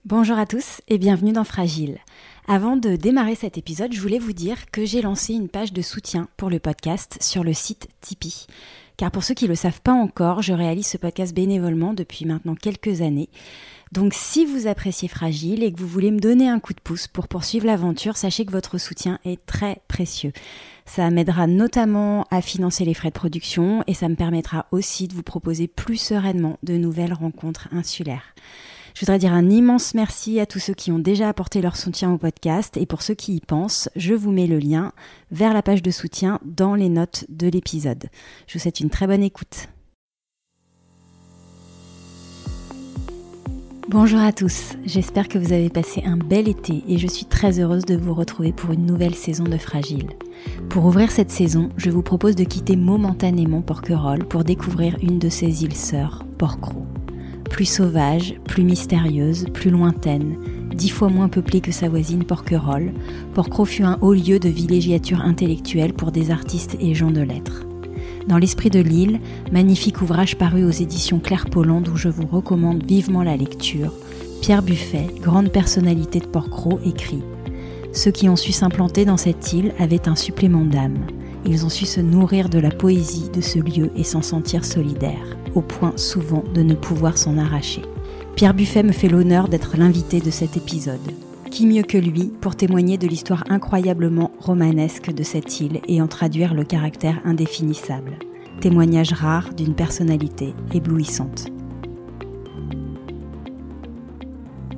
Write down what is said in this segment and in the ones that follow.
Bonjour à tous et bienvenue dans Fragile. Avant de démarrer cet épisode, je voulais vous dire que j'ai lancé une page de soutien pour le podcast sur le site Tipeee. Car pour ceux qui ne le savent pas encore, je réalise ce podcast bénévolement depuis maintenant quelques années. Donc si vous appréciez Fragile et que vous voulez me donner un coup de pouce pour poursuivre l'aventure, sachez que votre soutien est très précieux. Ça m'aidera notamment à financer les frais de production et ça me permettra aussi de vous proposer plus sereinement de nouvelles rencontres insulaires. Je voudrais dire un immense merci à tous ceux qui ont déjà apporté leur soutien au podcast et pour ceux qui y pensent, je vous mets le lien vers la page de soutien dans les notes de l'épisode. Je vous souhaite une très bonne écoute. Bonjour à tous, j'espère que vous avez passé un bel été et je suis très heureuse de vous retrouver pour une nouvelle saison de Fragile. Pour ouvrir cette saison, je vous propose de quitter momentanément Porquerolles pour découvrir une de ses îles sœurs, Porquerolles. Plus sauvage, plus mystérieuse, plus lointaine, 10 fois moins peuplée que sa voisine Porquerolles, Porquerolles fut un haut lieu de villégiature intellectuelle pour des artistes et gens de lettres. Dans l'esprit de l'île, magnifique ouvrage paru aux éditions Claire Polland dont je vous recommande vivement la lecture, Pierre Buffet, grande personnalité de Porquerolles, écrit « Ceux qui ont su s'implanter dans cette île avaient un supplément d'âme. Ils ont su se nourrir de la poésie de ce lieu et s'en sentir solidaires, au point souvent de ne pouvoir s'en arracher. » Pierre Buffet me fait l'honneur d'être l'invité de cet épisode. Qui mieux que lui pour témoigner de l'histoire incroyablement romanesque de cette île et en traduire le caractère indéfinissable. Témoignage rare d'une personnalité éblouissante.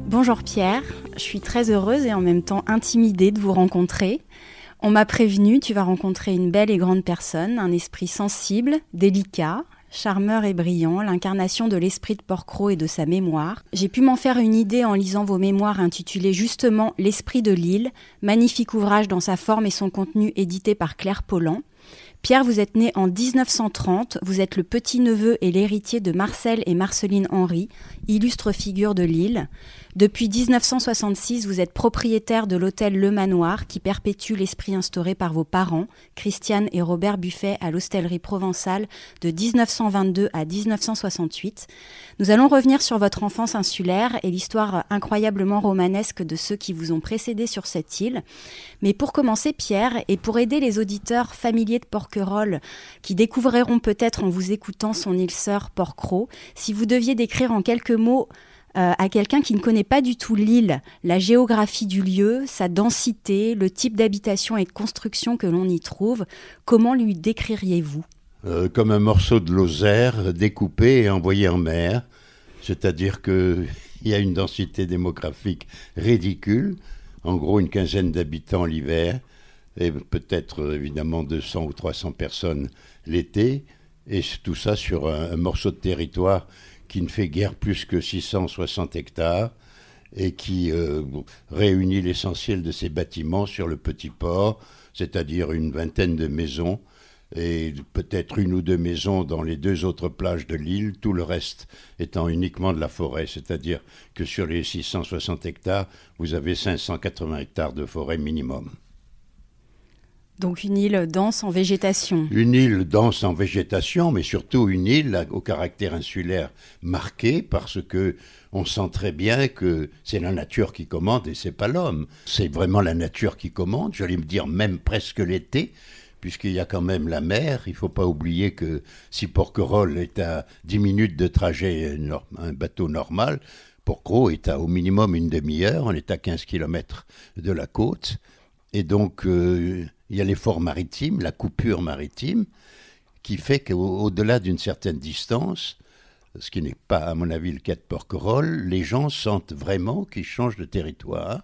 Bonjour Pierre, je suis très heureuse et en même temps intimidée de vous rencontrer. On m'a prévenu, tu vas rencontrer une belle et grande personne, un esprit sensible, délicat, charmeur et brillant, l'incarnation de l'esprit de Porquerolles et de sa mémoire. J'ai pu m'en faire une idée en lisant vos mémoires intitulées justement L'esprit de l'île, magnifique ouvrage dans sa forme et son contenu édité par Claire Polland. Pierre, vous êtes né en 1930, vous êtes le petit-neveu et l'héritier de Marcel et Marceline Henry, illustres figures de l'île. Depuis 1966, vous êtes propriétaire de l'hôtel Le Manoir qui perpétue l'esprit instauré par vos parents, Christiane et Robert Buffet, à l'hostellerie provençale de 1922 à 1968. Nous allons revenir sur votre enfance insulaire et l'histoire incroyablement romanesque de ceux qui vous ont précédé sur cette île. Mais pour commencer, Pierre, et pour aider les auditeurs familiers de Porquerolles qui découvriront peut-être en vous écoutant son île sœur Porquerolles, si vous deviez décrire en quelques mots à quelqu'un qui ne connaît pas du tout l'île, la géographie du lieu, sa densité, le type d'habitation et de construction que l'on y trouve, comment lui décririez-vous ? Comme un morceau de Lozère découpé et envoyé en mer, c'est-à-dire qu'il y a une densité démographique ridicule, en gros une quinzaine d'habitants l'hiver, et peut-être évidemment 200 ou 300 personnes l'été, et tout ça sur un morceau de territoire qui ne fait guère plus que 660 hectares et qui réunit l'essentiel de ses bâtiments sur le petit port, c'est-à-dire une vingtaine de maisons et peut-être une ou deux maisons dans les deux autres plages de l'île, tout le reste étant uniquement de la forêt, c'est-à-dire que sur les 660 hectares, vous avez 580 hectares de forêt minimum. Donc une île dense en végétation. Une île dense en végétation, mais surtout une île au caractère insulaire marqué parce que on sent très bien que c'est la nature qui commande et c'est pas l'homme. C'est vraiment la nature qui commande, j'allais me dire même presque l'été, puisqu'il y a quand même la mer. Il ne faut pas oublier que si Porquerolles est à 10 minutes de trajet, un bateau normal, Porquerolles est à au minimum une demi-heure, on est à 15 km de la côte. Et donc, il y a l'effort maritime, la coupure maritime, qui fait qu'au-delà d'une certaine distance, ce qui n'est pas, à mon avis, le cas de Porquerolles, les gens sentent vraiment qu'ils changent de territoire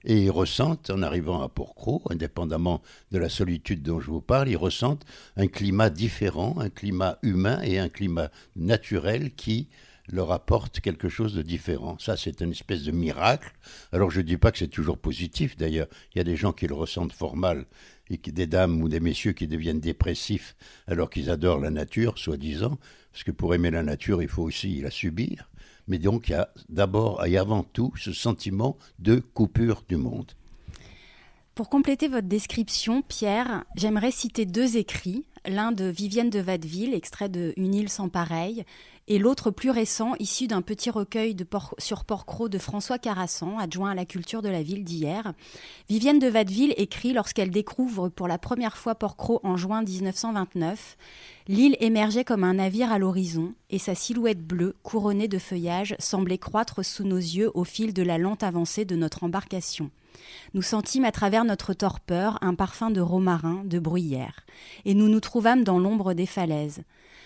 et ils ressentent, en arrivant à Porquerolles, indépendamment de la solitude dont je vous parle, ils ressentent un climat différent, un climat humain et un climat naturel qui leur apporte quelque chose de différent. Ça, c'est une espèce de miracle. Alors, je ne dis pas que c'est toujours positif, d'ailleurs. Il y a des gens qui le ressentent fort mal, et des dames ou des messieurs qui deviennent dépressifs alors qu'ils adorent la nature, soi-disant, parce que pour aimer la nature, il faut aussi la subir. Mais donc, il y a d'abord et avant tout ce sentiment de coupure du monde. Pour compléter votre description, Pierre, j'aimerais citer deux écrits, l'un de Vivienne de Watteville, extrait de Une île sans pareille, et l'autre plus récent, issu d'un petit recueil sur Porquerolles de François Carassan, adjoint à la culture de la ville d'hier. Vivienne de Watteville écrit lorsqu'elle découvre pour la première fois Porquerolles en juin 1929. L'île émergeait comme un navire à l'horizon, et sa silhouette bleue, couronnée de feuillage, semblait croître sous nos yeux au fil de la lente avancée de notre embarcation. Nous sentîmes à travers notre torpeur un parfum de romarin, de bruyère, et nous nous trouvâmes dans l'ombre des falaises.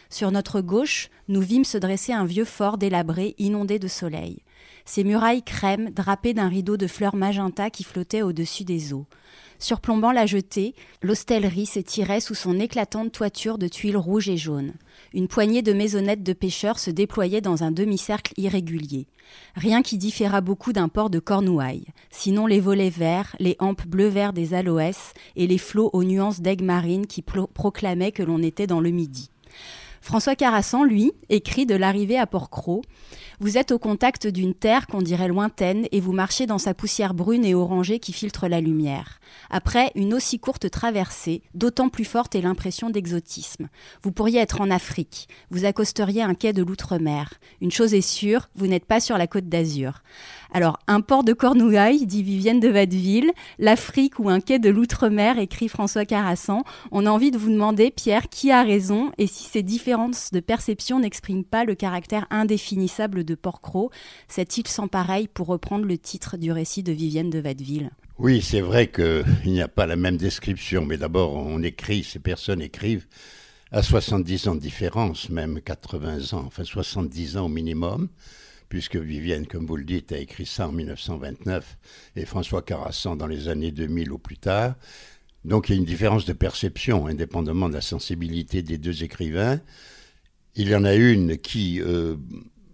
Sur notre gauche, nous vîmes se dresser un vieux fort délabré, inondé de soleil. Ses murailles crème, drapées d'un rideau de fleurs magenta qui flottait au-dessus des eaux. Surplombant la jetée, l'hostellerie s'étirait sous son éclatante toiture de tuiles rouges et jaunes. Une poignée de maisonnettes de pêcheurs se déployait dans un demi-cercle irrégulier. Rien qui différât beaucoup d'un port de Cornouailles, sinon les volets verts, les hampes bleu-vert des aloès et les flots aux nuances d'aigues marines qui proclamaient que l'on était dans le Midi. François Carassan, lui, écrit de l'arrivée à Porquerolles. Vous êtes au contact d'une terre qu'on dirait lointaine et vous marchez dans sa poussière brune et orangée qui filtre la lumière. Après une aussi courte traversée, d'autant plus forte est l'impression d'exotisme. Vous pourriez être en Afrique. Vous accosteriez un quai de l'outre-mer. Une chose est sûre, vous n'êtes pas sur la Côte d'Azur. Alors, un port de Cornouailles, dit Vivienne de Watteville, l'Afrique ou un quai de l'outre-mer, écrit François Carassan. On a envie de vous demander, Pierre, qui a raison et si ces différences de perception n'expriment pas le caractère indéfinissable de Porquerolles, cette île sans pareil, pour reprendre le titre du récit de Vivienne de Watteville. Oui, c'est vrai qu'il n'y a pas la même description, mais d'abord, ces personnes écrivent à 70 ans de différence, même 80 ans, enfin 70 ans au minimum, puisque Vivienne, comme vous le dites, a écrit ça en 1929 et François Carassan dans les années 2000 ou plus tard. Donc il y a une différence de perception, indépendamment de la sensibilité des deux écrivains. Il y en a une qui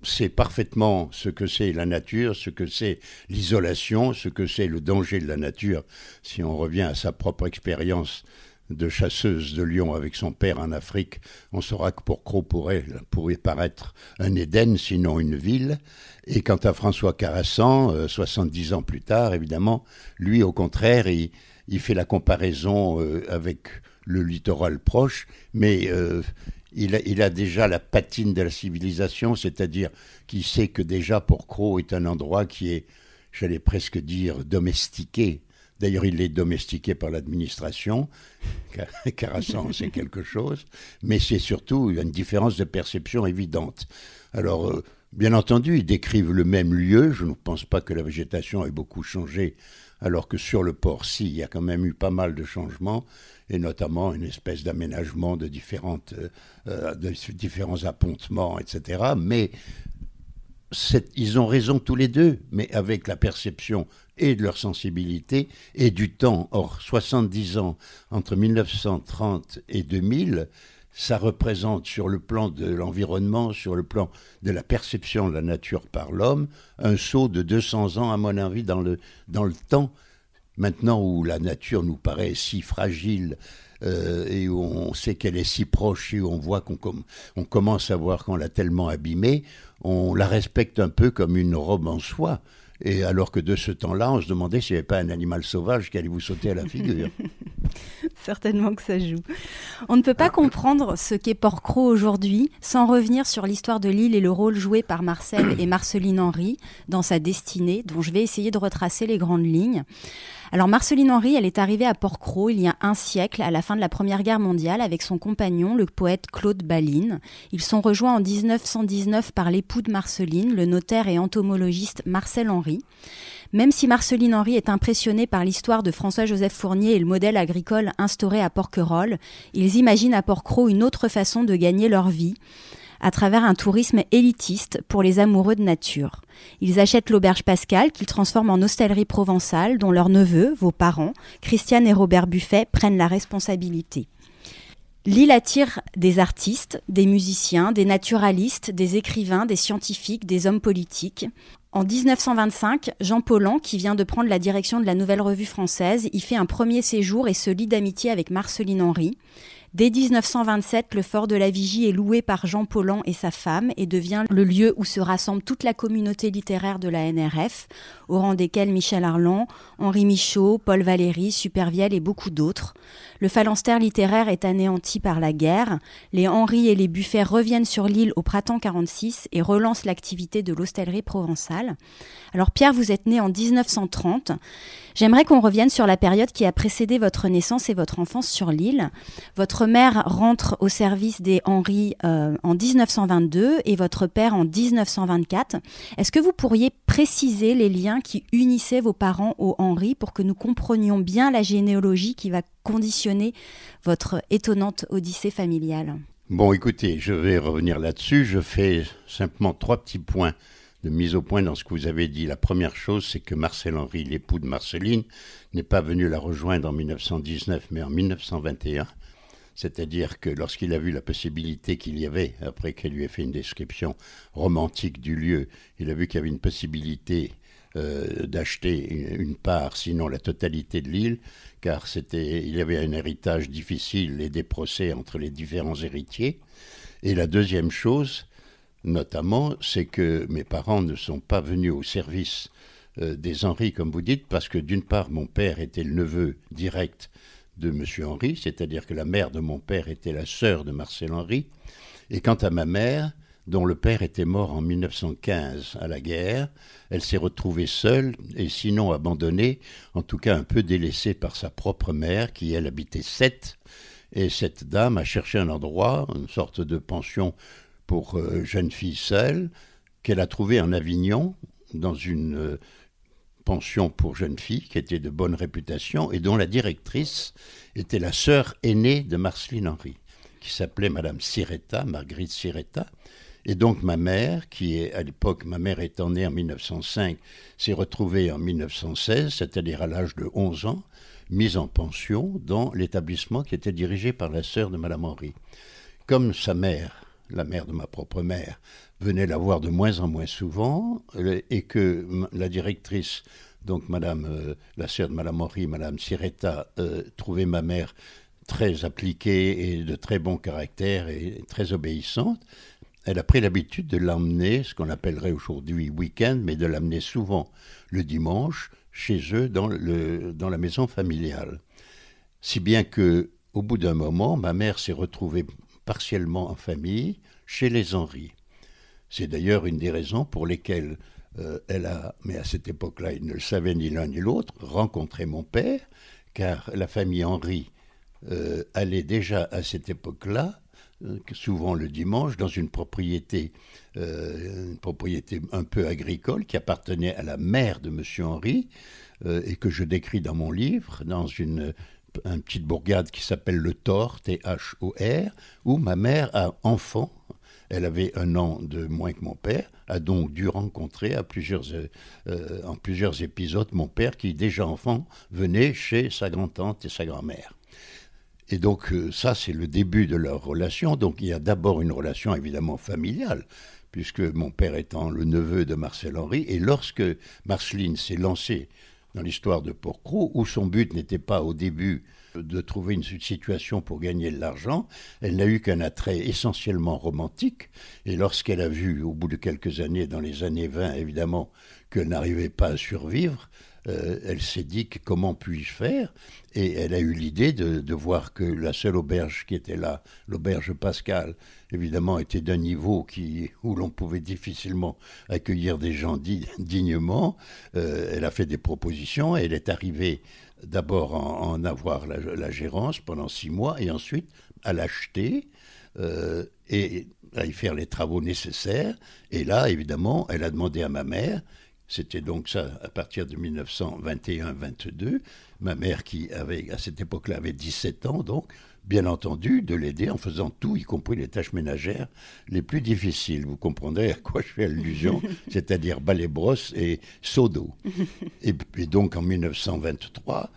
sait parfaitement ce que c'est la nature, ce que c'est l'isolation, ce que c'est le danger de la nature. Si on revient à sa propre expérience de chasseuse de lions avec son père en Afrique, on saura que Porquerolles pourrait paraître un Éden, sinon une ville. Et quant à François Carassan, 70 ans plus tard, évidemment, lui, au contraire, il fait la comparaison avec le littoral proche, mais il a déjà la patine de la civilisation, c'est-à-dire qu'il sait que déjà Porquerolles est un endroit qui est, j'allais presque dire, domestiqué. D'ailleurs, il est domestiqué par l'administration. Carassan, c'est quelque chose. Mais c'est surtout une différence de perception évidente. Alors, bien entendu, ils décrivent le même lieu. Je ne pense pas que la végétation ait beaucoup changé, alors que sur le port, si, il y a quand même eu pas mal de changements, et notamment une espèce d'aménagement de différents appontements, etc. Mais ils ont raison tous les deux, mais avec la perception et de leur sensibilité et du temps. Or, 70 ans entre 1930 et 2000, ça représente sur le plan de l'environnement, sur le plan de la perception de la nature par l'homme, un saut de 200 ans, à mon avis, dans le temps. Maintenant où la nature nous paraît si fragile et où on sait qu'elle est si proche et où on voit qu'on commence à voir qu'on l'a tellement abîmée, on la respecte un peu comme une robe en soie. Et alors que de ce temps-là, on se demandait s'il n'y avait pas un animal sauvage qui allait vous sauter à la figure. Certainement que ça joue. On ne peut pas comprendre ce qu'est Porquerolles aujourd'hui sans revenir sur l'histoire de l'île et le rôle joué par Marcel et Marceline Henry dans sa destinée, dont je vais essayer de retracer les grandes lignes. Alors Marceline Henry, elle est arrivée à Porquerolles il y a un siècle, à la fin de la Première Guerre mondiale, avec son compagnon, le poète Claude Baline. Ils sont rejoints en 1919 par l'époux de Marceline, le notaire et entomologiste Marcel Henry. Même si Marceline Henry est impressionnée par l'histoire de François-Joseph Fournier et le modèle agricole instauré à Porquerolles, ils imaginent à Porquerolles une autre façon de gagner leur vie, à travers un tourisme élitiste pour les amoureux de nature. Ils achètent l'auberge Pascal qu'ils transforment en hostellerie provençale dont leurs neveux, vos parents, Christiane et Robert Buffet, prennent la responsabilité. L'île attire des artistes, des musiciens, des naturalistes, des écrivains, des scientifiques, des hommes politiques. En 1925, Jean Paulhan, qui vient de prendre la direction de la Nouvelle Revue Française, y fait un premier séjour et se lie d'amitié avec Marceline Henry. Dès 1927, le fort de la Vigie est loué par Jean Paulhan et sa femme et devient le lieu où se rassemble toute la communauté littéraire de la NRF, au rang desquels Michel Arlan, Henri Michaud, Paul Valéry, Supervielle et beaucoup d'autres. Le phalanstère littéraire est anéanti par la guerre. Les Henri et les Buffet reviennent sur l'île au printemps 46 et relancent l'activité de l'hostellerie provençale. Alors Pierre, vous êtes né en 1930. J'aimerais qu'on revienne sur la période qui a précédé votre naissance et votre enfance sur l'île. Votre mère rentre au service des Henri en 1922 et votre père en 1924. Est-ce que vous pourriez préciser les liens qui unissaient vos parents aux Henri pour que nous comprenions bien la généalogie qui va conditionner votre étonnante odyssée familiale ? Bon, écoutez, je vais revenir là-dessus. Je fais simplement 3 petits points de mise au point dans ce que vous avez dit. La première chose, c'est que Marcel Henry, l'époux de Marceline, n'est pas venu la rejoindre en 1919, mais en 1921. C'est-à-dire que lorsqu'il a vu la possibilité qu'il y avait, après qu'elle lui ait fait une description romantique du lieu, il a vu qu'il y avait une possibilité d'acheter une part, sinon la totalité de l'île, car il y avait un héritage difficile et des procès entre les différents héritiers. Et la deuxième chose, notamment, c'est que mes parents ne sont pas venus au service des Henri, comme vous dites, parce que d'une part, mon père était le neveu direct de M. Henri, c'est-à-dire que la mère de mon père était la sœur de Marcel Henry. Et quant à ma mère, dont le père était mort en 1915 à la guerre, elle s'est retrouvée seule, et sinon abandonnée, en tout cas un peu délaissée par sa propre mère, qui elle habitait Sète. Et cette dame a cherché un endroit, une sorte de pension pour jeunes filles seules, qu'elle a trouvé en Avignon, dans une pension pour jeunes filles qui était de bonne réputation et dont la directrice était la sœur aînée de Marceline Henry, qui s'appelait Madame Siretta, Marguerite Siretta. Et donc ma mère, ma mère étant née en 1905, s'est retrouvée en 1916, c'est-à-dire à l'âge de 11 ans, mise en pension dans l'établissement qui était dirigé par la sœur de Madame Henry. Comme sa mère, la mère de ma propre mère, venait la voir de moins en moins souvent, et que la directrice, donc la sœur de Madame Henry, Madame Siretta, trouvait ma mère très appliquée et de très bon caractère et très obéissante, elle a pris l'habitude de l'emmener, ce qu'on appellerait aujourd'hui week-end, mais de l'amener souvent le dimanche chez eux dans la maison familiale. Si bien que, au bout d'un moment, ma mère s'est retrouvée partiellement en famille chez les Henri. C'est d'ailleurs une des raisons pour lesquelles elle a, mais à cette époque-là, ils ne le savaient ni l'un ni l'autre, rencontré mon père, car la famille Henri allait déjà à cette époque-là, souvent le dimanche, dans une propriété un peu agricole qui appartenait à la mère de M. Henri et que je décris dans mon livre, dans une petite bourgade qui s'appelle le Thor, Thor, où ma mère a enfant, elle avait 1 an de moins que mon père, a donc dû rencontrer en plusieurs épisodes mon père qui, déjà enfant, venait chez sa grand-tante et sa grand-mère. Et donc ça, c'est le début de leur relation. Donc il y a d'abord une relation évidemment familiale, puisque mon père étant le neveu de Marcel Henry, et lorsque Marceline s'est lancée dans l'histoire de Porquerolles, où son but n'était pas au début de trouver une situation pour gagner de l'argent, elle n'a eu qu'un attrait essentiellement romantique, et lorsqu'elle a vu, au bout de quelques années, dans les années 20 évidemment, qu'elle n'arrivait pas à survivre, elle s'est dit comment puis-je faire, et elle a eu l'idée de voir que la seule auberge qui était là, l'auberge Pascal, évidemment était d'un niveau où l'on pouvait difficilement accueillir des gens dignement. Elle a fait des propositions, et elle est arrivée d'abord en avoir la gérance pendant 6 mois, et ensuite à l'acheter et à y faire les travaux nécessaires. Et là, évidemment, elle a demandé à ma mère. C'était donc ça à partir de 1921-22. Ma mère qui à cette époque-là avait 17 ans, donc bien entendu de l'aider en faisant tout, y compris les tâches ménagères les plus difficiles. Vous comprendrez à quoi je fais allusion, c'est-à-dire balai brosse et seau d'eau. Et donc en 1923,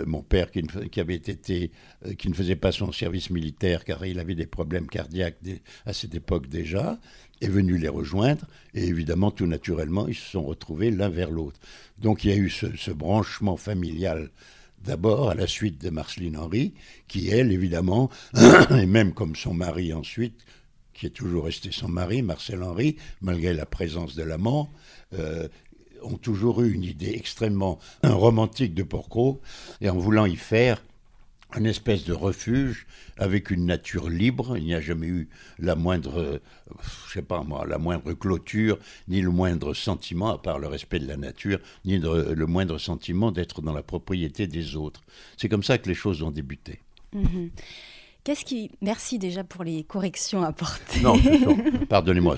mon père qui ne faisait pas son service militaire car il avait des problèmes cardiaques à cette époque déjà, est venu les rejoindre, et évidemment tout naturellement ils se sont retrouvés l'un vers l'autre. Donc il y a eu ce branchement familial d'abord à la suite de Marceline Henry, qui elle, évidemment, et même comme son mari ensuite, qui est toujours resté son mari, Marcel Henry, malgré la présence de l'amant, ont toujours eu une idée extrêmement romantique de Porquerolles, et en voulant y faire une espèce de refuge avec une nature libre. Il n'y a jamais eu la moindre, la moindre clôture, ni le moindre sentiment, à part le respect de la nature, ni le moindre sentiment d'être dans la propriété des autres. C'est comme ça que les choses ont débuté. Mmh. Merci déjà pour les corrections apportées. Non, pardonnez-moi,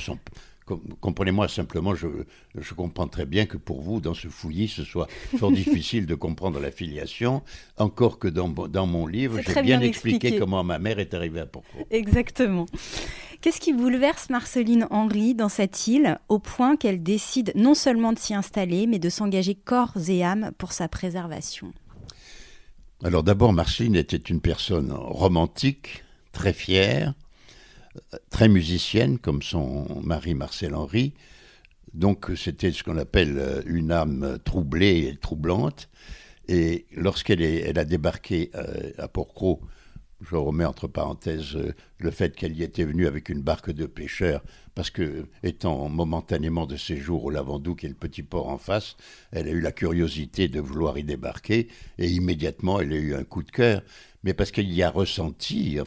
comprenez-moi simplement, je comprends très bien que pour vous, dans ce fouillis, ce soit fort difficile de comprendre la filiation, encore que dans mon livre, j'ai bien expliqué comment ma mère est arrivée à Porquerolles. Exactement. Qu'est-ce qui bouleverse Marceline Henry dans cette île, au point qu'elle décide non seulement de s'y installer, mais de s'engager corps et âme pour sa préservation? Alors d'abord, Marceline était une personne romantique, très fière, très musicienne, comme son mari Marcel Henry. Donc c'était ce qu'on appelle une âme troublée et troublante. Et lorsqu'elle a débarqué à Porquerolles, je remets entre parenthèses le fait qu'elle y était venue avec une barque de pêcheurs, parce que, étant momentanément de séjour au Lavandou, qui est le petit port en face, elle a eu la curiosité de vouloir y débarquer, et immédiatement elle a eu un coup de cœur, mais parce qu'elle y a ressenti,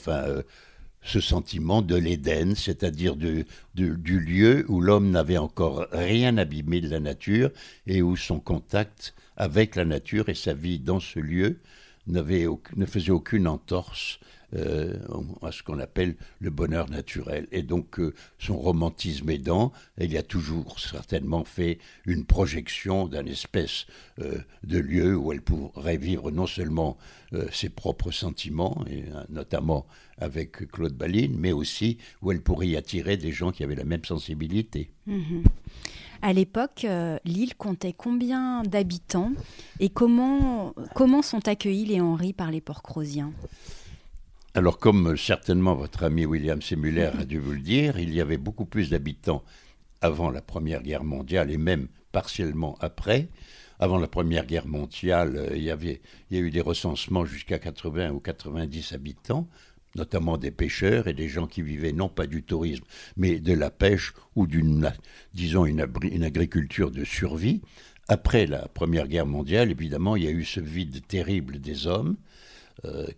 ce sentiment de l'Éden, c'est-à-dire du lieu où l'homme n'avait encore rien abîmé de la nature et où son contact avec la nature et sa vie dans ce lieu ne faisait aucune entorse à ce qu'on appelle le bonheur naturel. Et donc, son romantisme aidant, il a toujours certainement fait une projection d'un espèce de lieu où elle pourrait vivre non seulement ses propres sentiments, et notamment avec Claude Baline, mais aussi où elle pourrait y attirer des gens qui avaient la même sensibilité. Mmh. À l'époque, l'île comptait combien d'habitants et comment sont accueillis les Henry par les Porquerolliens? Alors, comme certainement votre ami William Sémulaire a dû vous le dire, il y avait beaucoup plus d'habitants avant la Première Guerre mondiale et même partiellement après. Avant la Première Guerre mondiale, il y a eu des recensements jusqu'à 80 ou 90 habitants, notamment des pêcheurs et des gens qui vivaient non pas du tourisme, mais de la pêche ou une agriculture de survie. Après la Première Guerre mondiale, évidemment, il y a eu ce vide terrible des hommes,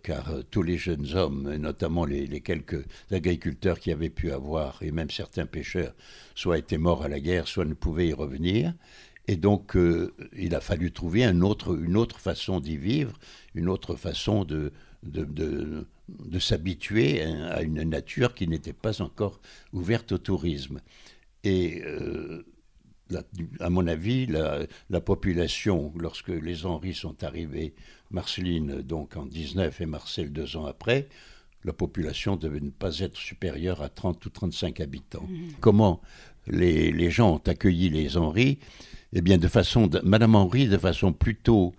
car tous les jeunes hommes, notamment les quelques agriculteurs qui avaient pu avoir, et même certains pêcheurs, soit étaient morts à la guerre, soit ne pouvaient y revenir. Et donc, il a fallu trouver une autre façon d'y vivre, une autre façon de s'habituer à une nature qui n'était pas encore ouverte au tourisme. Et à mon avis, la population, lorsque les Henry sont arrivés, Marceline donc en 19 et Marcel 2 ans après, la population devait ne pas être supérieure à 30 ou 35 habitants. Comment les gens ont accueilli les Henry? Eh bien, Madame Henry, de façon plutôt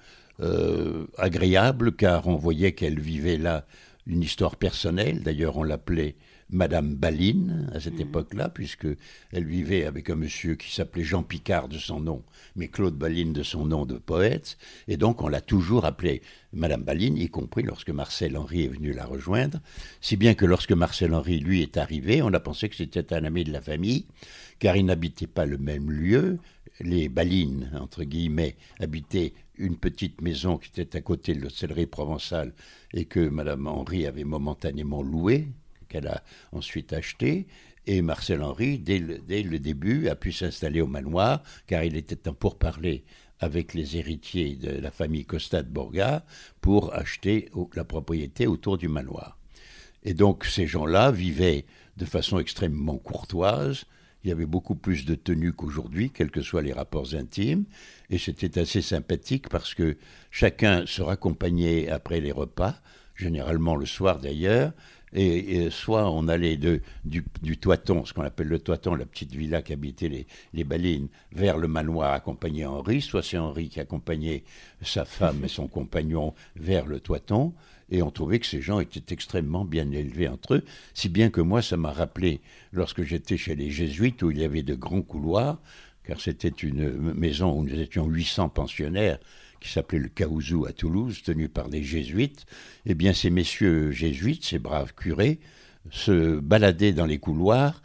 agréable, car on voyait qu'elle vivait là une histoire personnelle. D'ailleurs, on l'appelait Madame Baline à cette époque-là, puisqu'elle vivait avec un monsieur qui s'appelait Jean Picard de son nom, mais Claude Baline de son nom de poète. Et donc, on l'a toujours appelée Madame Baline, y compris lorsque Marcel Henry est venu la rejoindre. Si bien que lorsque Marcel Henry, lui, est arrivé, on a pensé que c'était un ami de la famille, car ils n'habitaient pas le même lieu. Les Balines, entre guillemets, habitaient une petite maison qui était à côté de l'hôtellerie provençale et que Madame Henry avait momentanément louée, qu'elle a ensuite achetée. Et Marcel Henry, dès le début, a pu s'installer au manoir, car il était en pourparlers avec les héritiers de la famille Costa de Borga pour acheter la propriété autour du manoir. Et donc ces gens-là vivaient de façon extrêmement courtoise. Il y avait beaucoup plus de tenue qu'aujourd'hui, quels que soient les rapports intimes. Et c'était assez sympathique parce que chacun se raccompagnait après les repas, généralement le soir d'ailleurs. Et soit on allait du Toiton, ce qu'on appelle le Toiton, la petite villa qu'habitaient les Balines, vers le manoir accompagné Henri, soit c'est Henri qui accompagnait sa femme et son compagnon vers le Toiton. Et on trouvait que ces gens étaient extrêmement bien élevés entre eux, si bien que moi, ça m'a rappelé, lorsque j'étais chez les Jésuites, où il y avait de grands couloirs, car c'était une maison où nous étions 800 pensionnaires, qui s'appelait le Caousou à Toulouse, tenu par des jésuites. Eh bien, ces messieurs jésuites, ces braves curés, se baladaient dans les couloirs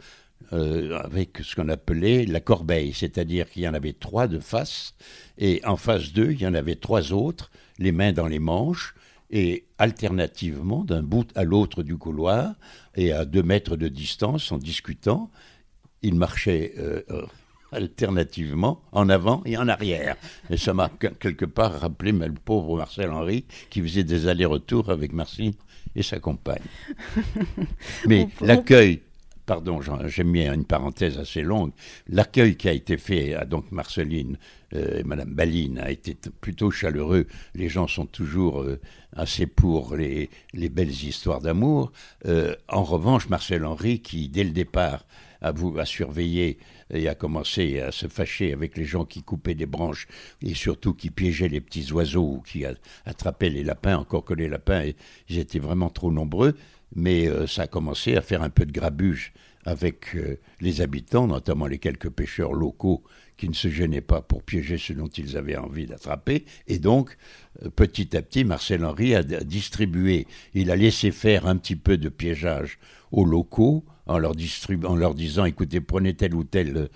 avec ce qu'on appelait la corbeille, c'est-à-dire qu'il y en avait 3 de face, et en face d'eux, il y en avait 3 autres, les mains dans les manches, et alternativement, d'un bout à l'autre du couloir, et à 2 mètres de distance, en discutant, ils marchaient alternativement en avant et en arrière. Et ça m'a quelque part rappelé le pauvre Marcel Henry, qui faisait des allers-retours avec Marceline et sa compagne. Mais l'accueil... Pardon, j'ai mis une parenthèse assez longue. L'accueil qui a été fait à donc Marceline et Madame Baline a été plutôt chaleureux. Les gens sont toujours assez pour les belles histoires d'amour. En revanche, Marcel Henry, qui dès le départ a surveillé et a commencé à se fâcher avec les gens qui coupaient des branches et surtout qui piégeaient les petits oiseaux ou qui attrapaient les lapins, encore que les lapins, ils étaient vraiment trop nombreux. Mais ça a commencé à faire un peu de grabuge avec les habitants, notamment les quelques pêcheurs locaux qui ne se gênaient pas pour piéger ce dont ils avaient envie d'attraper. Et donc, petit à petit, Marcel Henry a distribué, il a laissé faire un petit peu de piégeage aux locaux, en leur disant, écoutez, prenez tel ou tel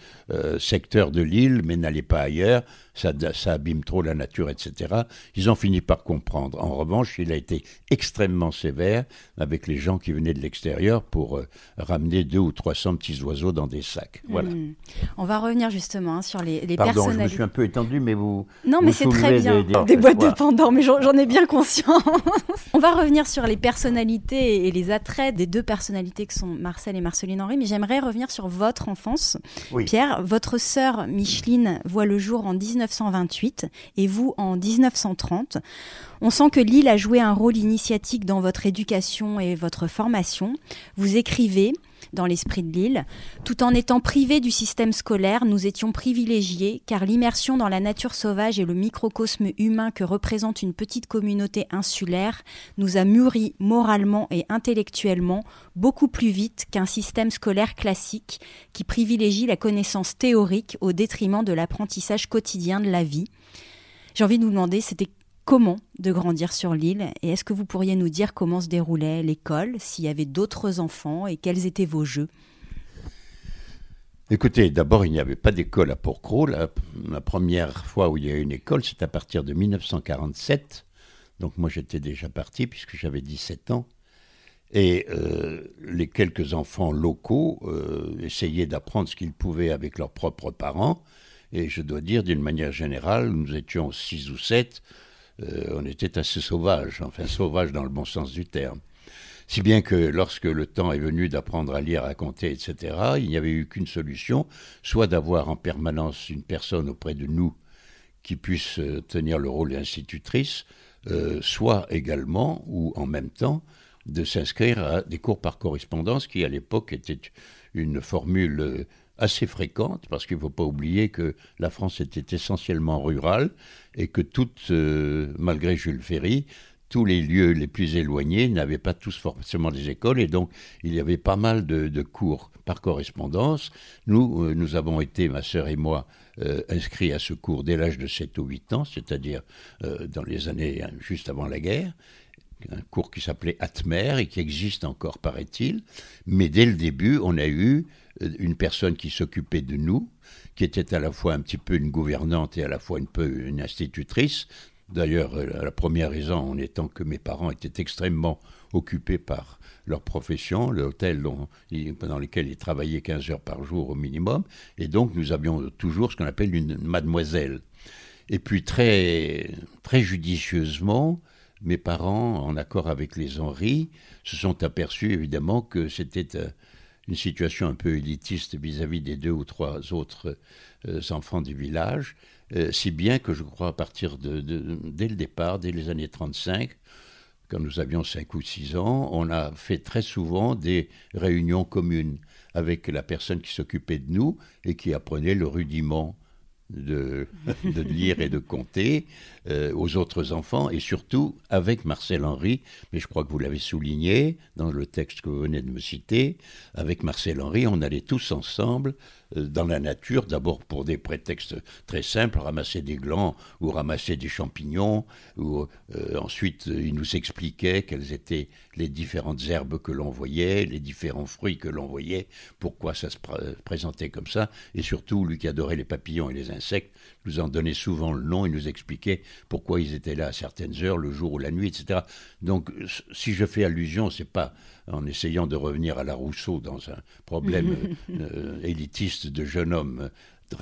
secteur de l'île, mais n'allez pas ailleurs, ça abîme trop la nature, etc. Ils ont fini par comprendre. En revanche, il a été extrêmement sévère avec les gens qui venaient de l'extérieur pour ramener 200 ou 300 petits oiseaux dans des sacs. Voilà. On va revenir justement sur les Pardon, personnalités. Je me suis un peu étendu, mais vous... Non, mais c'est très bien. Des boîtes de Pandore, mais j'en ai bien conscience. On va revenir sur les personnalités et les attraits des 2 personnalités que sont Marcel et Marceline Henry, mais j'aimerais revenir sur votre enfance. Oui. Pierre, votre sœur Micheline voit le jour en 1928 et vous en 1930. On sent que l'île a joué un rôle initiatique dans votre éducation et votre formation. Vous écrivez dans l'esprit de l'île. Tout en étant privés du système scolaire, nous étions privilégiés car l'immersion dans la nature sauvage et le microcosme humain que représente une petite communauté insulaire nous a mûris moralement et intellectuellement beaucoup plus vite qu'un système scolaire classique qui privilégie la connaissance théorique au détriment de l'apprentissage quotidien de la vie. J'ai envie de vous demander, c'était comment de grandir sur l'île et est-ce que vous pourriez nous dire comment se déroulait l'école, s'il y avait d'autres enfants et quels étaient vos jeux? Écoutez, d'abord, il n'y avait pas d'école à Pourcroux. La première fois où il y a eu une école, c'est à partir de 1947. Donc moi, j'étais déjà parti puisque j'avais 17 ans. Et les quelques enfants locaux essayaient d'apprendre ce qu'ils pouvaient avec leurs propres parents. Et je dois dire, d'une manière générale, nous étions 6 ou 7. On était assez sauvages, enfin sauvages dans le bon sens du terme. Si bien que lorsque le temps est venu d'apprendre à lire, à compter, etc., il n'y avait eu qu'une solution, soit d'avoir en permanence une personne auprès de nous qui puisse tenir le rôle d'institutrice, soit également, ou en même temps, de s'inscrire à des cours par correspondance qui, à l'époque, était une formule assez fréquente, parce qu'il ne faut pas oublier que la France était essentiellement rurale et que malgré Jules Ferry, tous les lieux les plus éloignés n'avaient pas tous forcément des écoles et donc il y avait pas mal de cours par correspondance. Nous avons été, ma sœur et moi, inscrits à ce cours dès l'âge de 7 ou 8 ans, c'est-à-dire dans les années juste avant la guerre. Un cours qui s'appelait Atmer et qui existe encore, paraît-il. Mais dès le début, on a eu une personne qui s'occupait de nous, qui était à la fois un petit peu une gouvernante et à la fois une institutrice. D'ailleurs, la première raison en étant que mes parents étaient extrêmement occupés par leur profession, l'hôtel dans lequel ils travaillaient 15 heures par jour au minimum. Et donc, nous avions toujours ce qu'on appelle une mademoiselle. Et puis, très, très judicieusement, mes parents, en accord avec les Henry, se sont aperçus évidemment que c'était une situation un peu élitiste vis-à-vis des 2 ou 3 autres enfants du village, si bien que je crois à partir dès le départ, dès les années 35, quand nous avions 5 ou 6 ans, on a fait très souvent des réunions communes avec la personne qui s'occupait de nous et qui apprenait le rudiment de lire et de compter aux autres enfants et surtout avec Marcel Henry, mais je crois que vous l'avez souligné dans le texte que vous venez de me citer, avec Marcel Henry on allait tous ensemble dans la nature, d'abord pour des prétextes très simples, ramasser des glands ou ramasser des champignons, ou ensuite il nous expliquait quelles étaient les différentes herbes que l'on voyait, les différents fruits que l'on voyait, pourquoi ça se présentait comme ça, et surtout, lui qui adorait les papillons et les insectes, nous en donnait souvent le nom et nous expliquait pourquoi ils étaient là à certaines heures, le jour ou la nuit, etc. Donc, si je fais allusion, c'est pas en essayant de revenir à la Rousseau dans un problème élitiste de jeune homme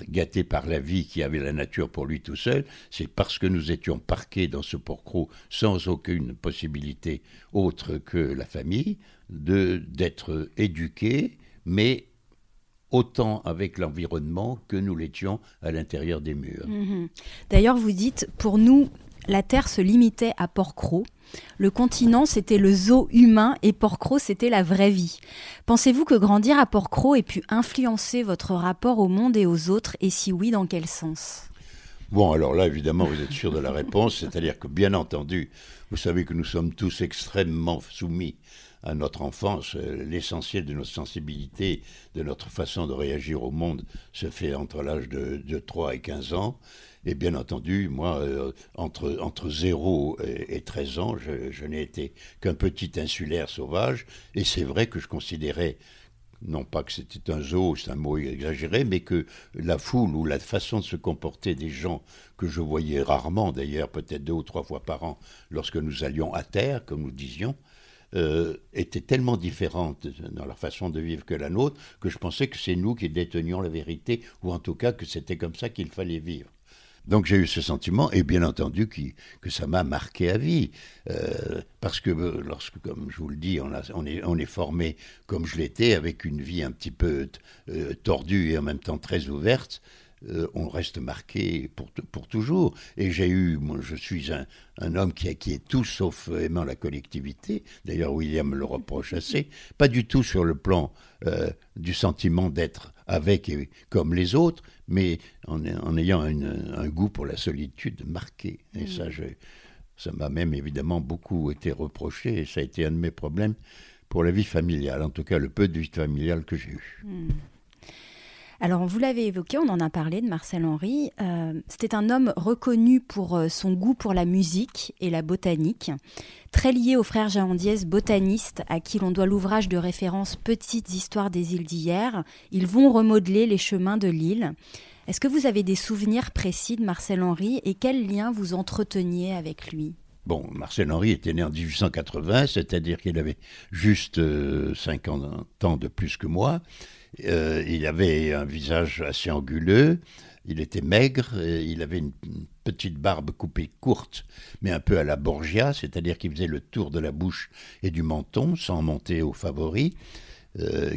gâté par la vie qui avait la nature pour lui tout seul, c'est parce que nous étions parqués dans ce porcro sans aucune possibilité autre que la famille, d'être éduqués, mais autant avec l'environnement que nous l'étions à l'intérieur des murs. D'ailleurs, vous dites, pour nous, la Terre se limitait à Porquerolles. Le continent, c'était le zoo humain et Porquerolles, c'était la vraie vie. Pensez-vous que grandir à Porquerolles ait pu influencer votre rapport au monde et aux autres, et si oui, dans quel sens ? Bon, alors là, évidemment, vous êtes sûr de la réponse, c'est-à-dire que, bien entendu, vous savez que nous sommes tous extrêmement soumis à notre enfance. L'essentiel de notre sensibilité, de notre façon de réagir au monde se fait entre l'âge de 3 et 15 ans. Et bien entendu, moi, entre 0 et 13 ans, je n'ai été qu'un petit insulaire sauvage. Et c'est vrai que je considérais, non pas que c'était un zoo, c'est un mot exagéré, mais que la foule ou la façon de se comporter des gens que je voyais rarement, d'ailleurs, peut-être 2 ou 3 fois par an, lorsque nous allions à terre, comme nous disions, était tellement différente dans leur façon de vivre que la nôtre, que je pensais que c'est nous qui détenions la vérité, ou en tout cas que c'était comme ça qu'il fallait vivre. Donc j'ai eu ce sentiment, et bien entendu que ça m'a marqué à vie, parce que lorsque, comme je vous le dis, on est formé comme je l'étais, avec une vie un petit peu tordue et en même temps très ouverte, on reste marqué pour toujours. Et moi, je suis un homme qui est tout sauf aimant la collectivité. D'ailleurs, William me le reproche assez. Pas du tout sur le plan du sentiment d'être avec et comme les autres, mais en ayant un goût pour la solitude marqué. Et ça m'a même évidemment beaucoup été reproché, et ça a été un de mes problèmes pour la vie familiale, en tout cas le peu de vie familiale que j'ai eu. Alors, vous l'avez évoqué, on en a parlé de Marcel Henry. C'était un homme reconnu pour son goût pour la musique et la botanique, très lié aux frères Jahandiès, botanistes, à qui l'on doit l'ouvrage de référence Petites histoires des îles d'hier. Ils vont remodeler les chemins de l'île. Est-ce que vous avez des souvenirs précis de Marcel Henry et quel lien vous entreteniez avec lui ? Bon, Marcel Henry était né en 1880, c'est-à-dire qu'il avait juste 50 ans de plus que moi. Il avait un visage assez anguleux, il était maigre, il avait une petite barbe coupée courte, mais un peu à la Borgia, c'est-à-dire qu'il faisait le tour de la bouche et du menton, sans monter au favori,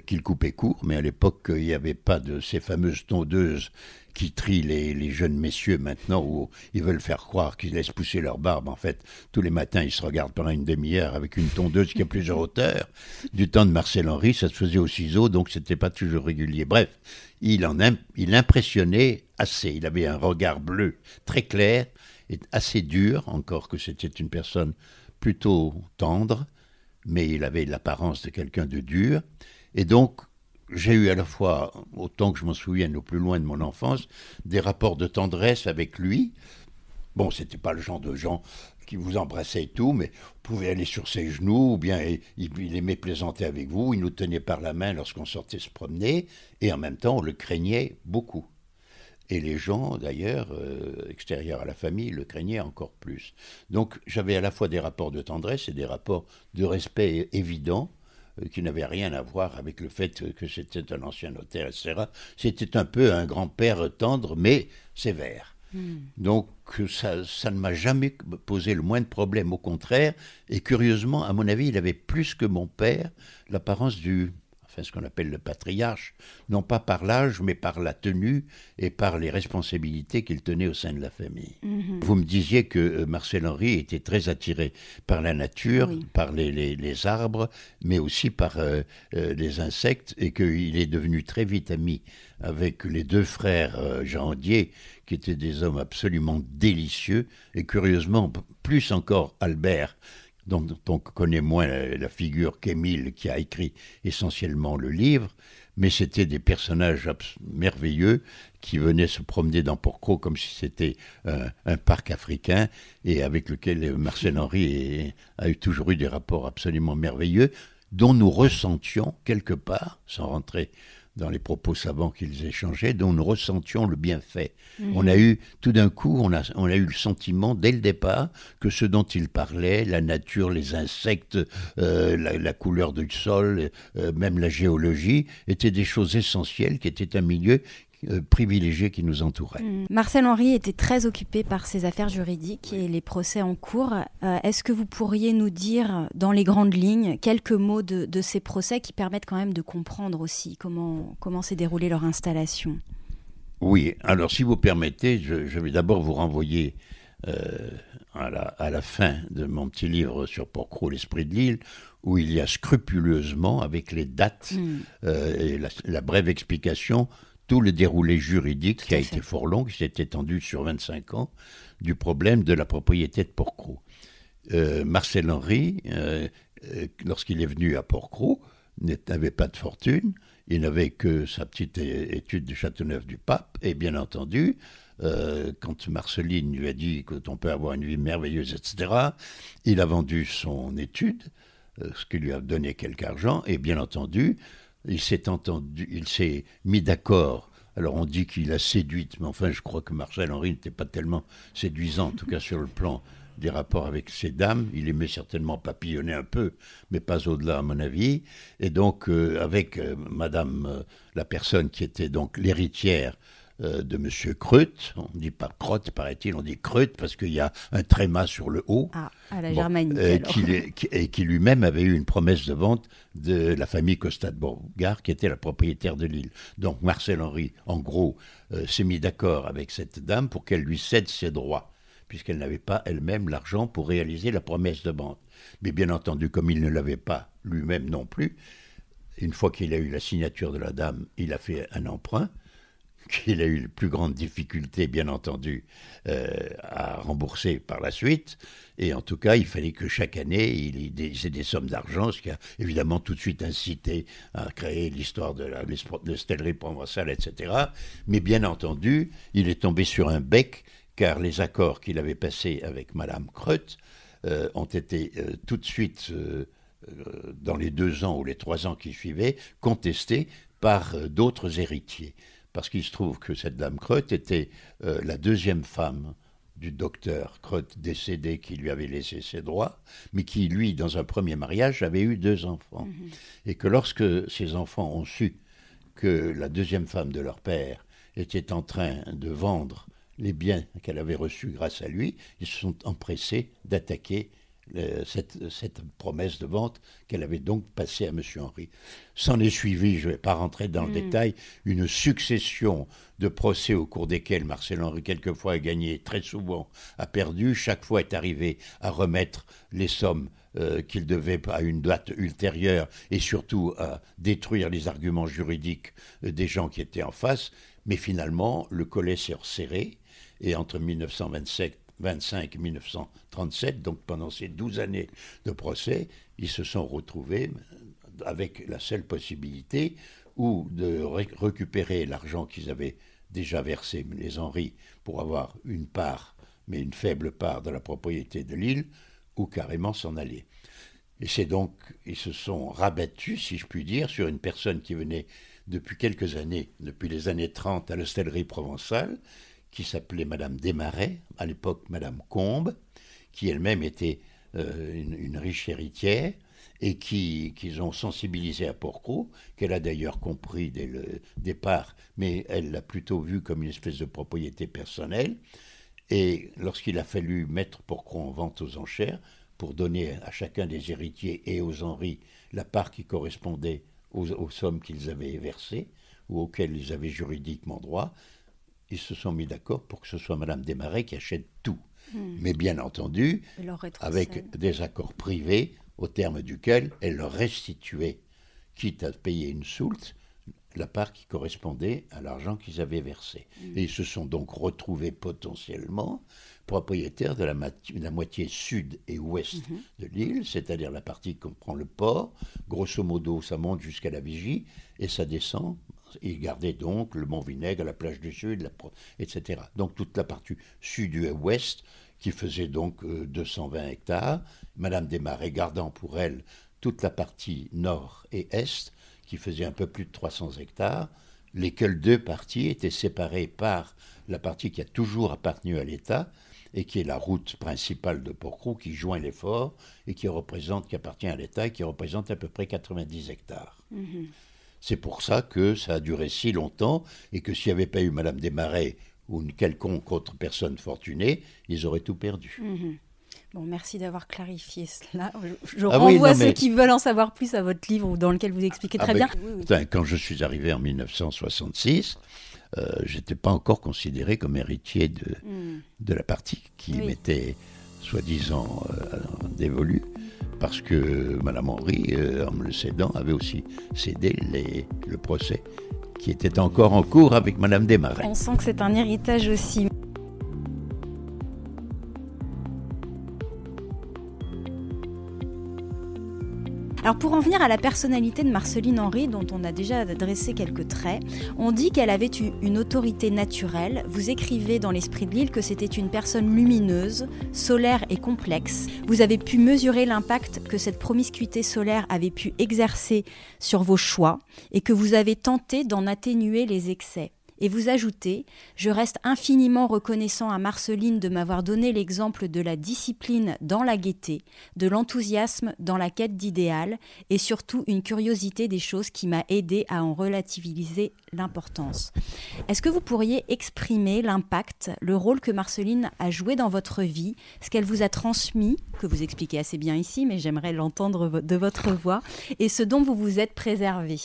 qu'il coupait court, mais à l'époque, il n'y avait pas de ces fameuses tondeuses qui trient les jeunes messieurs maintenant, où ils veulent faire croire qu'ils laissent pousser leur barbe. En fait, tous les matins, ils se regardent pendant une demi-heure avec une tondeuse qui a plusieurs hauteurs. Du temps de Marcel Henry, ça se faisait au ciseau, donc c'était pas toujours régulier. Bref, il impressionnait assez. Il avait un regard bleu très clair et assez dur, encore que c'était une personne plutôt tendre, mais il avait l'apparence de quelqu'un de dur. Et donc, j'ai eu à la fois, autant que je m'en souvienne, au plus loin de mon enfance, des rapports de tendresse avec lui. Bon, c'était pas le genre de gens qui vous embrassaient et tout, mais vous pouvez aller sur ses genoux, ou bien il aimait plaisanter avec vous, il nous tenait par la main lorsqu'on sortait se promener, et en même temps, on le craignait beaucoup. Et les gens, d'ailleurs, extérieurs à la famille, le craignaient encore plus. Donc, j'avais à la fois des rapports de tendresse et des rapports de respect évidents, qui n'avait rien à voir avec le fait que c'était un ancien notaire, etc. C'était un peu un grand-père tendre, mais sévère. Donc, ça ne m'a jamais posé le moins de problème, au contraire. Et curieusement, à mon avis, il avait plus que mon père l'apparence ce qu'on appelle le patriarche, non pas par l'âge, mais par la tenue et par les responsabilités qu'il tenait au sein de la famille. Vous me disiez que Marcel Henry était très attiré par la nature, oui, par les arbres, mais aussi par les insectes, et qu'il est devenu très vite ami avec les 2 frères Jahandiès, qui étaient des hommes absolument délicieux, et curieusement, plus encore Albert, dont on connaît moins la figure qu'Émile, qui a écrit essentiellement le livre, mais c'était des personnages merveilleux qui venaient se promener dans Porquerolles comme si c'était un parc africain et avec lequel Marcel Henry a toujours eu des rapports absolument merveilleux dont nous ressentions quelque part, sans rentrer dans les propos savants qu'ils échangeaient, dont nous ressentions le bienfait. On a eu, tout d'un coup, on a eu le sentiment, dès le départ, que ce dont ils parlaient, la nature, les insectes, la couleur du sol, même la géologie, étaient des choses essentielles, qui étaient un milieu privilégié qui nous entourait. Marcel Henry était très occupé par ses affaires juridiques et les procès en cours. Est-ce que vous pourriez nous dire, dans les grandes lignes, quelques mots de ces procès qui permettent quand même de comprendre aussi comment s'est déroulée leur installation ? Oui, alors si vous permettez, je vais d'abord vous renvoyer à la fin de mon petit livre sur Porquerolles, l'esprit de l'île, où il y a scrupuleusement, avec les dates et la brève explication, tout le déroulé juridique qui a été fort long, qui s'est étendu sur 25 ans, du problème de la propriété de Porquerolles. Marcel Henry, lorsqu'il est venu à Porquerolles, n'avait pas de fortune, il n'avait que sa petite étude de Châteauneuf-du-Pape, et bien entendu, quand Marceline lui a dit qu'on peut avoir une vie merveilleuse, etc., il a vendu son étude, ce qui lui a donné quelque argent, et bien entendu, il s'est mis d'accord. Alors on dit qu'il a séduite, mais enfin je crois que Marcel Henry n'était pas tellement séduisant, en tout cas sur le plan des rapports avec ces dames. Il aimait certainement papillonner un peu, mais pas au-delà à mon avis. Et donc avec madame, la personne qui était donc l'héritière de M. Creut, on ne dit pas Crotte, paraît-il, on dit Creut parce qu'il y a un tréma sur le haut. Ah, à la germanique et qui lui-même avait eu une promesse de vente de la famille Costa de Beauregard, qui était la propriétaire de l'île. Donc Marcel Henry, en gros, s'est mis d'accord avec cette dame pour qu'elle lui cède ses droits, puisqu'elle n'avait pas elle-même l'argent pour réaliser la promesse de vente. Mais bien entendu, comme il ne l'avait pas lui-même non plus, une fois qu'il a eu la signature de la dame, il a fait un emprunt, qu'il a eu les plus grandes difficultés, bien entendu, à rembourser par la suite. Et en tout cas, il fallait que chaque année, il ait des sommes d'argent, ce qui a évidemment tout de suite incité à créer l'histoire de l'hostellerie provençale, etc. Mais bien entendu, il est tombé sur un bec, car les accords qu'il avait passés avec Madame Creut ont été tout de suite, dans les 2 ans ou les 3 ans qui suivaient, contestés par d'autres héritiers. Parce qu'il se trouve que cette dame Creut était la deuxième femme du docteur Creut décédé qui lui avait laissé ses droits, mais qui, lui, dans un premier mariage, avait eu 2 enfants. Et que lorsque ces enfants ont su que la deuxième femme de leur père était en train de vendre les biens qu'elle avait reçus grâce à lui, ils se sont empressés d'attaquer cette promesse de vente qu'elle avait donc passée à M. Henry. S'en est suivi, je ne vais pas rentrer dans le détail, une succession de procès au cours desquels Marcel Henry quelquefois a gagné, très souvent a perdu, chaque fois est arrivé à remettre les sommes qu'il devait à une date ultérieure et surtout à détruire les arguments juridiques des gens qui étaient en face, mais finalement le collet s'est resserré et entre 1925 et 1937, donc pendant ces 12 années de procès, ils se sont retrouvés avec la seule possibilité ou de récupérer l'argent qu'ils avaient déjà versé, les Henry, pour avoir une part, mais une faible part de la propriété de l'île, ou carrément s'en aller. Et c'est donc, ils se sont rabattus, si je puis dire, sur une personne qui venait depuis quelques années, depuis les années 30, à l'hostellerie provençale, qui s'appelait Madame Desmarais, à l'époque Madame Combe, qui elle-même était une riche héritière, et qu'ils ont sensibilisé à Porquerolles, qu'elle a d'ailleurs compris dès le départ, mais elle l'a plutôt vu comme une espèce de propriété personnelle. Et lorsqu'il a fallu mettre Porquerolles en vente aux enchères, pour donner à chacun des héritiers et aux Henry la part qui correspondait aux sommes qu'ils avaient versées, ou auxquelles ils avaient juridiquement droit, ils se sont mis d'accord pour que ce soit Madame Desmarais qui achète tout. Mais bien entendu, avec des accords privés, au terme duquel elle leur restituait, quitte à payer une soulte, la part qui correspondait à l'argent qu'ils avaient versé. Et ils se sont donc retrouvés potentiellement propriétaires de la moitié sud et ouest de l'île, c'est-à-dire la partie qui comprend le port. Grosso modo, ça monte jusqu'à la Vigie et ça descend. Ils gardaient donc le Mont Vinaigre, la plage du Sud, etc. Donc toute la partie sud et ouest qui faisait donc 220 hectares. Madame Desmarais gardant pour elle toute la partie nord et est qui faisait un peu plus de 300 hectares, lesquelles deux parties étaient séparées par la partie qui a toujours appartenu à l'État et qui est la route principale de Port-Cros qui joint les forts et qui appartient à l'État et qui représente à peu près 90 hectares. C'est pour ça que ça a duré si longtemps et que s'il n'y avait pas eu Madame Desmarais ou une quelconque autre personne fortunée, ils auraient tout perdu. Bon, merci d'avoir clarifié cela. Je renvoie ceux qui veulent en savoir plus à votre livre dans lequel vous expliquez très bien. Quand je suis arrivé en 1966, je n'étais pas encore considéré comme héritier de la partie qui m'était soi-disant dévolue, parce que Madame Henry, en me le cédant, avait aussi cédé le procès qui était encore en cours avec Madame Desmarais. On sent que c'est un héritage aussi. Alors pour en venir à la personnalité de Marceline Henry, dont on a déjà dressé quelques traits, on dit qu'elle avait une autorité naturelle. Vous écrivez dans l'Esprit de l'île que c'était une personne lumineuse, solaire et complexe. Vous avez pu mesurer l'impact que cette promiscuité solaire avait pu exercer sur vos choix et que vous avez tenté d'en atténuer les excès. Et vous ajoutez « Je reste infiniment reconnaissant à Marceline de m'avoir donné l'exemple de la discipline dans la gaieté, de l'enthousiasme dans la quête d'idéal et surtout une curiosité des choses qui m'a aidé à en relativiser l'importance. » Est-ce que vous pourriez exprimer l'impact, le rôle que Marceline a joué dans votre vie, ce qu'elle vous a transmis, que vous expliquez assez bien ici, mais j'aimerais l'entendre de votre voix, et ce dont vous vous êtes préservé?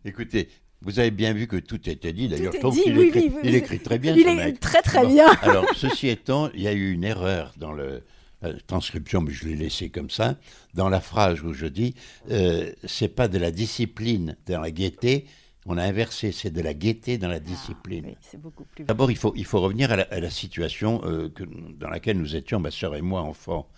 Écoutez, vous avez bien vu que tout était dit. D'ailleurs, je trouve qu'il écrit très bien. Il est très bien. Alors, ceci étant, il y a eu une erreur dans la transcription, mais je l'ai laissé comme ça. Dans la phrase où je dis, c'est pas de la discipline dans la gaieté. On a inversé, c'est de la gaieté dans la discipline. Oui, c'est beaucoup plus. D'abord, il faut revenir à la situation dans laquelle nous étions, ma sœur et moi, enfants.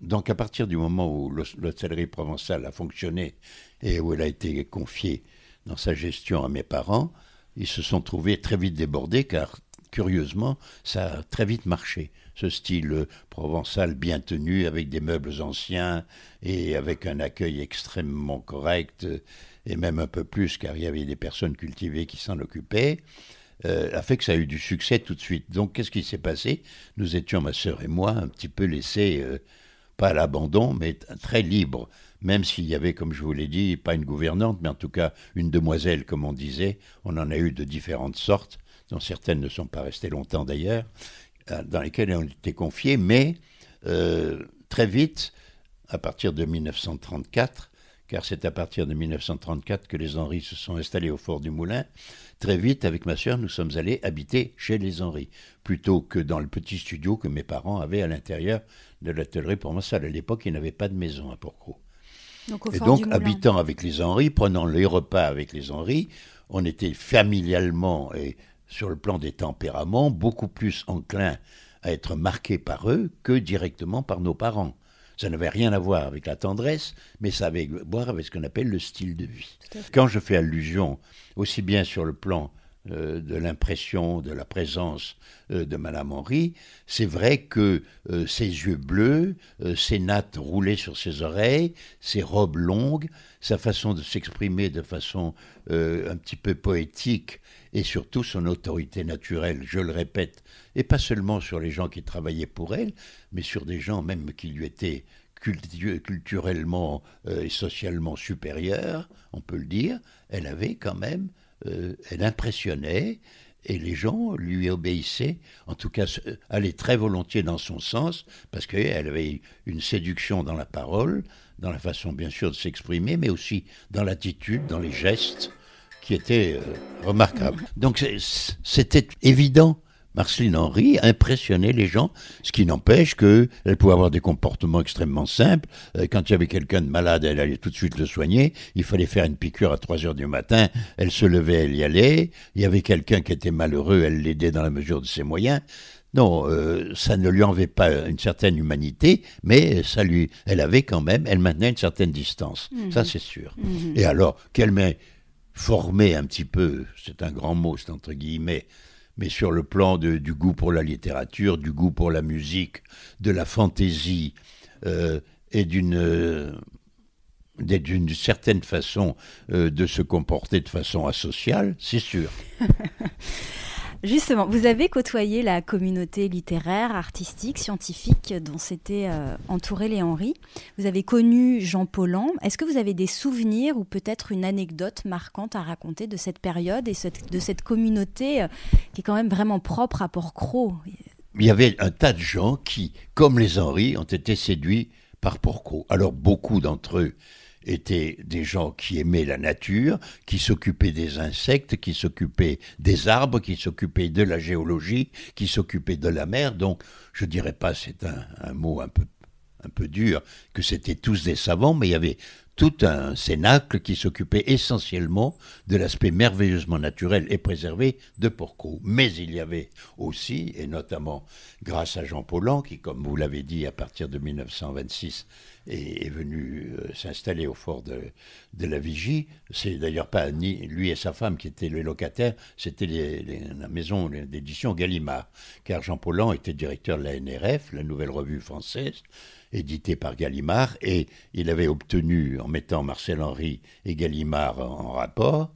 Donc, à partir du moment où l'hôtellerie provençale a fonctionné et où elle a été confiée dans sa gestion à mes parents, ils se sont trouvés très vite débordés car, curieusement, ça a très vite marché. Ce style provençal bien tenu, avec des meubles anciens et avec un accueil extrêmement correct, et même un peu plus car il y avait des personnes cultivées qui s'en occupaient, a fait que ça a eu du succès tout de suite. Donc, qu'est-ce qui s'est passé? Nous étions, ma sœur et moi, un petit peu laissés, pas à l'abandon, mais très libres. Même s'il y avait, comme je vous l'ai dit, pas une gouvernante, mais en tout cas une demoiselle, comme on disait. On en a eu de différentes sortes, dont certaines ne sont pas restées longtemps d'ailleurs, dans lesquelles on était confiés. Mais très vite, à partir de 1934, car c'est à partir de 1934 que les Henry se sont installés au Fort du Moulin, très vite, avec ma sœur, nous sommes allés habiter chez les Henry, plutôt que dans le petit studio que mes parents avaient à l'intérieur de l'hôtellerie provençale. À l'époque, il n'y avait pas de maison à Port-Cros. Et donc, habitant avec les Henry, prenant les repas avec les Henry, on était familialement et sur le plan des tempéraments beaucoup plus enclin à être marqués par eux que directement par nos parents. Ça n'avait rien à voir avec la tendresse, mais ça avait à voir avec ce qu'on appelle le style de vie. Quand je fais allusion, aussi bien sur le plan de l'impression, de la présence de Madame Henry, c'est vrai que ses yeux bleus, ses nattes roulées sur ses oreilles, ses robes longues, sa façon de s'exprimer de façon un petit peu poétique et surtout son autorité naturelle, je le répète, et pas seulement sur les gens qui travaillaient pour elle, mais sur des gens même qui lui étaient culturellement et socialement supérieurs, on peut le dire. Elle avait quand même elle impressionnait et les gens lui obéissaient, en tout cas allaient très volontiers dans son sens, parce qu'elle avait une séduction dans la parole, dans la façon bien sûr de s'exprimer, mais aussi dans l'attitude, dans les gestes, qui étaient remarquables. Donc c'était évident Marceline Henry impressionnait les gens, ce qui n'empêche qu'elle pouvait avoir des comportements extrêmement simples. Quand il y avait quelqu'un de malade, elle allait tout de suite le soigner. Il fallait faire une piqûre à 3 heures du matin, elle se levait, elle y allait. Il y avait quelqu'un qui était malheureux, elle l'aidait dans la mesure de ses moyens. Non, ça ne lui enlevait pas une certaine humanité, mais elle avait quand même, elle maintenait une certaine distance. Ça, c'est sûr. Et alors, qu'elle m'ait formé un petit peu, c'est un grand mot, c'est entre guillemets, mais sur le plan du goût pour la littérature, du goût pour la musique, de la fantaisie et d'une certaine façon de se comporter de façon asociale, c'est sûr. Justement, vous avez côtoyé la communauté littéraire, artistique, scientifique dont s'était entouré les Henry. Vous avez connu Jean Paulhan. Est-ce que vous avez des souvenirs ou peut-être une anecdote marquante à raconter de cette période et de cette communauté qui est quand même vraiment propre à Port-Cros? Il y avait un tas de gens qui, comme les Henry, ont été séduits par Port-Cros. Alors beaucoup d'entre eux étaient des gens qui aimaient la nature, qui s'occupaient des insectes, qui s'occupaient des arbres, qui s'occupaient de la géologie, qui s'occupaient de la mer. Donc, je dirais pas, c'est un mot un peu dur, que c'était tous des savants, mais il y avait tout un cénacle qui s'occupait essentiellement de l'aspect merveilleusement naturel et préservé de Port-Cros. Mais il y avait aussi, et notamment grâce à Jean Paulhan, qui, comme vous l'avez dit, à partir de 1926, est venu s'installer au fort de la Vigie. C'est d'ailleurs pas ni lui et sa femme qui étaient les locataires, c'était la maison d'édition Gallimard, car Jean Paulhan était directeur de la NRF, la Nouvelle Revue Française, édité par Gallimard, et il avait obtenu, en mettant Marcel Henry et Gallimard en rapport,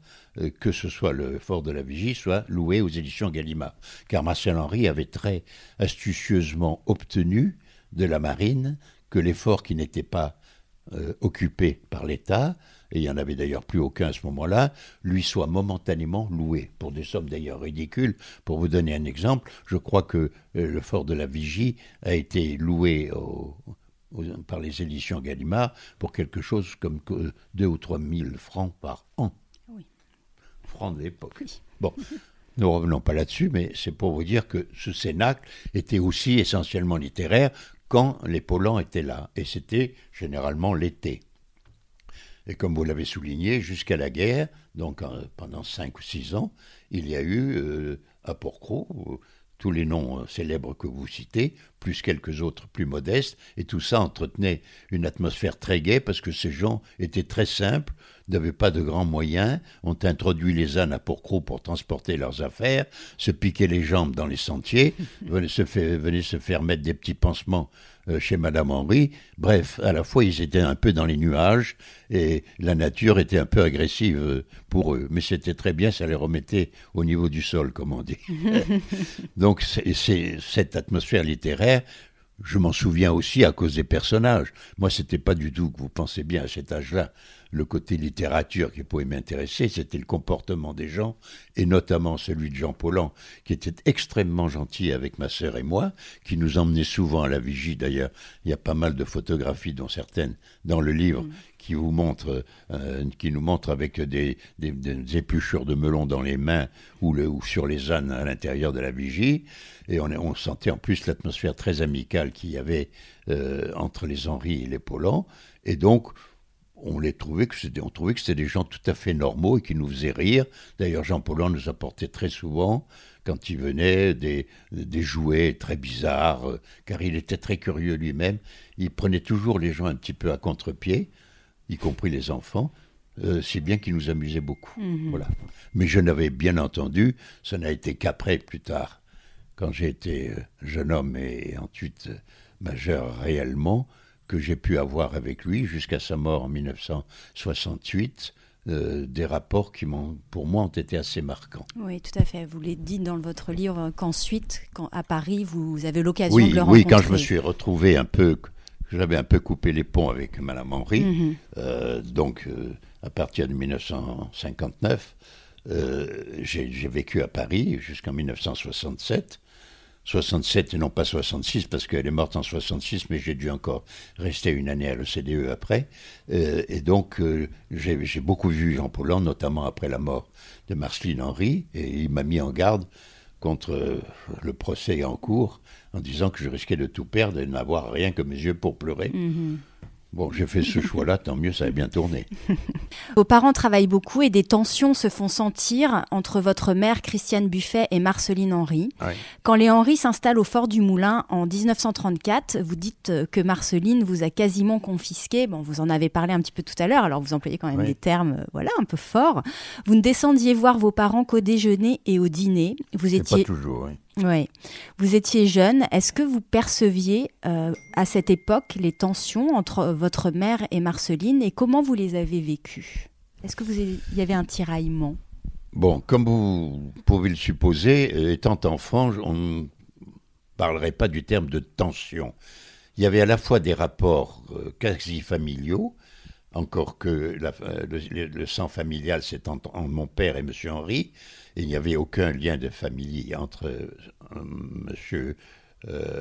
que ce soit le fort de la Vigie soit loué aux éditions Gallimard. Car Marcel Henry avait très astucieusement obtenu de la marine que les forts qui n'étaient pas occupés par l'État, et il n'y en avait d'ailleurs plus aucun à ce moment-là, lui soient momentanément loués, pour des sommes d'ailleurs ridicules. Pour vous donner un exemple, je crois que le fort de la Vigie a été loué par les éditions Gallimard pour quelque chose comme 2 ou 3 000 francs par an. Oui. Francs de l'époque. Oui. Bon, ne revenons pas là-dessus, mais c'est pour vous dire que ce cénacle était aussi essentiellement littéraire quand les Paulhan étaient là, et c'était généralement l'été. Et comme vous l'avez souligné, jusqu'à la guerre, donc pendant 5 ou 6 ans, il y a eu à Port-Cros tous les noms célèbres que vous citez, plus quelques autres plus modestes, et tout ça entretenait une atmosphère très gaie parce que ces gens étaient très simples, n'avaient pas de grands moyens, ont introduit les ânes à Port-Cros pour transporter leurs affaires, se piquaient les jambes dans les sentiers, venaient se faire mettre des petits pansements chez Madame Henry. Bref, à la fois ils étaient un peu dans les nuages et la nature était un peu agressive pour eux. Mais c'était très bien, ça les remettait au niveau du sol, comme on dit. Donc c'est cette atmosphère littéraire, je m'en souviens aussi à cause des personnages. Moi, c'était pas du tout, que vous pensez bien à cet âge-là, le côté littérature qui pouvait m'intéresser, c'était le comportement des gens, et notamment celui de Jean Paulhan, qui était extrêmement gentil avec ma sœur et moi, qui nous emmenait souvent à la Vigie. D'ailleurs, il y a pas mal de photographies, dont certaines dans le livre, qui nous montrent avec des épluchures de melons dans les mains ou sur les ânes à l'intérieur de la Vigie. Et on sentait en plus l'atmosphère très amicale qu'il y avait entre les Henry et les Paulhan. Et donc, on trouvait que c'était des gens tout à fait normaux et qui nous faisaient rire. D'ailleurs, Jean Paulhan nous apportait très souvent, quand il venait, des jouets très bizarres, car il était très curieux lui-même. Il prenait toujours les gens un petit peu à contre-pied, y compris les enfants, si bien qu'il nous amusait beaucoup. Voilà. Mais je n'avais bien entendu, ça n'a été qu'après, plus tard, quand j'ai été jeune homme et ensuite majeur réellement, que j'ai pu avoir avec lui jusqu'à sa mort en 1968, des rapports qui, pour moi, ont été assez marquants. Oui, tout à fait. Vous l'avez dit dans votre livre qu'ensuite, à Paris, vous avez l'occasion de le rencontrer. Oui, quand je me suis retrouvé j'avais un peu coupé les ponts avec Madame Henry, donc à partir de 1959, j'ai vécu à Paris jusqu'en 1967. 67 et non pas 66 parce qu'elle est morte en 66, mais j'ai dû encore rester une année à l'OCDE après. Et donc j'ai beaucoup vu Jean Paulhan, notamment après la mort de Marceline Henry, et il m'a mis en garde contre le procès en cours en disant que je risquais de tout perdre et de n'avoir rien que mes yeux pour pleurer. Bon, j'ai fait ce choix-là, tant mieux, ça a bien tourné. Vos parents travaillent beaucoup et des tensions se font sentir entre votre mère Christiane Buffet et Marceline Henry. Ouais. Quand les Henry s'installent au Fort du Moulin en 1934, vous dites que Marceline vous a quasiment confisqué. Bon, vous en avez parlé un petit peu tout à l'heure, alors vous employez quand même des termes un peu forts. Vous ne descendiez voir vos parents qu'au déjeuner et au dîner. Vous étiez... Pas toujours, oui. Oui. Vous étiez jeune. Est-ce que vous perceviez à cette époque les tensions entre votre mère et Marceline et comment vous les avez vécues? Est-ce que il y avait un tiraillement? Bon, comme vous pouvez le supposer, étant enfant, on ne parlerait pas du terme de tension. Il y avait à la fois des rapports quasi familiaux, encore que le sang familial c'est entre mon père et M. Henry, et il n'y avait aucun lien de famille entre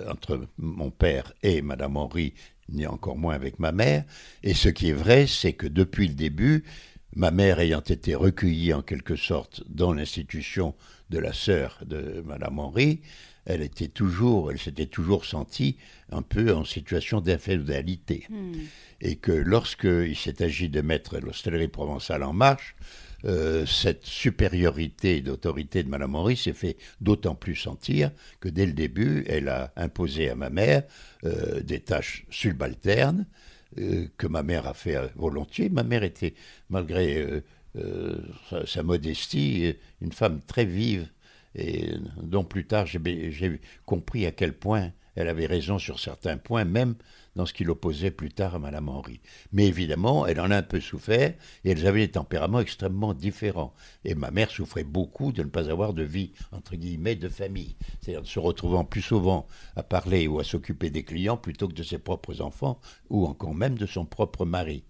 entre mon père et Mme Henry, ni encore moins avec ma mère. Et ce qui est vrai, c'est que depuis le début, ma mère ayant été recueillie en quelque sorte dans l'institution de la sœur de Mme Henry, elle s'était toujours sentie un peu en situation d'inféodalité. Et que lorsqu'il s'est agi de mettre l'hostellerie provençale en marche, cette supériorité d'autorité de Mme Henry s'est fait d'autant plus sentir que dès le début, elle a imposé à ma mère des tâches subalternes que ma mère a fait volontiers. Ma mère était, malgré sa modestie, une femme très vive et dont plus tard j'ai compris à quel point elle avait raison sur certains points, même dans ce qui l'opposait plus tard à Mme Henry. Mais évidemment, elle en a un peu souffert, et elles avaient des tempéraments extrêmement différents. Et ma mère souffrait beaucoup de ne pas avoir de vie, entre guillemets, de famille. C'est-à-dire de se retrouvant plus souvent à parler ou à s'occuper des clients plutôt que de ses propres enfants, ou encore même de son propre mari.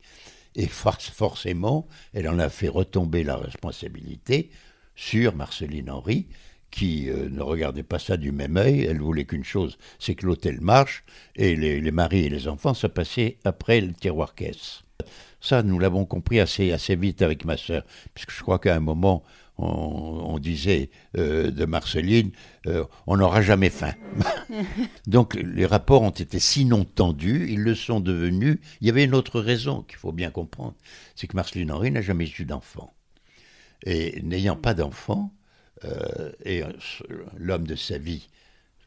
Et forcément, elle en a fait retomber la responsabilité sur Marceline Henry, qui ne regardait pas ça du même œil. Elle voulait qu'une chose, c'est que l'hôtel marche, et les maris et les enfants se passaient après le tiroir-caisse. Ça, nous l'avons compris assez vite avec ma sœur, puisque je crois qu'à un moment, on disait de Marceline, on n'aura jamais faim. Donc les rapports ont été sinon tendus, ils le sont devenus. Il y avait une autre raison qu'il faut bien comprendre, c'est que Marceline Henry n'a jamais eu d'enfant. Et n'ayant pas d'enfant, et l'homme de sa vie,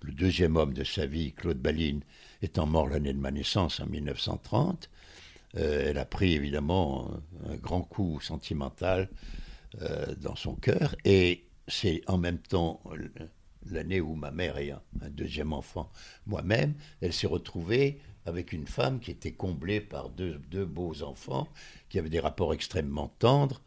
le deuxième homme de sa vie, Claude Baline, étant mort l'année de ma naissance en 1930, elle a pris évidemment un grand coup sentimental dans son cœur, et c'est en même temps l'année où ma mère ayant un deuxième enfant, moi-même, elle s'est retrouvée avec une femme qui était comblée par deux beaux enfants, qui avaient des rapports extrêmement tendres.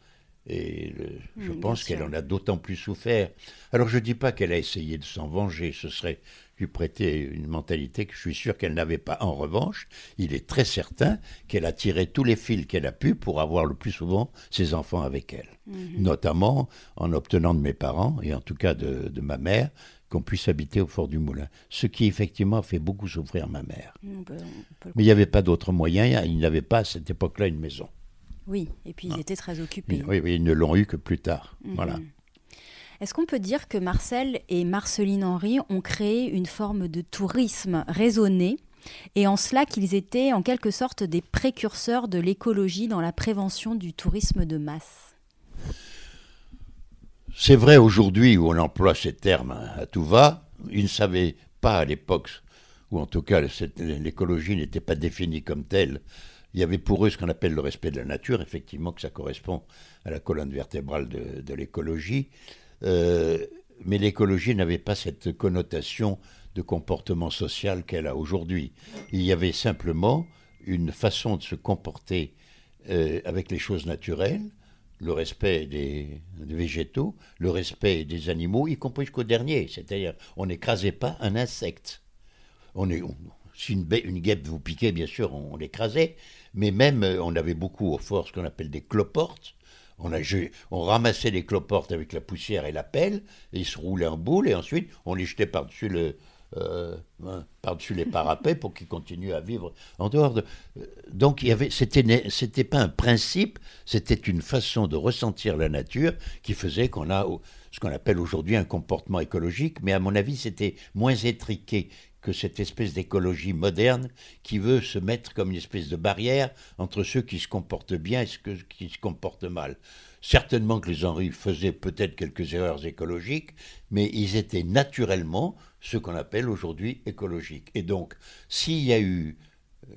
Et je pense qu'elle en a d'autant plus souffert. Alors je ne dis pas qu'elle a essayé de s'en venger, ce serait lui prêter une mentalité que je suis sûr qu'elle n'avait pas. En revanche, il est très certain qu'elle a tiré tous les fils qu'elle a pu pour avoir le plus souvent ses enfants avec elle. Notamment en obtenant de mes parents, et en tout cas de ma mère, qu'on puisse habiter au Fort du Moulin. Ce qui effectivement a fait beaucoup souffrir ma mère. Mais il n'y avait pas d'autre moyen, il n'avait pas à cette époque-là une maison. Oui, et puis ils étaient très occupés. Oui, ils ne l'ont eu que plus tard. Voilà. Est-ce qu'on peut dire que Marcel et Marceline Henry ont créé une forme de tourisme raisonné, et en cela qu'ils étaient en quelque sorte des précurseurs de l'écologie dans la prévention du tourisme de masse? C'est vrai aujourd'hui où on emploie ces termes à tout va. Ils ne savaient pas à l'époque, ou en tout cas l'écologie n'était pas définie comme telle. Il y avait pour eux ce qu'on appelle le respect de la nature, effectivement que ça correspond à la colonne vertébrale de l'écologie, mais l'écologie n'avait pas cette connotation de comportement social qu'elle a aujourd'hui. Il y avait simplement une façon de se comporter avec les choses naturelles, le respect des végétaux, le respect des animaux, y compris jusqu'au dernier, c'est-à-dire on n'écrasait pas un insecte. Si une guêpe vous piquait, bien sûr, on l'écrasait, mais même, on avait beaucoup au fort ce qu'on appelle des cloportes. On ramassait les cloportes avec la poussière et la pelle, et ils se roulaient en boule, et ensuite, on les jetait par-dessus les parapets pour qu'ils continuent à vivre en dehors de... donc c'était pas un principe, c'était une façon de ressentir la nature qui faisait qu'on a ce qu'on appelle aujourd'hui un comportement écologique, mais à mon avis c'était moins étriqué que cette espèce d'écologie moderne qui veut se mettre comme une espèce de barrière entre ceux qui se comportent bien et ceux qui se comportent mal. Certainement que les Henri faisaient peut-être quelques erreurs écologiques, mais ils étaient naturellement ce qu'on appelle aujourd'hui écologiques. Et donc, s'il y a eu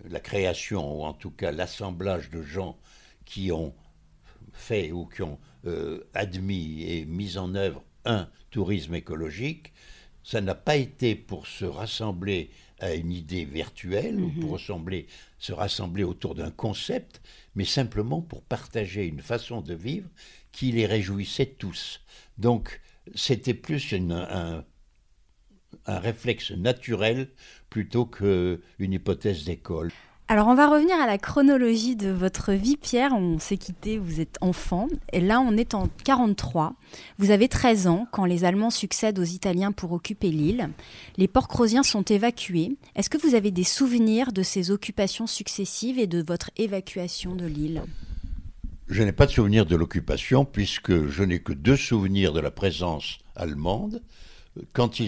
la création, ou en tout cas l'assemblage de gens qui ont fait ou qui ont admis et mis en œuvre un tourisme écologique, ça n'a pas été pour se rassembler à une idée virtuelle ou pour se rassembler autour d'un concept, mais simplement pour partager une façon de vivre qui les réjouissait tous. Donc, c'était plus un réflexe naturel plutôt qu'une hypothèse d'école. Alors, on va revenir à la chronologie de votre vie, Pierre. On s'est quitté, vous êtes enfant. Et là, on est en 1943. Vous avez 13 ans quand les Allemands succèdent aux Italiens pour occuper l'île. Les Porcrosiens sont évacués. Est-ce que vous avez des souvenirs de ces occupations successives et de votre évacuation de l'île ? Je n'ai pas de souvenir de l'occupation puisque je n'ai que 2 souvenirs de la présence allemande. Quand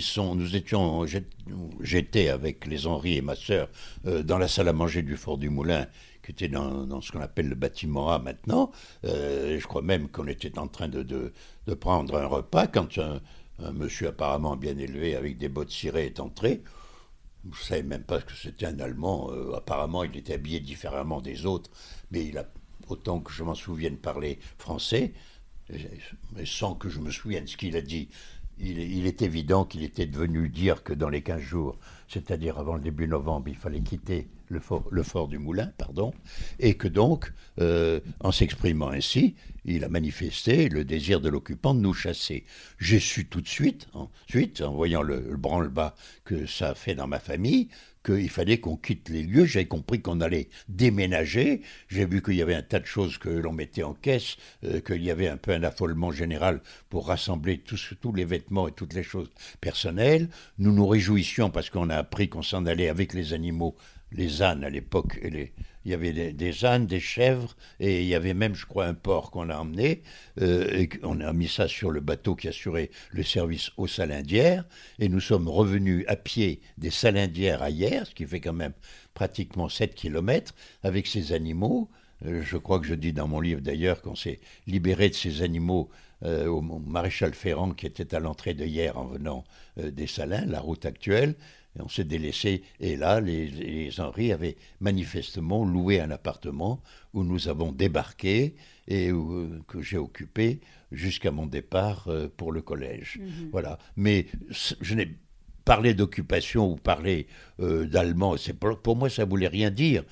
j'étais avec les Henri et ma sœur dans la salle à manger du Fort du Moulin, qui était dans ce qu'on appelle le bâtiment A maintenant. Je crois même qu'on était en train de prendre un repas quand un monsieur apparemment bien élevé avec des bottes cirées est entré. Je ne savais même pas que c'était un Allemand. Apparemment, il était habillé différemment des autres, mais il a, autant que je m'en souvienne, parlé français, mais sans que je me souvienne ce qu'il a dit. Il est évident qu'il était devenu dire que dans les 15 jours, c'est-à-dire avant le début novembre, il fallait quitter le fort du Moulin, et que donc, en s'exprimant ainsi, il a manifesté le désir de l'occupant de nous chasser. J'ai su tout de suite, en voyant le branle-bas que ça a fait dans ma famille, qu'il fallait qu'on quitte les lieux. J'ai compris qu'on allait déménager. J'ai vu qu'il y avait un tas de choses que l'on mettait en caisse, qu'il y avait un peu un affolement général pour rassembler tous les vêtements et toutes les choses personnelles. Nous nous réjouissions parce qu'on a appris qu'on s'en allait avec les animaux, les ânes à l'époque. Il y avait des ânes, des chèvres, et il y avait même, je crois, un porc qu'on a emmené. Et on a mis ça sur le bateau qui assurait le service aux Salindières. Et nous sommes revenus à pied des Salindières à Hyères, ce qui fait quand même pratiquement 7 kilomètres, avec ces animaux. Je crois que je dis dans mon livre d'ailleurs qu'on s'est libéré de ces animaux au maréchal Ferrand qui était à l'entrée de Hyères en venant des Salins, la route actuelle. Et on s'est délaissé. Et là, les Henri avaient manifestement loué un appartement où nous avons débarqué et que j'ai occupé jusqu'à mon départ pour le collège. Voilà. Mais je n'ai parlé d'occupation ou parlé d'allemand. Pour moi, ça ne voulait rien dire.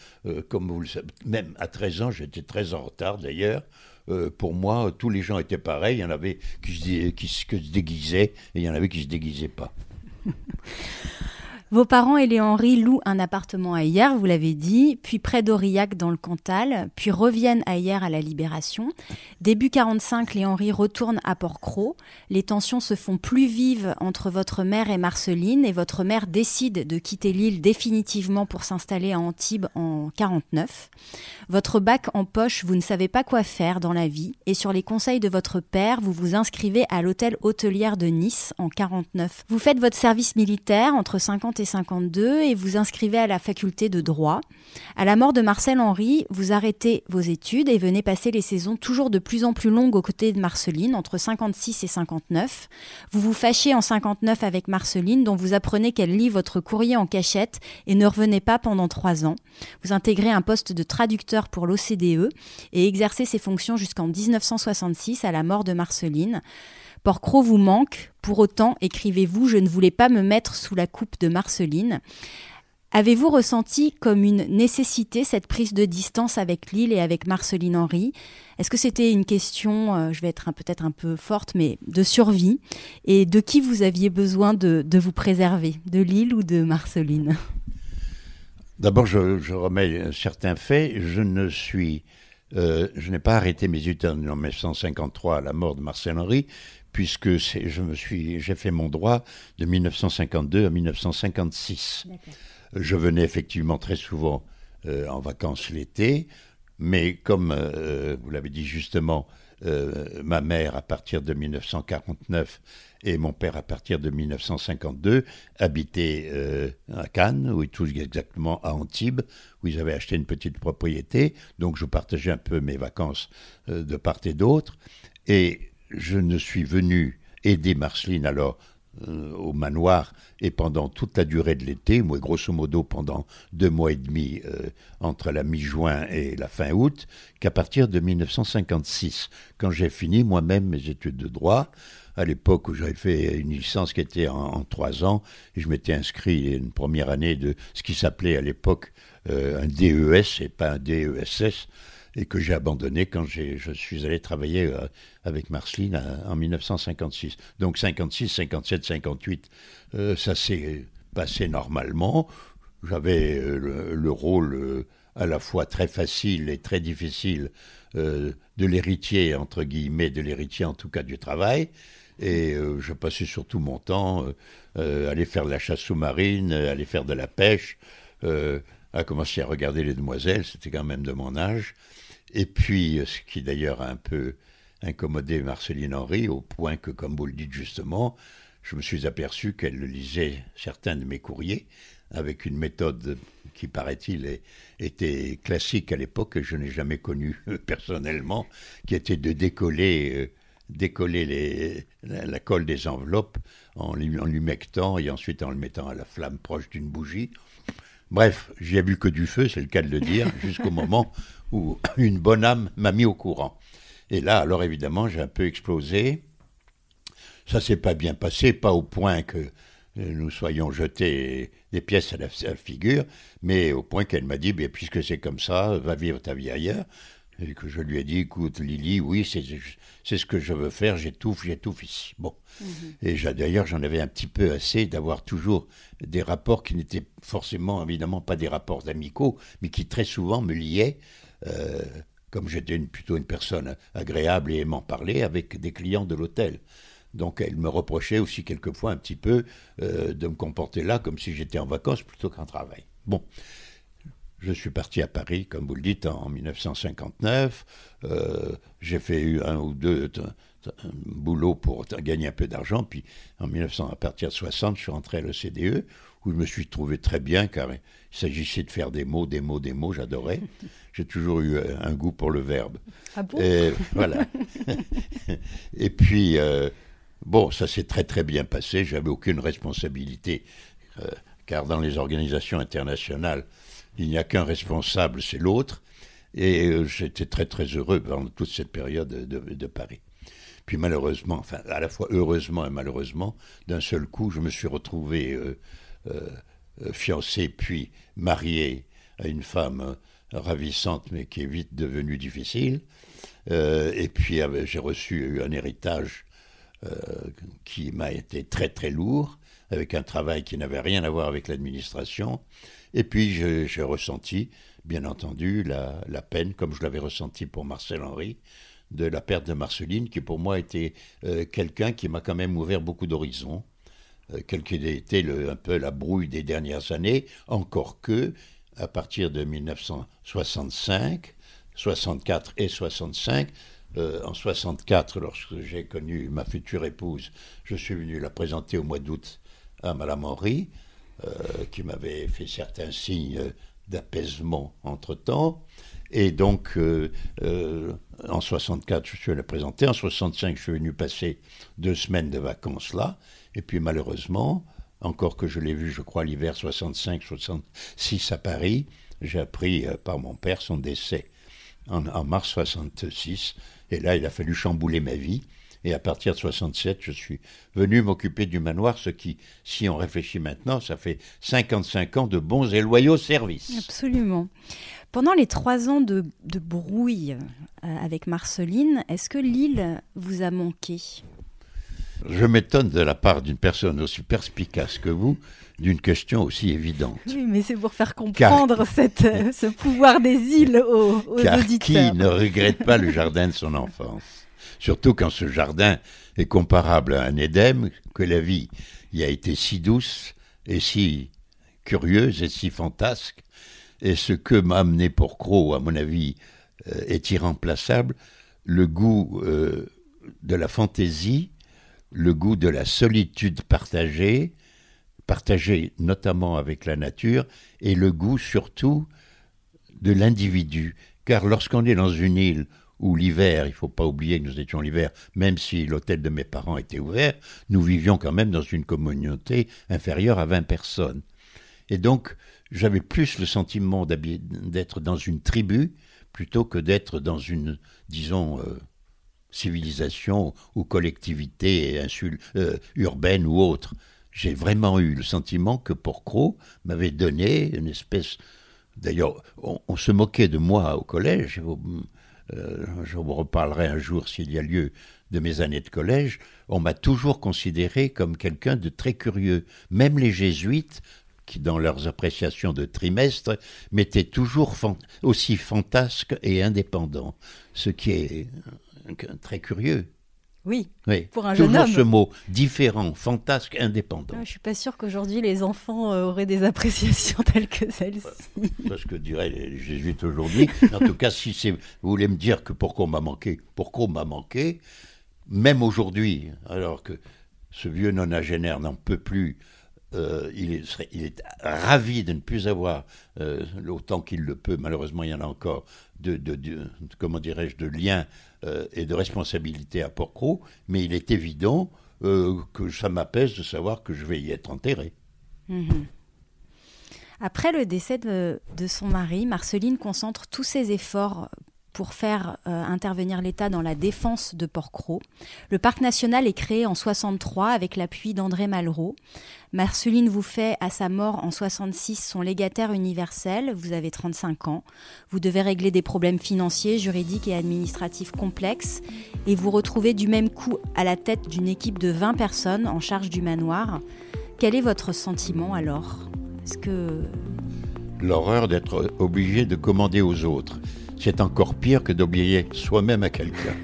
Comme vous le savez, même à 13 ans, j'étais très en retard d'ailleurs. Pour moi, tous les gens étaient pareils. Il y en avait qui se déguisaient et il y en avait qui ne se déguisaient pas. Vos parents et les Henri louent un appartement à Hyères, vous l'avez dit, puis près d'Aurillac dans le Cantal, puis reviennent à Hyères à la Libération. Début 1945, les Henri retournent à Port-Cros. Les tensions se font plus vives entre votre mère et Marceline, et votre mère décide de quitter l'île définitivement pour s'installer à Antibes en 1949. Votre bac en poche, vous ne savez pas quoi faire dans la vie, et sur les conseils de votre père, vous vous inscrivez à l'hôtel hôtelière de Nice en 1949. Vous faites votre service militaire entre 50 et 52 et vous inscrivez à la faculté de droit. À la mort de Marcel Henry, vous arrêtez vos études et venez passer les saisons toujours de plus en plus longues aux côtés de Marceline, entre 56 et 59. Vous vous fâchez en 59 avec Marceline, dont vous apprenez qu'elle lit votre courrier en cachette et ne revenez pas pendant 3 ans. Vous intégrez un poste de traducteur pour l'OCDE et exercez ces fonctions jusqu'en 1966 à la mort de Marceline. Port-Cros vous manque, pour autant, écrivez-vous, je ne voulais pas me mettre sous la coupe de Marceline. Avez-vous ressenti comme une nécessité cette prise de distance avec l'île et avec Marceline Henry ? Est-ce que c'était une question, je vais être peut-être un peu forte, mais de survie ? Et de qui vous aviez besoin de vous préserver ? De l'île ou de Marceline ? D'abord, je remets certains faits. Je n'ai pas arrêté mes études en 1953 à la mort de Marcel Henry, puisque j'ai fait mon droit de 1952 à 1956. D'accord. Je venais effectivement très souvent en vacances l'été. Mais comme vous l'avez dit justement, ma mère à partir de 1949 et mon père à partir de 1952 habitaient à Cannes, ou tout exactement à Antibes, où ils avaient acheté une petite propriété. Donc je partageais un peu mes vacances de part et d'autre. Et je ne suis venu aider Marceline alors au manoir et pendant toute la durée de l'été, moi grosso modo pendant 2 mois et demi entre la mi-juin et la fin août, qu'à partir de 1956, quand j'ai fini moi-même mes études de droit, à l'époque où j'avais fait une licence qui était en 3 ans, et je m'étais inscrit une première année de ce qui s'appelait à l'époque un DES et pas un DESS, et que j'ai abandonné quand je suis allé travailler avec Marceline en 1956. Donc 56, 57, 58, ça s'est passé normalement. J'avais le rôle à la fois très facile et très difficile de l'héritier, entre guillemets, de l'héritier en tout cas du travail. Et je passais surtout mon temps à aller faire de la chasse sous-marine, à aller faire de la pêche, à commencer à regarder les demoiselles, c'était quand même de mon âge. Et puis, ce qui d'ailleurs a un peu incommodé Marceline Henry, au point que, comme vous le dites justement, je me suis aperçu qu'elle lisait certains de mes courriers avec une méthode qui, paraît-il, était classique à l'époque, que je n'ai jamais connue personnellement, qui était de décoller la colle des enveloppes en l'humectant et ensuite en le mettant à la flamme proche d'une bougie. Bref, j'y ai vu que du feu, c'est le cas de le dire, jusqu'au moment où une bonne âme m'a mis au courant. Et là, alors évidemment, j'ai un peu explosé. Ça s'est pas bien passé, pas au point que nous soyons jetés des pièces à la figure, mais au point qu'elle m'a dit, puisque c'est comme ça, va vivre ta vie ailleurs. Et que je lui ai dit, écoute Lily, oui, c'est ce que je veux faire, j'étouffe ici. Bon. Et d'ailleurs, j'en avais un petit peu assez d'avoir toujours des rapports qui n'étaient forcément, évidemment, pas des rapports amicaux, mais qui très souvent me liaient, comme j'étais plutôt une personne agréable et aimant parler, avec des clients de l'hôtel. Donc elle me reprochait aussi quelquefois un petit peu de me comporter là comme si j'étais en vacances plutôt qu'en travail. Bon. Je suis parti à Paris, comme vous le dites, en 1959. J'ai fait un ou deux boulots pour gagner un peu d'argent. Puis à partir de 60, je suis rentré à l'OCDE, où je me suis trouvé très bien, car il s'agissait de faire des mots, j'adorais. J'ai toujours eu un goût pour le verbe. Ah bon ? Voilà. Et puis, bon, ça s'est très très bien passé. J'avais aucune responsabilité, car dans les organisations internationales, il n'y a qu'un responsable, c'est l'autre. Et j'étais très très heureux pendant toute cette période de Paris. Puis malheureusement, enfin à la fois heureusement et malheureusement, d'un seul coup, je me suis retrouvé fiancé puis marié à une femme ravissante mais qui est vite devenue difficile. Et puis j'ai reçu un héritage qui m'a été très très lourd, avec un travail qui n'avait rien à voir avec l'administration. Et puis j'ai ressenti, bien entendu, la peine, comme je l'avais ressenti pour Marcel Henry, de la perte de Marceline, qui pour moi était quelqu'un qui m'a quand même ouvert beaucoup d'horizons, quelle qu'ait été un peu la brouille des dernières années, encore que, à partir de 1965, 64 et 65, en 64, lorsque j'ai connu ma future épouse, je suis venu la présenter au mois d'août à Madame Henry, qui m'avait fait certains signes d'apaisement entre-temps. Et donc, en 64, je suis allé la présenter. En 65, je suis venu passer 2 semaines de vacances là. Et puis, malheureusement, encore que je l'ai vu, je crois, l'hiver 65-66 à Paris, j'ai appris par mon père son décès en mars 66. Et là, il a fallu chambouler ma vie. Et à partir de 67, je suis venu m'occuper du manoir, ce qui, si on réfléchit maintenant, ça fait 55 ans de bons et loyaux services. Absolument. Pendant les 3 ans de brouille avec Marceline, est-ce que l'île vous a manqué ? Je m'étonne de la part d'une personne aussi perspicace que vous, d'une question aussi évidente. Oui, mais c'est pour faire comprendre ce pouvoir des îles aux car auditeurs. Qui ne regrette pas le jardin de son enfance ? Surtout quand ce jardin est comparable à un Éden, que la vie y a été si douce et si curieuse et si fantasque, Et ce que m'a amené Porquerolles, à mon avis, est irremplaçable, le goût de la fantaisie, le goût de la solitude partagée notamment avec la nature, et le goût surtout de l'individu. Car lorsqu'on est dans une île où l'hiver, il ne faut pas oublier que nous étions l'hiver, même si l'hôtel de mes parents était ouvert, nous vivions quand même dans une communauté inférieure à 20 personnes. Et donc, j'avais plus le sentiment d'être dans une tribu plutôt que d'être dans une, disons, civilisation ou collectivité urbaine ou autre. J'ai vraiment eu le sentiment que Porquerolles m'avait donné une espèce... D'ailleurs, on se moquait de moi au collège. Je vous reparlerai un jour, s'il y a lieu, de mes années de collège. On m'a toujours considéré comme quelqu'un de très curieux. Même les jésuites, qui dans leurs appréciations de trimestre, m'étaient toujours aussi fantasques et indépendants. Ce qui est très curieux. Oui, pour un jeune homme. Toujours ce mot, différent, fantasque, indépendant. Je ne suis pas sûre qu'aujourd'hui les enfants auraient des appréciations telles que celles-ci. C'est ce que diraient les jésuites aujourd'hui. En tout cas, si vous voulez me dire que Porquerolles m'a manqué, même aujourd'hui, alors que ce vieux nonagénaire n'en peut plus, il est ravi de ne plus avoir, autant qu'il le peut, malheureusement il y en a encore, comment dirais-je, de liens et de responsabilité à Porquerolles, mais il est évident que ça m'apaise de savoir que je vais y être enterré. Mmh. Après le décès de son mari, Marceline concentre tous ses efforts pour faire intervenir l'État dans la défense de Porquerolles. Le parc national est créé en 1963 avec l'appui d'André Malraux. Marceline vous fait, à sa mort en 1966, son légataire universel. Vous avez 35 ans. Vous devez régler des problèmes financiers, juridiques et administratifs complexes. Et vous retrouvez du même coup à la tête d'une équipe de 20 personnes en charge du manoir. Quel est votre sentiment alors ? Est-ce que... L'horreur d'être obligé de commander aux autres. C'est encore pire que d'obéir soi-même à quelqu'un.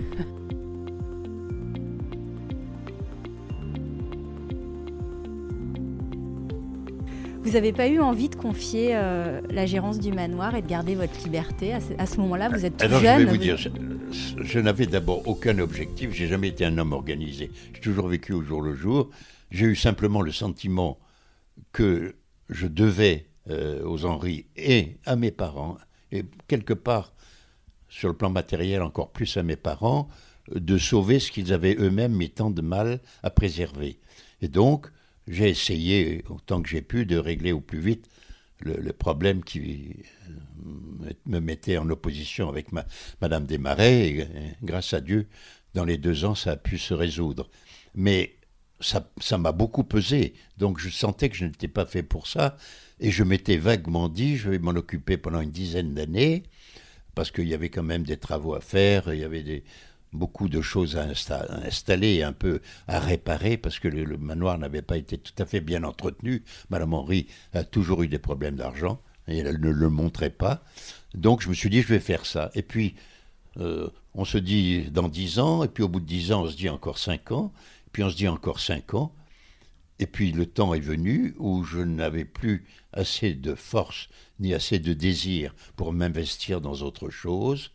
Vous n'avez pas eu envie de confier la gérance du manoir et de garder votre liberté à ce moment-là? Vous êtes tout jeune. Je vais vous dire, je n'avais d'abord aucun objectif. J'ai jamais été un homme organisé. J'ai toujours vécu au jour le jour. J'ai eu simplement le sentiment que je devais aux Henry et à mes parents, et quelque part, sur le plan matériel, encore plus à mes parents, de sauver ce qu'ils avaient eux-mêmes mis tant de mal à préserver. Et donc, j'ai essayé, autant que j'ai pu, de régler au plus vite le problème qui me mettait en opposition avec Madame Desmarais. Et grâce à Dieu, dans les 2 ans, ça a pu se résoudre. Mais ça m'a beaucoup pesé. Donc, je sentais que je n'étais pas fait pour ça. Et je m'étais vaguement dit, je vais m'en occuper pendant une dizaine d'années, parce qu'il y avait quand même des travaux à faire, il y avait beaucoup de choses à installer, un peu à réparer, parce que le manoir n'avait pas été tout à fait bien entretenu. Madame Henry a toujours eu des problèmes d'argent, et elle ne le montrait pas. Donc je me suis dit, je vais faire ça. Et puis, on se dit dans 10 ans, et puis au bout de 10 ans, on se dit encore 5 ans, puis on se dit encore 5 ans. Et puis le temps est venu où je n'avais plus assez de force ni assez de désir pour m'investir dans autre chose,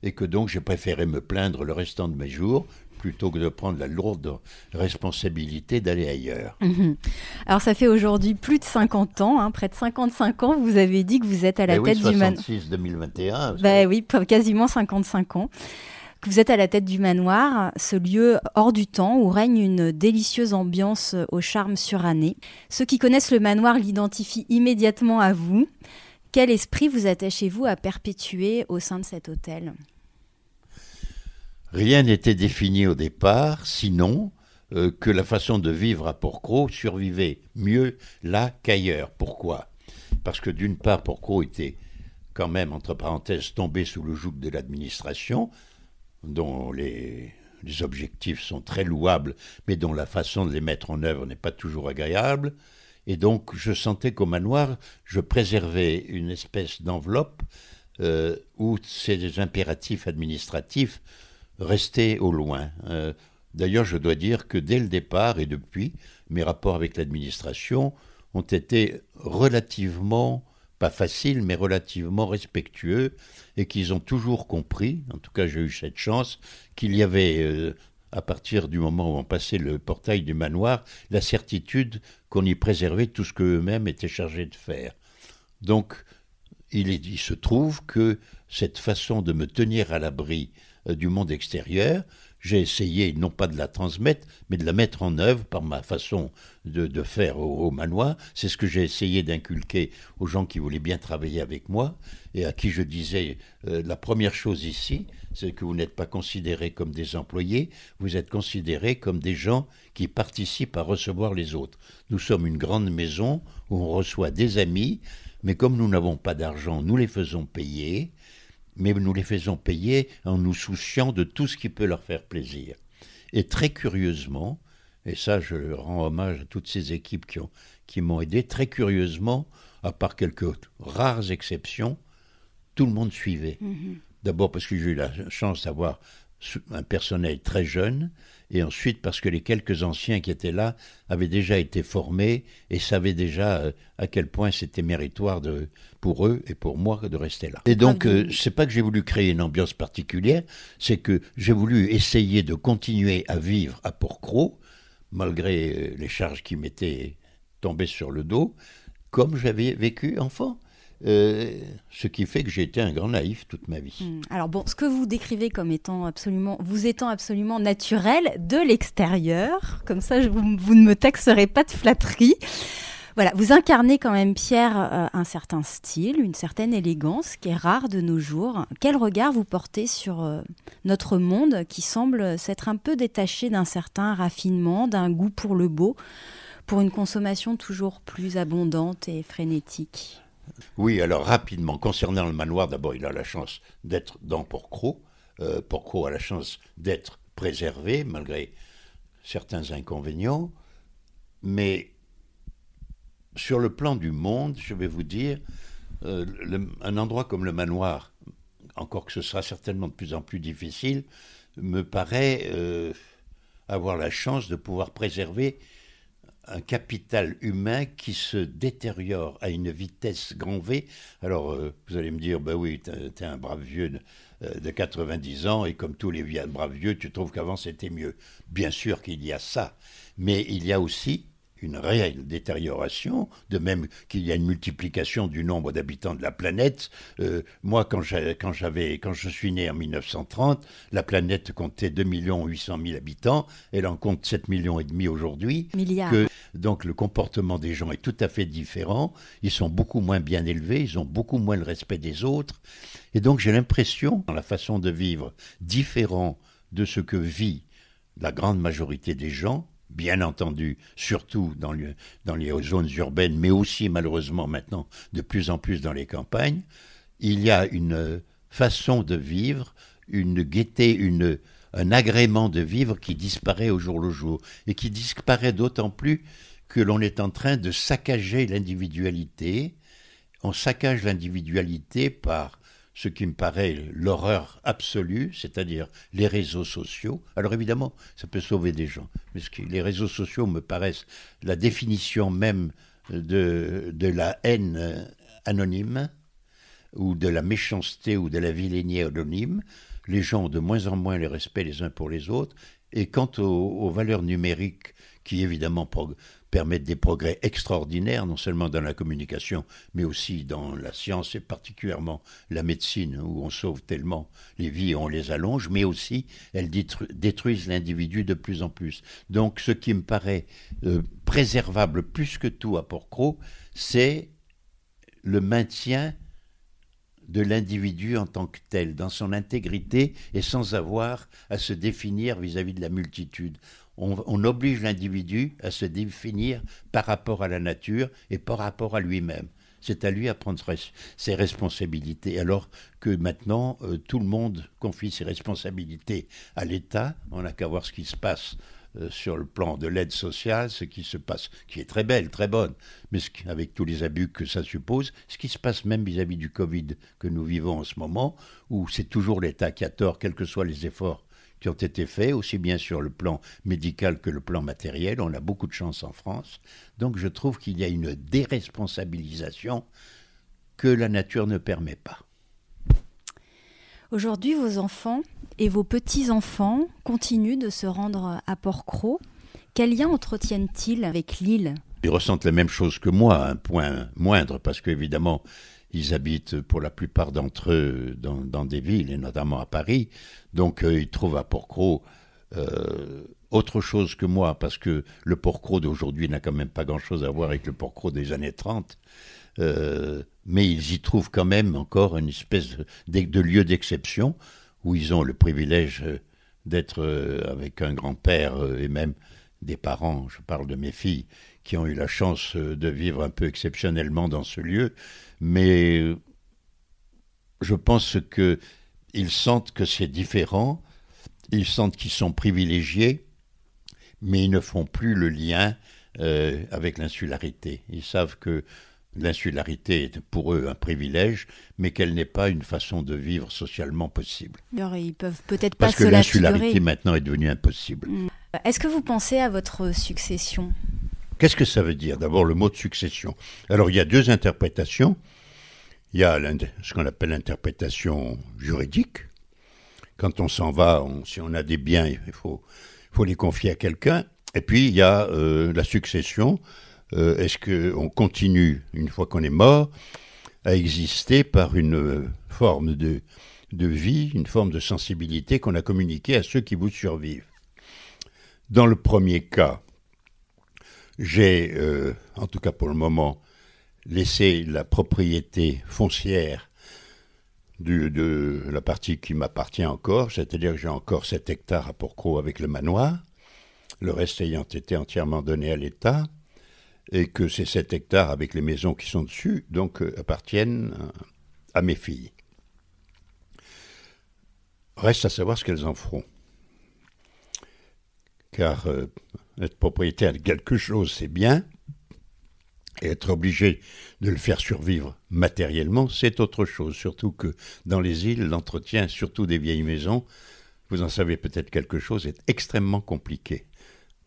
et que donc j'ai préféré me plaindre le restant de mes jours plutôt que de prendre la lourde responsabilité d'aller ailleurs. Mmh. Alors ça fait aujourd'hui plus de 50 ans, près de 55 ans, vous avez dit que vous êtes à la tête du manoir. 66 2021. Oui, quasiment 55 ans. Que vous êtes à la tête du manoir, ce lieu hors du temps où règne une délicieuse ambiance au charme suranné. Ceux qui connaissent le manoir l'identifient immédiatement à vous. Quel esprit vous attachez-vous à perpétuer au sein de cet hôtel ? Rien n'était défini au départ, sinon que la façon de vivre à Porquerolles survivait mieux là qu'ailleurs. Pourquoi ? Parce que d'une part, Porquerolles était quand même, entre parenthèses, tombé sous le joug de l'administration, dont les objectifs sont très louables, mais dont la façon de les mettre en œuvre n'est pas toujours agréable. Et donc, je sentais qu'au manoir, je préservais une espèce d'enveloppe où ces impératifs administratifs restaient au loin. D'ailleurs, je dois dire que dès le départ et depuis, mes rapports avec l'administration ont été relativement pas faciles, mais relativement respectueux, et qu'ils ont toujours compris, en tout cas j'ai eu cette chance, qu'il y avait, à partir du moment où on passait le portail du manoir, la certitude qu'on y préservait tout ce qu'eux-mêmes étaient chargés de faire. Donc, il se trouve que cette façon de me tenir à l'abri du monde extérieur, j'ai essayé non pas de la transmettre, mais de la mettre en œuvre par ma façon de faire au manoir. C'est ce que j'ai essayé d'inculquer aux gens qui voulaient bien travailler avec moi et à qui je disais la première chose ici, c'est que vous n'êtes pas considérés comme des employés, vous êtes considérés comme des gens qui participent à recevoir les autres. Nous sommes une grande maison où on reçoit des amis, mais comme nous n'avons pas d'argent, nous les faisons payer, mais nous les faisons payer en nous souciant de tout ce qui peut leur faire plaisir. Et très curieusement, et ça je rends hommage à toutes ces équipes qui m'ont aidé, très curieusement, à part quelques rares exceptions, tout le monde suivait. D'abord parce que j'ai eu la chance d'avoir un personnel très jeune, et ensuite parce que les quelques anciens qui étaient là avaient déjà été formés et savaient déjà à quel point c'était méritoire pour eux et pour moi de rester là. Et donc, c'est pas que j'ai voulu créer une ambiance particulière, c'est que j'ai voulu essayer de continuer à vivre à Port-Cros, malgré les charges qui m'étaient tombées sur le dos, comme j'avais vécu enfant. Ce qui fait que j'ai été un grand naïf toute ma vie. Alors bon, ce que vous décrivez comme étant absolument naturel de l'extérieur, comme ça vous ne me taxerez pas de flatterie. Voilà, vous incarnez quand même, Pierre, un certain style, une certaine élégance qui est rare de nos jours. Quel regard vous portez sur notre monde qui semble s'être un peu détaché d'un certain raffinement, d'un goût pour le beau, pour une consommation toujours plus abondante et frénétique ? Oui, alors rapidement, concernant le manoir, d'abord il a la chance d'être dans Port-Cros. Port-Cros a la chance d'être préservé, malgré certains inconvénients. Mais sur le plan du monde, je vais vous dire, un endroit comme le manoir, encore que ce sera certainement de plus en plus difficile, me paraît avoir la chance de pouvoir préserver un capital humain qui se détériore à une vitesse grand V. Alors, vous allez me dire, ben oui, t'es un brave vieux de 90 ans, et comme tous les braves vieux, tu trouves qu'avant c'était mieux. Bien sûr qu'il y a ça, mais il y a aussi une réelle détérioration, de même qu'il y a une multiplication du nombre d'habitants de la planète. Moi, quand je suis né en 1930, la planète comptait 2 800 000 habitants, elle en compte 7,5 millions aujourd'hui. Milliards. Donc le comportement des gens est tout à fait différent, ils sont beaucoup moins bien élevés, ils ont beaucoup moins le respect des autres, et donc j'ai l'impression, dans la façon de vivre, différent de ce que vit la grande majorité des gens, bien entendu, surtout dans les zones urbaines, mais aussi malheureusement maintenant de plus en plus dans les campagnes, il y a une façon de vivre, une gaieté, un agrément de vivre qui disparaît au jour le jour, et qui disparaît d'autant plus que l'on est en train de saccager l'individualité. On saccage l'individualité par ce qui me paraît l'horreur absolue, c'est-à-dire les réseaux sociaux. Alors évidemment, ça peut sauver des gens, mais les réseaux sociaux me paraissent la définition même de la haine anonyme, ou de la méchanceté, ou de la vilainie anonyme. Les gens ont de moins en moins le respect les uns pour les autres. Et quant aux valeurs numériques, qui évidemment permettent des progrès extraordinaires, non seulement dans la communication, mais aussi dans la science, et particulièrement la médecine, où on sauve tellement les vies et on les allonge, mais aussi elles détruisent l'individu de plus en plus. Donc ce qui me paraît préservable plus que tout à Port-Cros, c'est le maintien de l'individu en tant que tel, dans son intégrité, et sans avoir à se définir vis-à-vis de la multitude. On oblige l'individu à se définir par rapport à la nature et par rapport à lui-même. C'est à lui à prendre ses responsabilités, alors que maintenant, tout le monde confie ses responsabilités à l'État. On n'a qu'à voir ce qui se passe sur le plan de l'aide sociale, ce qui se passe, qui est très belle, très bonne, mais avec tous les abus que ça suppose, ce qui se passe même vis-à-vis du Covid que nous vivons en ce moment, où c'est toujours l'État qui a tort, quels que soient les efforts qui ont été faits, aussi bien sur le plan médical que le plan matériel. On a beaucoup de chance en France. Donc je trouve qu'il y a une déresponsabilisation que la nature ne permet pas. Aujourd'hui, vos enfants et vos petits-enfants continuent de se rendre à Port-Cros. Quel lien entretiennent-ils avec l'île ? Ils ressentent la même chose que moi, à un point moindre, parce qu'évidemment, ils habitent pour la plupart d'entre eux dans des villes, et notamment à Paris. Donc, ils trouvent à Port-Cros autre chose que moi, parce que le Port-Cros d'aujourd'hui n'a quand même pas grand-chose à voir avec le Port-Cros des années 30. Mais ils y trouvent quand même encore une espèce de lieu d'exception, où ils ont le privilège d'être avec un grand-père et même des parents, je parle de mes filles, qui ont eu la chance de vivre un peu exceptionnellement dans ce lieu. Mais je pense qu'ils sentent que c'est différent, ils sentent qu'ils sont privilégiés, mais ils ne font plus le lien avec l'insularité. Ils savent que l'insularité est pour eux un privilège, mais qu'elle n'est pas une façon de vivre socialement possible. Alors, ils peuvent peut-être pas Parce se que la figurer. l'insularité maintenant est devenue impossible. Est-ce que vous pensez à votre succession ? Qu'est-ce que ça veut dire ? D'abord, le mot de succession. Alors, il y a deux interprétations. Il y a ce qu'on appelle l'interprétation juridique. Quand on s'en va, si on a des biens, il faut les confier à quelqu'un. Et puis, il y a la succession. Est-ce qu'on continue, une fois qu'on est mort, à exister par une forme de vie, une forme de sensibilité qu'on a communiquée à ceux qui vous survivent ? Dans le premier cas, j'ai, en tout cas pour le moment, laissé la propriété foncière de la partie qui m'appartient encore, c'est-à-dire que j'ai encore 7 hectares à Port-Cros avec le manoir, le reste ayant été entièrement donné à l'État, et que ces 7 hectares avec les maisons qui sont dessus, donc, appartiennent à mes filles. Reste à savoir ce qu'elles en feront. Car être propriétaire de quelque chose, c'est bien, et être obligé de le faire survivre matériellement, c'est autre chose. Surtout que dans les îles, l'entretien, surtout des vieilles maisons, vous en savez peut-être quelque chose, est extrêmement compliqué.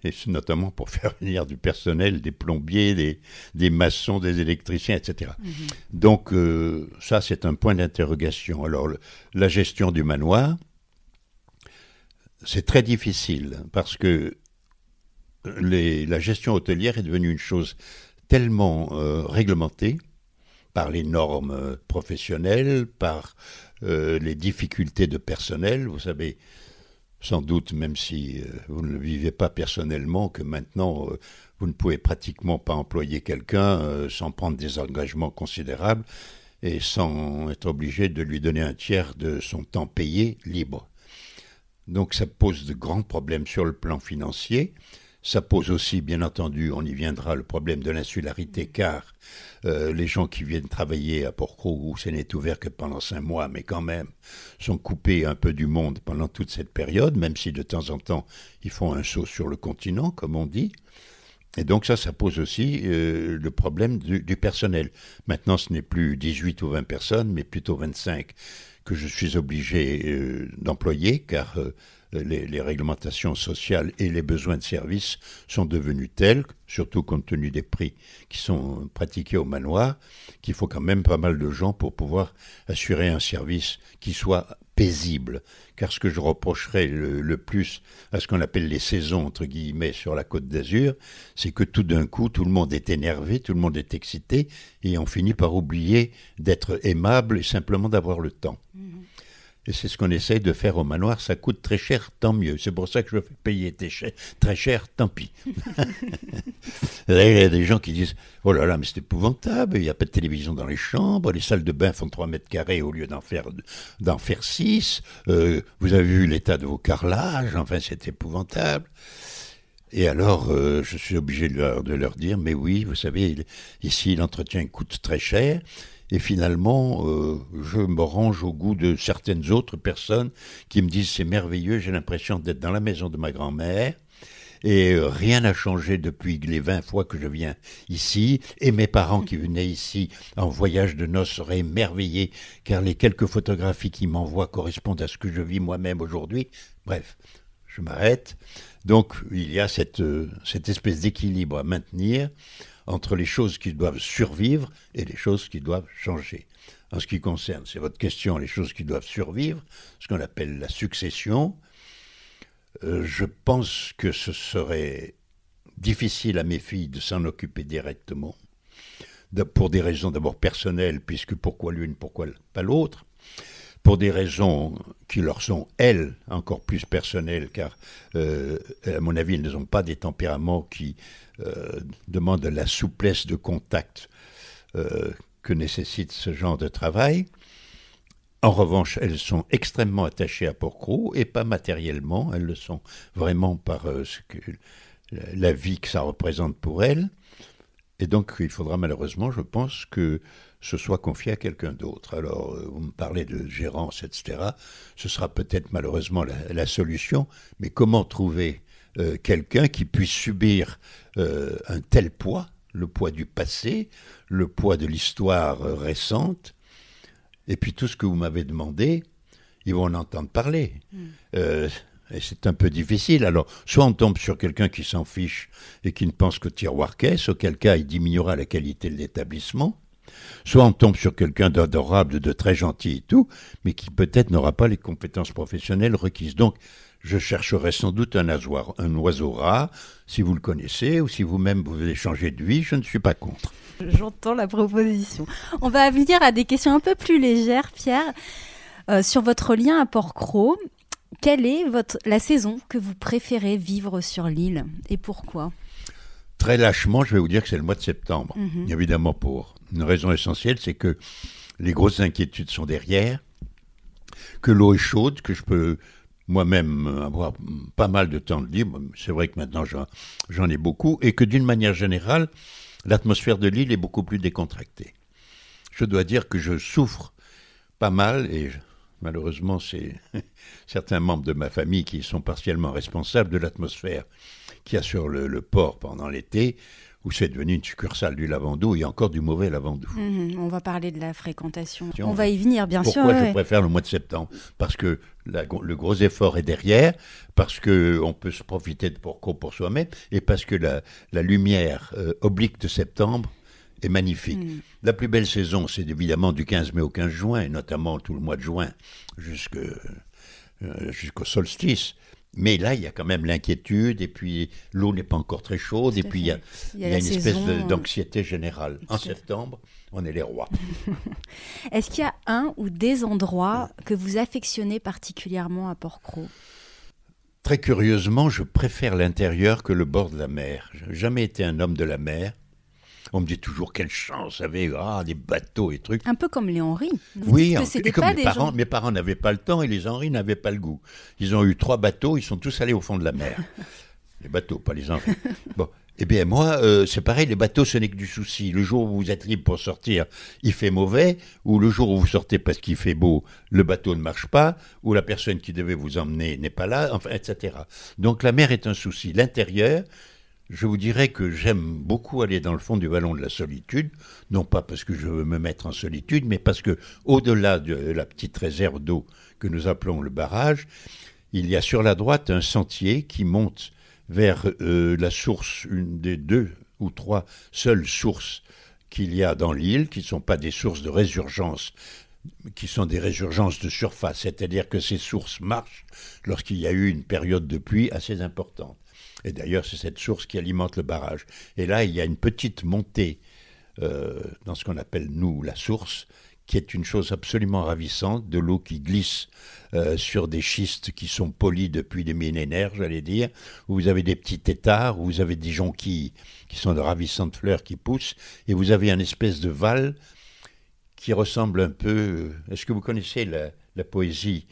Et notamment pour faire venir du personnel, des plombiers, des maçons, des électriciens, etc. Donc ça, c'est un point d'interrogation. Alors, la gestion du manoir, c'est très difficile, parce que la gestion hôtelière est devenue une chose tellement réglementée par les normes professionnelles, par les difficultés de personnel. Vous savez, sans doute, même si vous ne le vivez pas personnellement, que maintenant, vous ne pouvez pratiquement pas employer quelqu'un sans prendre des engagements considérables et sans être obligé de lui donner un tiers de son temps payé libre. Donc ça pose de grands problèmes sur le plan financier. Ça pose aussi, bien entendu, on y viendra, le problème de l'insularité, car les gens qui viennent travailler à Port-Cros, où ce n'est ouvert que pendant 5 mois, mais quand même, sont coupés un peu du monde pendant toute cette période, même si de temps en temps, ils font un saut sur le continent, comme on dit. Et donc ça pose aussi le problème du personnel. Maintenant, ce n'est plus 18 ou 20 personnes, mais plutôt 25 que je suis obligé d'employer, car les réglementations sociales et les besoins de service sont devenus tels, surtout compte tenu des prix qui sont pratiqués au manoir, qu'il faut quand même pas mal de gens pour pouvoir assurer un service qui soit paisible. Car ce que je reprocherais le plus à ce qu'on appelle les saisons, entre guillemets, sur la Côte d'Azur, c'est que tout d'un coup, tout le monde est énervé, tout le monde est excité, et on finit par oublier d'être aimable et simplement d'avoir le temps. Et c'est ce qu'on essaye de faire au manoir. Ça coûte très cher, tant mieux. C'est pour ça que je fais payer très cher, tant pis. Il y a des gens qui disent « Oh là là, mais c'est épouvantable, il n'y a pas de télévision dans les chambres, les salles de bain font 3 mètres carrés au lieu d'en faire 6. Vous avez vu l'état de vos carrelages, enfin c'est épouvantable. » Et alors, je suis obligé de leur dire « Mais oui, vous savez, ici l'entretien coûte très cher. » Et finalement, je me range au goût de certaines autres personnes qui me disent « C'est merveilleux, j'ai l'impression d'être dans la maison de ma grand-mère. » Et rien n'a changé depuis les 20 fois que je viens ici. Et mes parents qui venaient ici en voyage de noces seraient émerveillés, car les quelques photographies qu'ils m'envoient correspondent à ce que je vis moi-même aujourd'hui. Bref, je m'arrête. Donc, il y a cette espèce d'équilibre à maintenir entre les choses qui doivent survivre et les choses qui doivent changer. En ce qui concerne, c'est votre question, les choses qui doivent survivre, ce qu'on appelle la succession, je pense que ce serait difficile à mes filles de s'en occuper directement, pour des raisons d'abord personnelles, puisque pourquoi l'une, pourquoi pas l'autre, pour des raisons qui leur sont, elles, encore plus personnelles, car, à mon avis, elles n'ont pas des tempéraments qui demandent la souplesse de contact que nécessite ce genre de travail. En revanche, elles sont extrêmement attachées à Porquerolles, et pas matériellement, elles le sont vraiment par la vie que ça représente pour elles. Et donc, il faudra malheureusement, je pense, que ce soit confié à quelqu'un d'autre. Alors, vous me parlez de gérance, etc. Ce sera peut-être malheureusement la solution, mais comment trouver quelqu'un qui puisse subir un tel poids, le poids du passé, le poids de l'histoire récente, et puis tout ce que vous m'avez demandé, ils vont en entendre parler. Et c'est un peu difficile. Alors, soit on tombe sur quelqu'un qui s'en fiche et qui ne pense qu'au tiroir-caisse, auquel cas il diminuera la qualité de l'établissement, soit on tombe sur quelqu'un d'adorable, de très gentil et tout, mais qui peut-être n'aura pas les compétences professionnelles requises. Donc, je chercherai sans doute un oiseau rare, si vous le connaissez, ou si vous-même vous voulez changer de vie, je ne suis pas contre. J'entends la proposition. On va venir à des questions un peu plus légères, Pierre. Sur votre lien à Porquerolles, quelle est la saison que vous préférez vivre sur l'île et pourquoi ? Très lâchement, je vais vous dire que c'est le mois de septembre. Évidemment, pour une raison essentielle, c'est que les grosses inquiétudes sont derrière, que l'eau est chaude, que je peux moi-même avoir pas mal de temps de libre. C'est vrai que maintenant j'en ai beaucoup, et que d'une manière générale, l'atmosphère de l'île est beaucoup plus décontractée. Je dois dire que je souffre pas mal, et malheureusement c'est certains membres de ma famille qui sont partiellement responsables de l'atmosphère qu'il y a sur le port pendant l'été, où c'est devenu une succursale du Lavandou, et encore du mauvais Lavandou. On va parler de la fréquentation. On va y venir, bien sûr. Pourquoi je préfère le mois de septembre ? Parce que le gros effort est derrière, parce qu'on peut se profiter de Porquerolles pour soi-même, et parce que la lumière oblique de septembre est magnifique. La plus belle saison, c'est évidemment du 15 mai au 15 juin, et notamment tout le mois de juin jusqu'au solstice. Mais là, il y a quand même l'inquiétude, et puis l'eau n'est pas encore très chaude, et puis il y a une espèce d'anxiété générale. En septembre, on est les rois. Est-ce qu'il y a un ou des endroits que vous affectionnez particulièrement à Porquerolles ? Très curieusement, je préfère l'intérieur que le bord de la mer. Je n'ai jamais été un homme de la mer. On me dit toujours quelle chance avait des bateaux et trucs. Un peu comme les Henry. Oui, et comme mes parents n'avaient pas le temps et les Henry n'avaient pas le goût. Ils ont eu 3 bateaux, ils sont tous allés au fond de la mer. Les bateaux, pas les Henry. Bon, eh bien moi, c'est pareil, les bateaux, ce n'est que du souci. Le jour où vous êtes libre pour sortir, il fait mauvais, ou le jour où vous sortez parce qu'il fait beau, le bateau ne marche pas, ou la personne qui devait vous emmener n'est pas là, enfin, etc. Donc la mer est un souci. L'intérieur, je vous dirais que j'aime beaucoup aller dans le fond du vallon de la solitude, non pas parce que je veux me mettre en solitude, mais parce que au-delà de la petite réserve d'eau que nous appelons le barrage, il y a sur la droite un sentier qui monte vers la source, une des 2 ou 3 seules sources qu'il y a dans l'île, qui ne sont pas des sources de résurgence, qui sont des résurgences de surface, c'est-à-dire que ces sources marchent lorsqu'il y a eu une période de pluie assez importante. Et d'ailleurs, c'est cette source qui alimente le barrage. Et là, il y a une petite montée dans ce qu'on appelle, nous, la source, qui est une chose absolument ravissante, de l'eau qui glisse sur des schistes qui sont polis depuis des millénaires, j'allais dire, où vous avez des petits têtards, où vous avez des jonquilles qui sont de ravissantes fleurs qui poussent, et vous avez une espèce de val qui ressemble un peu... Est-ce que vous connaissez la poésie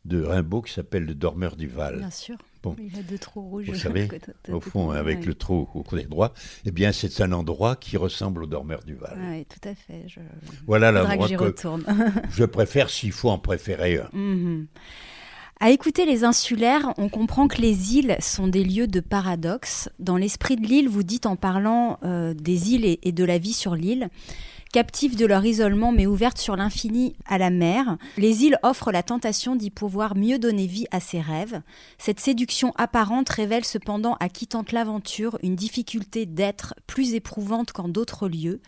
de Rimbaud qui s'appelle « Le dormeur du Val ». Bien sûr, bon. Il a 2 trous rouges. Vous savez, au fond, avec le trou au côté droit, eh bien, c'est un endroit qui ressemble au dormeur du Val. Oui, tout à fait. Voilà l'endroit que j'y retourne. Je préfère, s'il faut en préférer un. À écouter les insulaires, on comprend que les îles sont des lieux de paradoxe. Dans l'esprit de l'île, vous dites en parlant des îles et de la vie sur l'île, Captives de leur isolement mais ouvertes sur l'infini à la mer, les îles offrent la tentation d'y pouvoir mieux donner vie à ses rêves. Cette séduction apparente révèle cependant à qui tente l'aventure une difficulté d'être plus éprouvante qu'en d'autres lieux.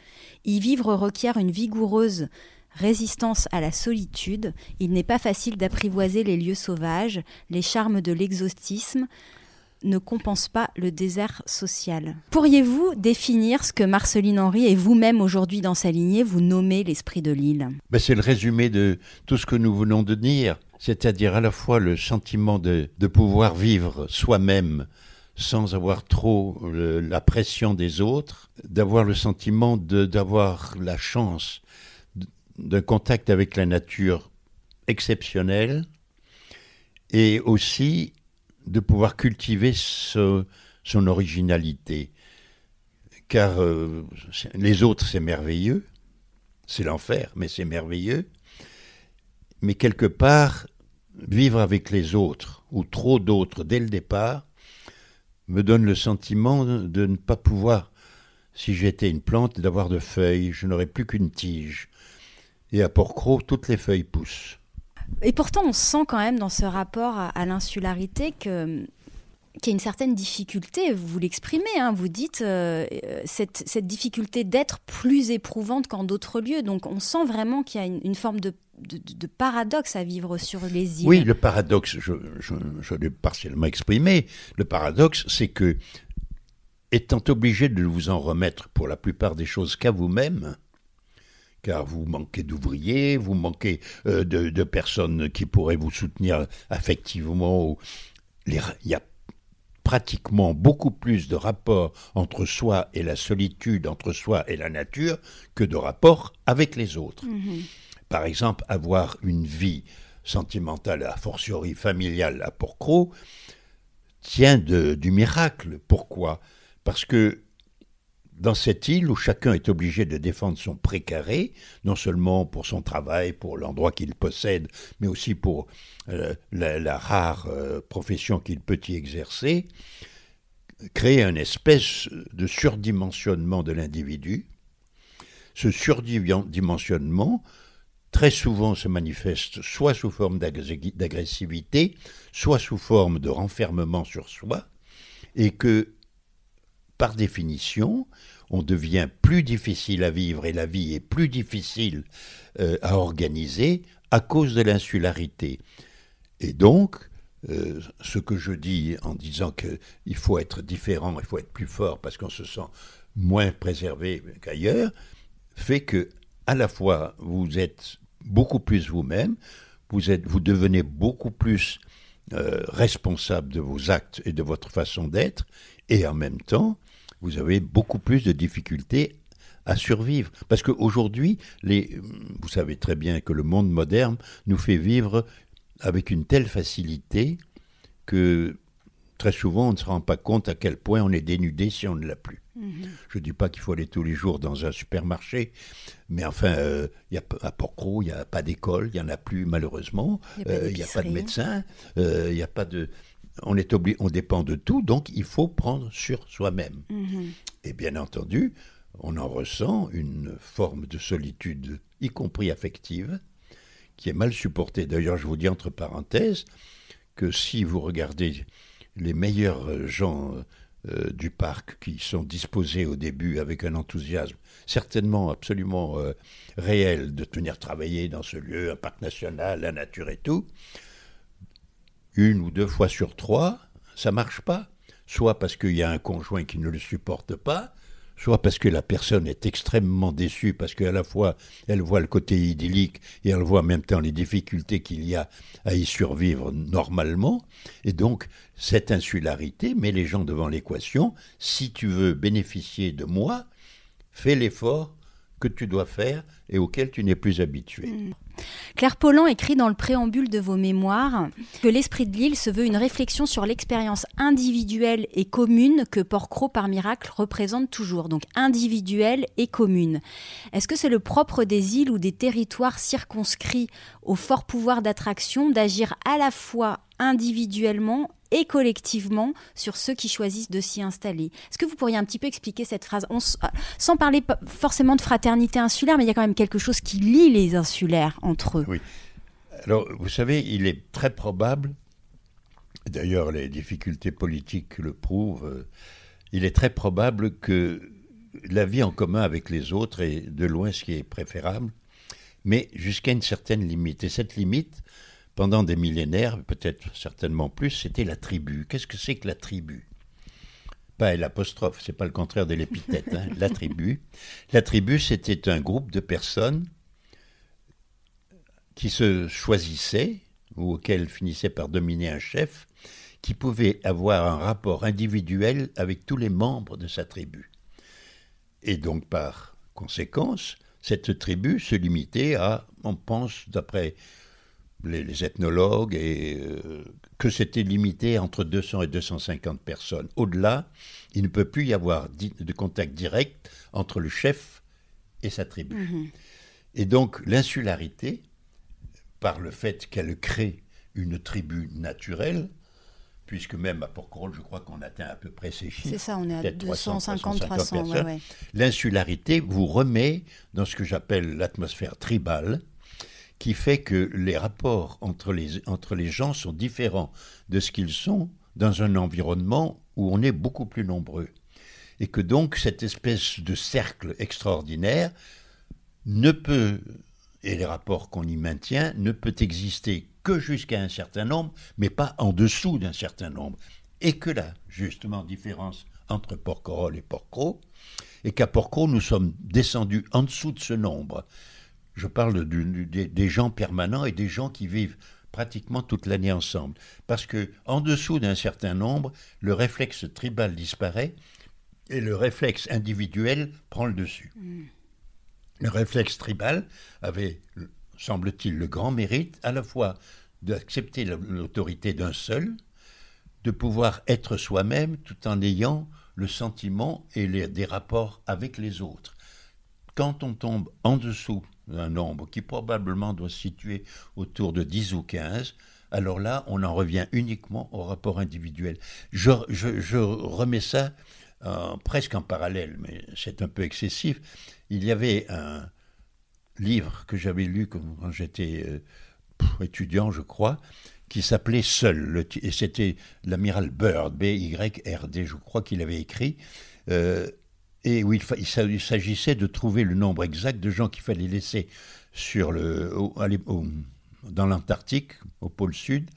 Y vivre requiert une vigoureuse résistance à la solitude. Il n'est pas facile d'apprivoiser les lieux sauvages. Les charmes de l'exotisme ne compense pas le désert social. Pourriez-vous définir ce que Marceline Henry et vous-même aujourd'hui dans sa lignée vous nommez l'esprit de l'île ? C'est le résumé de tout ce que nous venons de dire, c'est-à-dire à la fois le sentiment de pouvoir vivre soi-même sans avoir trop la pression des autres, d'avoir le sentiment d'avoir la chance d'un contact avec la nature exceptionnel et aussi de pouvoir cultiver son originalité. Car les autres, c'est merveilleux, c'est l'enfer, mais c'est merveilleux. Mais quelque part, vivre avec les autres, ou trop d'autres dès le départ, me donne le sentiment de ne pas pouvoir, si j'étais une plante, d'avoir de feuilles, je n'aurais plus qu'une tige. Et à Port-Cros, toutes les feuilles poussent. Et pourtant, on sent quand même dans ce rapport à l'insularité qu'il y a une certaine difficulté. Vous l'exprimez, vous dites cette difficulté d'être plus éprouvante qu'en d'autres lieux. Donc on sent vraiment qu'il y a une forme de paradoxe à vivre sur les îles. Oui, le paradoxe, je l'ai partiellement exprimé. Le paradoxe, c'est que, étant obligé de vous en remettre pour la plupart des choses qu'à vous-même, car vous manquez d'ouvriers, vous manquez de personnes qui pourraient vous soutenir affectivement. Il y a pratiquement beaucoup plus de rapports entre soi et la solitude, entre soi et la nature, que de rapports avec les autres. Mmh. Par exemple, avoir une vie sentimentale, a fortiori familiale à Port-Cros, tient du miracle. Pourquoi ? Parce que dans cette île où chacun est obligé de défendre son précaré, non seulement pour son travail, pour l'endroit qu'il possède, mais aussi pour la rare profession qu'il peut y exercer, crée une espèce de surdimensionnement de l'individu. Ce surdimensionnement, très souvent, se manifeste soit sous forme d'agressivité, soit sous forme de renfermement sur soi, et que, par définition, on devient plus difficile à vivre et la vie est plus difficile à organiser à cause de l'insularité. Et donc, ce que je dis en disant qu'il faut être différent, il faut être plus fort parce qu'on se sent moins préservé qu'ailleurs, fait que à la fois vous êtes beaucoup plus vous-même, vous devenez beaucoup plus responsable de vos actes et de votre façon d'être, et en même temps, vous avez beaucoup plus de difficultés à survivre. Parce qu'aujourd'hui, vous savez très bien que le monde moderne nous fait vivre avec une telle facilité que très souvent, on ne se rend pas compte à quel point on est dénudé si on ne l'a plus. Mmh. Je ne dis pas qu'il faut aller tous les jours dans un supermarché, mais enfin, à Port-Cros, il n'y a pas d'école, il n'y en a plus malheureusement, il n'y a pas de médecin, il n'y a pas de... On dépend de tout, donc il faut prendre sur soi-même. Mmh. Et bien entendu, on en ressent une forme de solitude, y compris affective, qui est mal supportée. D'ailleurs, je vous dis entre parenthèses que si vous regardez les meilleurs gens du parc qui sont disposés au début avec un enthousiasme certainement absolument réel de venir travailler dans ce lieu, un parc national, la nature et tout, 1 ou 2 fois sur 3, ça ne marche pas. Soit parce qu'il y a un conjoint qui ne le supporte pas, soit parce que la personne est extrêmement déçue, parce qu'à la fois, elle voit le côté idyllique et elle voit en même temps les difficultés qu'il y a à y survivre normalement. Et donc, cette insularité met les gens devant l'équation. Si tu veux bénéficier de moi, fais l'effort que tu dois faire et auquel tu n'es plus habitué. Claire Pollan écrit dans le préambule de vos mémoires que l'esprit de l'île se veut une réflexion sur l'expérience individuelle et commune que Port-Cros par miracle représente toujours, donc individuelle et commune. Est-ce que c'est le propre des îles ou des territoires circonscrits au fort pouvoir d'attraction d'agir à la fois individuellement et collectivement sur ceux qui choisissent de s'y installer. Est-ce que vous pourriez un petit peu expliquer cette phrase sans parler forcément de fraternité insulaire, mais il y a quand même quelque chose qui lie les insulaires entre eux. Oui. Alors, vous savez, il est très probable, d'ailleurs les difficultés politiques le prouvent, il est très probable que la vie en commun avec les autres est de loin ce qui est préférable, mais jusqu'à une certaine limite. Et cette limite, pendant des millénaires, peut-être certainement plus, c'était la tribu. Qu'est-ce que c'est que la tribu ? Pas l'apostrophe, c'est pas le contraire de l'épithète, hein, la tribu. La tribu, c'était un groupe de personnes qui se choisissaient, ou auquel finissait par dominer un chef, qui pouvait avoir un rapport individuel avec tous les membres de sa tribu. Et donc, par conséquence, cette tribu se limitait à, on pense, d'après les ethnologues, que c'était limité entre 200 et 250 personnes. Au-delà, il ne peut plus y avoir de contact direct entre le chef et sa tribu. Mmh. Et donc, l'insularité, par le fait qu'elle crée une tribu naturelle, puisque même à Porquerolles, je crois qu'on atteint à peu près ces chiffres. C'est ça, on est à 250, 300. Ouais. L'insularité vous remet dans ce que j'appelle l'atmosphère tribale, qui fait que les rapports entre les gens sont différents de ce qu'ils sont dans un environnement où on est beaucoup plus nombreux. Et que donc cette espèce de cercle extraordinaire ne peut, et les rapports qu'on y maintient, ne peut exister que jusqu'à un certain nombre, mais pas en dessous d'un certain nombre. Et que là, justement, différence entre Porquerolles et Porquerolles, et qu'à Porquerolles, nous sommes descendus en dessous de ce nombre. Je parle des gens permanents et des gens qui vivent pratiquement toute l'année ensemble. Parce qu'en dessous d'un certain nombre, le réflexe tribal disparaît et le réflexe individuel prend le dessus. Le réflexe tribal avait, semble-t-il, le grand mérite à la fois d'accepter l'autorité d'un seul, de pouvoir être soi-même tout en ayant le sentiment et des rapports avec les autres. Quand on tombe en dessous d'un nombre qui probablement doit se situer autour de 10 ou 15, alors là, on en revient uniquement au rapport individuel. Je remets ça presque en parallèle, mais c'est un peu excessif. Il y avait un livre que j'avais lu quand j'étais étudiant, je crois, qui s'appelait Seul, et c'était l'amiral Byrd, B-Y-R-D, je crois qu'il avait écrit, et où il s'agissait de trouver le nombre exact de gens qu'il fallait laisser dans l'Antarctique, au pôle sud,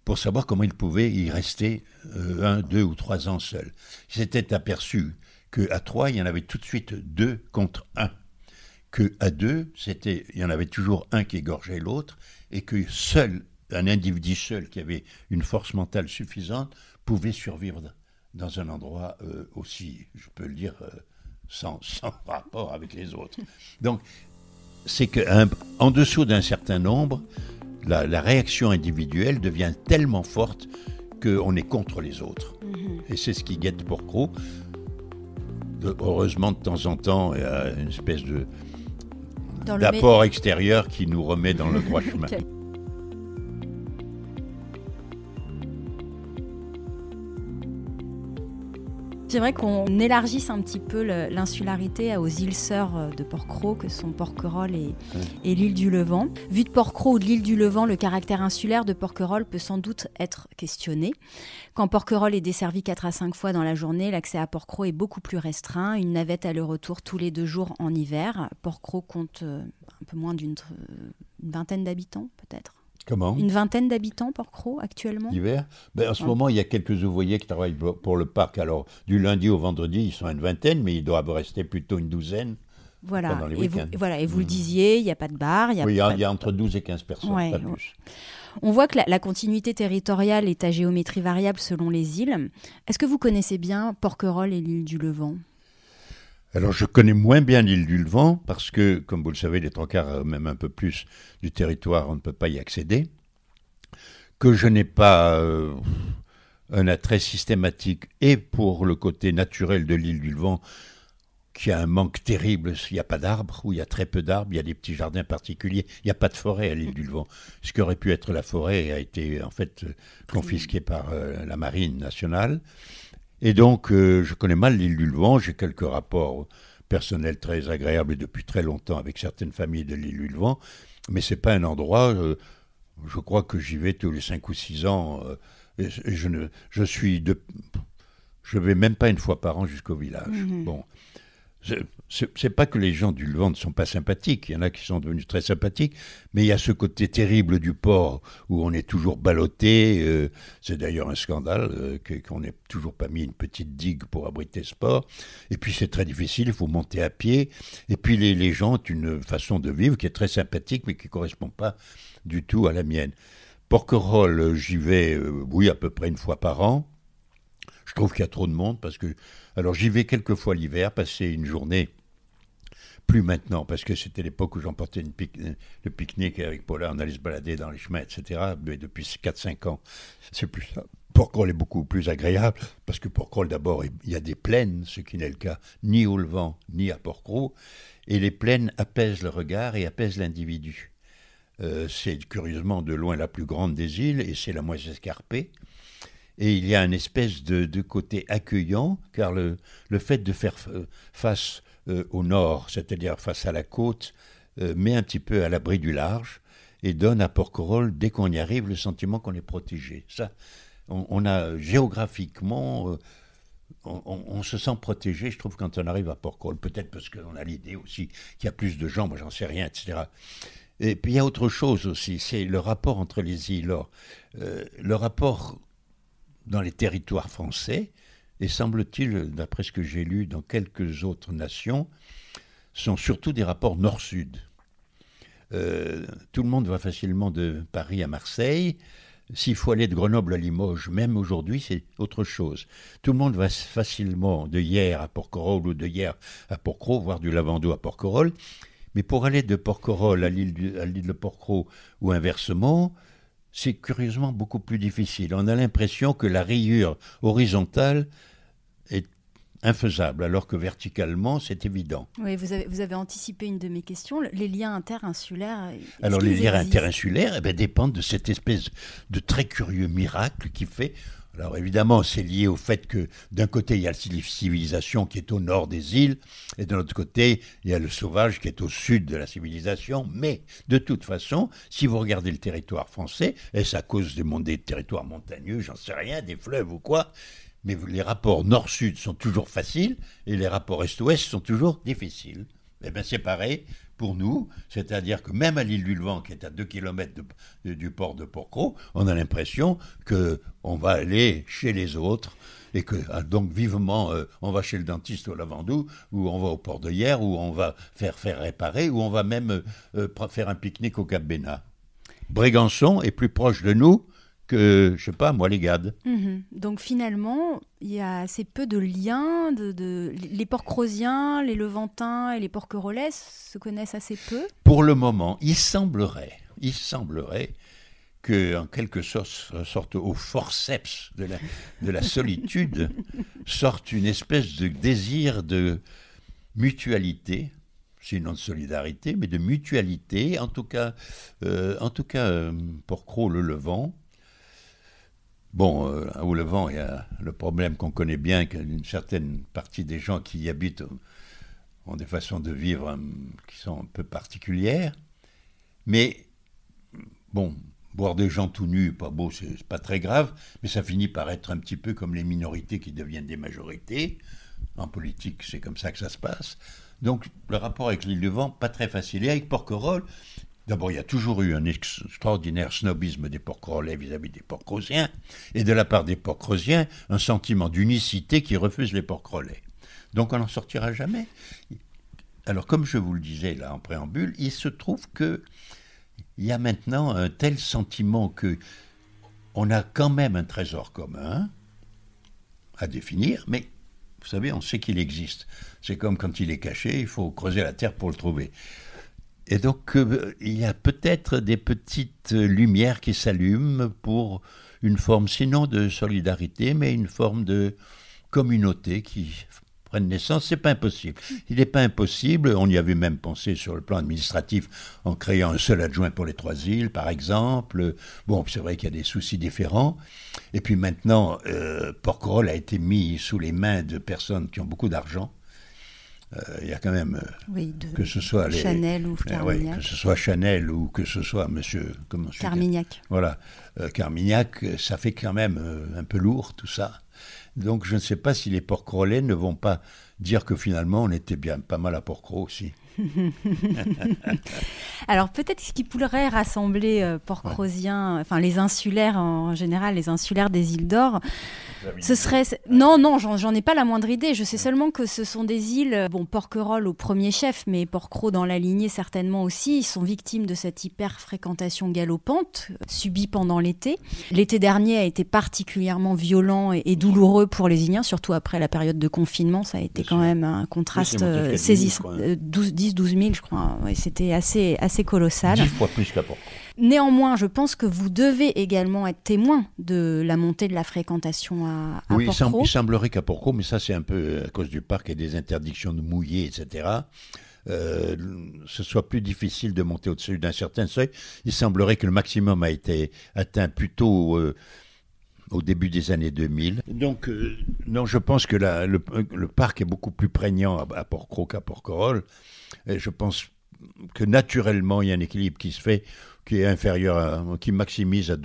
pour savoir comment ils pouvaient y rester 1, 2 ou 3 ans seuls. Il s'était aperçu qu'à 3, il y en avait tout de suite 2 contre 1. Qu'à 2, il y en avait toujours un qui égorgeait l'autre, et que un individu seul qui avait une force mentale suffisante pouvait survivre dans un endroit aussi, je peux le dire, sans rapport avec les autres. Donc, c'est qu'en dessous d'un certain nombre, la réaction individuelle devient tellement forte qu'on est contre les autres. Et c'est ce qui guette Porquerolles. Heureusement, de temps en temps, il y a une espèce d'apport extérieur qui nous remet dans le droit chemin. J'aimerais qu'on élargisse un petit peu l'insularité aux îles sœurs de Porquerolles, que sont Porquerolles et l'île du Levant. Vu de Porquerolles ou de l'île du Levant, le caractère insulaire de Porquerolles peut sans doute être questionné. Quand Porquerolles est desservi 4 à 5 fois dans la journée, l'accès à Porquerolles est beaucoup plus restreint. Une navette aller-retour tous les 2 jours en hiver. Porquerolles compte un peu moins d'une vingtaine d'habitants, peut-être. Comment ? Une vingtaine d'habitants, Porquerolles, actuellement. L'hiver ? En ce moment, il y a quelques ouvriers qui travaillent pour le parc. Alors, du lundi au vendredi, ils sont une vingtaine, mais ils doivent rester plutôt une douzaine pendant les week-ends. Et vous le disiez, il n'y a pas de bar. Il y a entre 12 et 15 personnes, pas plus. On voit que la continuité territoriale est à géométrie variable selon les îles. Est-ce que vous connaissez bien Porquerolles et l'île du Levant ? Alors, je connais moins bien l'île du Levant parce que, comme vous le savez, les 3/4, même un peu plus du territoire, on ne peut pas y accéder. Que je n'ai pas un attrait systématique et pour le côté naturel de l'île du Levant, qui a un manque terrible. Il n'y a pas d'arbres, ou il y a très peu d'arbres, il y a des petits jardins particuliers. Il n'y a pas de forêt à l'île du Levant. Ce qui aurait pu être la forêt a été en fait confisqué par la marine nationale. Et donc, je connais mal l'île du Levant, j'ai quelques rapports personnels très agréables et depuis très longtemps avec certaines familles de l'île du Levant, mais c'est pas un endroit, je crois que j'y vais tous les 5 ou 6 ans, et je vais même pas une fois par an jusqu'au village. Mmh. Bon. C'est pas que les gens du Levant ne sont pas sympathiques, il y en a qui sont devenus très sympathiques, mais il y a ce côté terrible du port où on est toujours ballotté, c'est d'ailleurs un scandale qu'on n'ait toujours pas mis une petite digue pour abriter ce port, et puis c'est très difficile, il faut monter à pied, et puis les gens ont une façon de vivre qui est très sympathique mais qui ne correspond pas du tout à la mienne. Porquerolles, j'y vais, oui, à peu près une fois par an. Je trouve qu'il y a trop de monde parce que... Alors j'y vais quelques fois l'hiver, passer une journée, plus maintenant, parce que c'était l'époque où j'emportais le pique-nique avec Paula, on allait se balader dans les chemins, etc. Mais depuis 4-5 ans, c'est plus ça. Porquerolles est beaucoup plus agréable, parce que Porquerolles, d'abord, il y a des plaines, ce qui n'est le cas ni au Levant, ni à Porquerolles, et les plaines apaisent le regard et apaisent l'individu. C'est curieusement de loin la plus grande des îles, et c'est la moins escarpée. Et il y a une espèce de côté accueillant, car le fait de faire face au nord, c'est-à-dire face à la côte, met un petit peu à l'abri du large et donne à Porquerolles, dès qu'on y arrive, le sentiment qu'on est protégé. Ça, on a géographiquement, on se sent protégé, je trouve, quand on arrive à Porquerolles. Peut-être parce qu'on a l'idée aussi qu'il y a plus de gens, moi j'en sais rien, etc. Et puis il y a autre chose aussi, c'est le rapport entre les îles. Le rapport dans les territoires français, et semble-t-il, d'après ce que j'ai lu dans quelques autres nations, sont surtout des rapports nord-sud. Tout le monde va facilement de Paris à Marseille. S'il faut aller de Grenoble à Limoges, même aujourd'hui, c'est autre chose. Tout le monde va facilement de Hyères à Porquerolles ou de Hyères à Porquerolles, voire du Lavandou à Porquerolles. Mais pour aller de Porquerolles à l'île de Porquerolles ou inversement, c'est curieusement beaucoup plus difficile. On a l'impression que la rayure horizontale est infaisable, alors que verticalement, c'est évident. Oui, vous avez anticipé une de mes questions, les liens interinsulaires. Alors, les liens interinsulaires dépendent de cette espèce de très curieux miracle qui fait... Alors évidemment, c'est lié au fait que d'un côté, il y a la civilisation qui est au nord des îles, et de l'autre côté, il y a le sauvage qui est au sud de la civilisation. Mais de toute façon, si vous regardez le territoire français, est-ce à cause des territoires montagneux, j'en sais rien, des fleuves ou quoi, mais les rapports nord-sud sont toujours faciles, et les rapports est-ouest sont toujours difficiles. Eh bien c'est pareil pour nous, c'est-à-dire que même à l'île du Levant, qui est à 2 km du port de Porquerolles, on a l'impression qu'on va aller chez les autres, et que donc vivement, on va chez le dentiste au Lavandou, ou on va au port de Hyères, ou on va faire réparer, ou on va même faire un pique-nique au Cap Bénat. Brégançon est plus proche de nous que, je sais pas, moi, les Gades. Mmh. Donc finalement, il y a assez peu de liens, les Porquerolliens, les Levantins et les Porquerolais se connaissent assez peu. Pour le moment, il semblerait qu'en quelque sorte au forceps de la solitude, sorte une espèce de désir de mutualité, sinon de solidarité, mais de mutualité, en tout cas Porquerolles, le Levant. Bon, au Levant, il y a le problème qu'on connaît bien, qu'une certaine partie des gens qui y habitent ont des façons de vivre qui sont un peu particulières. Mais, bon, voir des gens tout nus, pas beau, c'est pas très grave, mais ça finit par être un petit peu comme les minorités qui deviennent des majorités. En politique, c'est comme ça que ça se passe. Donc, le rapport avec l'île du Levant, pas très facile. Et avec Porquerolles, d'abord, il y a toujours eu un extraordinaire snobisme des Porquerolais vis-à-vis des Porquerolliens, et de la part des Porquerolliens, un sentiment d'unicité qui refuse les Porquerolais. Donc on n'en sortira jamais. Alors, comme je vous le disais là en préambule, il se trouve qu'il y a maintenant un tel sentiment qu'on a quand même un trésor commun à définir, mais vous savez, on sait qu'il existe. C'est comme quand il est caché, il faut creuser la terre pour le trouver. Et donc, il y a peut-être des petites lumières qui s'allument pour une forme, sinon de solidarité, mais une forme de communauté qui prenne naissance, c'est pas impossible. Il n'est pas impossible, on y avait même pensé sur le plan administratif en créant un seul adjoint pour les 3 îles, par exemple. Bon, c'est vrai qu'il y a des soucis différents. Et puis maintenant, Porquerolles a été mis sous les mains de personnes qui ont beaucoup d'argent. Il y a quand même, que ce soit Chanel ou Carmignac. que ce soit Chanel ou que ce soit monsieur Carmignac. Voilà, Carmignac, ça fait quand même un peu lourd tout ça. Donc je ne sais pas si les Porquerolais ne vont pas dire que finalement on était bien pas mal à Porquerolles aussi. Alors peut-être ce qui pourrait rassembler Porquerolliens, enfin les insulaires en général, les insulaires des îles d'Or, ce serait... Non, j'en ai pas la moindre idée. Je sais seulement que ce sont des îles, Porquerolles au premier chef, mais Porquerolles dans la lignée certainement aussi. Ils sont victimes de cette hyper-fréquentation galopante subie pendant l'été. L'été dernier a été particulièrement violent et douloureux pour les Iliens, surtout après la période de confinement. Ça a été quand même un contraste saisissant. 10-12 000, je crois. Ouais, c'était assez colossal. 10 fois plus qu'à Porquerolles. Néanmoins, je pense que vous devez également être témoin de la montée de la fréquentation à Porquerolles. Oui, il semblerait qu'à Porquerolles, mais ça c'est un peu à cause du parc et des interdictions de mouiller, etc., ce soit plus difficile de monter au-dessus d'un certain seuil. Il semblerait que le maximum a été atteint plutôt au début des années 2000. Donc, non, je pense que le parc est beaucoup plus prégnant à Porquerolles qu'à Porquerolles. Et je pense que naturellement, il y a un équilibre qui se fait, qui est inférieur qui maximise à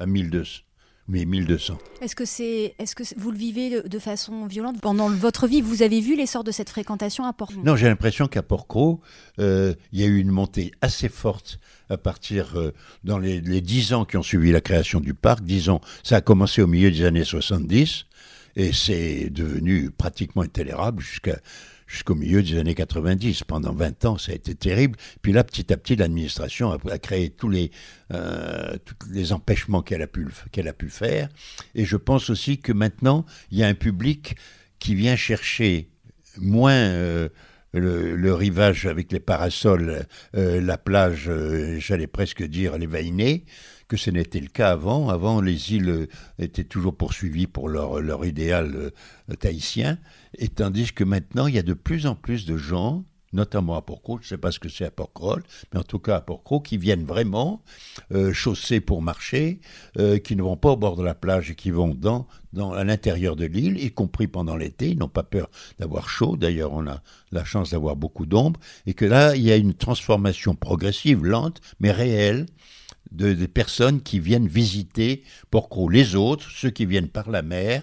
1200. Mais 1200. Est-ce que vous le vivez de façon violente? Pendant votre vie, vous avez vu l'essor de cette fréquentation à Porquerolles? Non, j'ai l'impression qu'à Porquerolles, il y a eu une montée assez forte à partir, dans les 10 ans qui ont suivi la création du parc. Disons, ça a commencé au milieu des années 70 et c'est devenu pratiquement intolérable jusqu'au milieu des années 90. Pendant 20 ans, ça a été terrible. Puis là, petit à petit, l'administration a créé tous les empêchements qu'elle a pu faire. Et je pense aussi que maintenant, il y a un public qui vient chercher moins le rivage avec les parasols, la plage, j'allais presque dire les Vainés, que ce n'était le cas avant. Avant, les îles étaient toujours poursuivies pour leur idéal tahitien, et tandis que maintenant, il y a de plus en plus de gens, notamment à Porquerolles, je ne sais pas ce que c'est à Porquerolles, mais en tout cas à Porquerolles, qui viennent vraiment chaussés pour marcher, qui ne vont pas au bord de la plage et qui vont à l'intérieur de l'île, y compris pendant l'été. Ils n'ont pas peur d'avoir chaud. D'ailleurs, on a la chance d'avoir beaucoup d'ombre, et que là, il y a une transformation progressive, lente, mais réelle, des personnes qui viennent visiter Porquerolles. Les autres, ceux qui viennent par la mer,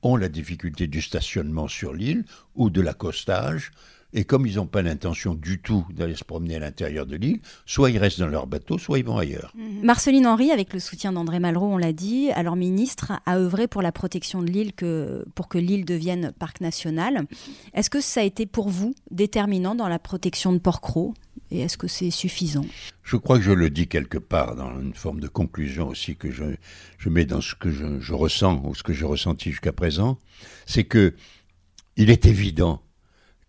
ont la difficulté du stationnement sur l'île ou de l'accostage. Et comme ils n'ont pas l'intention du tout d'aller se promener à l'intérieur de l'île, soit ils restent dans leur bateau, soit ils vont ailleurs. Marceline Henry, avec le soutien d'André Malraux, on l'a dit, alors ministre, a œuvré pour la protection de l'île, pour que l'île devienne parc national. Est-ce que ça a été pour vous déterminant dans la protection de Porquerolles? Et est-ce que c'est suffisant? Je crois que je le dis quelque part dans une forme de conclusion aussi que je mets dans ce que je ressens ou ce que j'ai ressenti jusqu'à présent. C'est que il est évident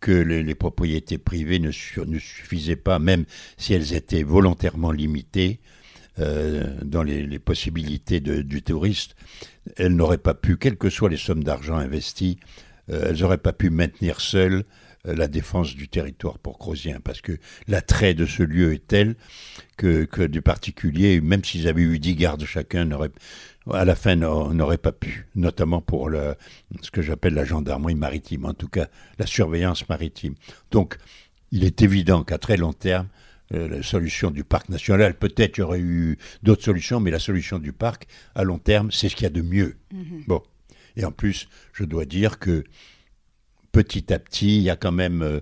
que les propriétés privées ne suffisaient pas, même si elles étaient volontairement limitées dans les possibilités du touriste. Elles n'auraient pas pu, quelles que soient les sommes d'argent investies, elles n'auraient pas pu maintenir seules la défense du territoire porquerollien, parce que l'attrait de ce lieu est tel que du particulier, même s'ils avaient eu 10 gardes chacun, à la fin n'auraient pas pu, notamment pour ce que j'appelle la gendarmerie maritime, en tout cas la surveillance maritime. Donc il est évident qu'à très long terme, la solution du parc national, peut-être il y aurait eu d'autres solutions, mais la solution du parc, à long terme, c'est ce qu'il y a de mieux. Bon. Et en plus, je dois dire que petit à petit, il y a quand même,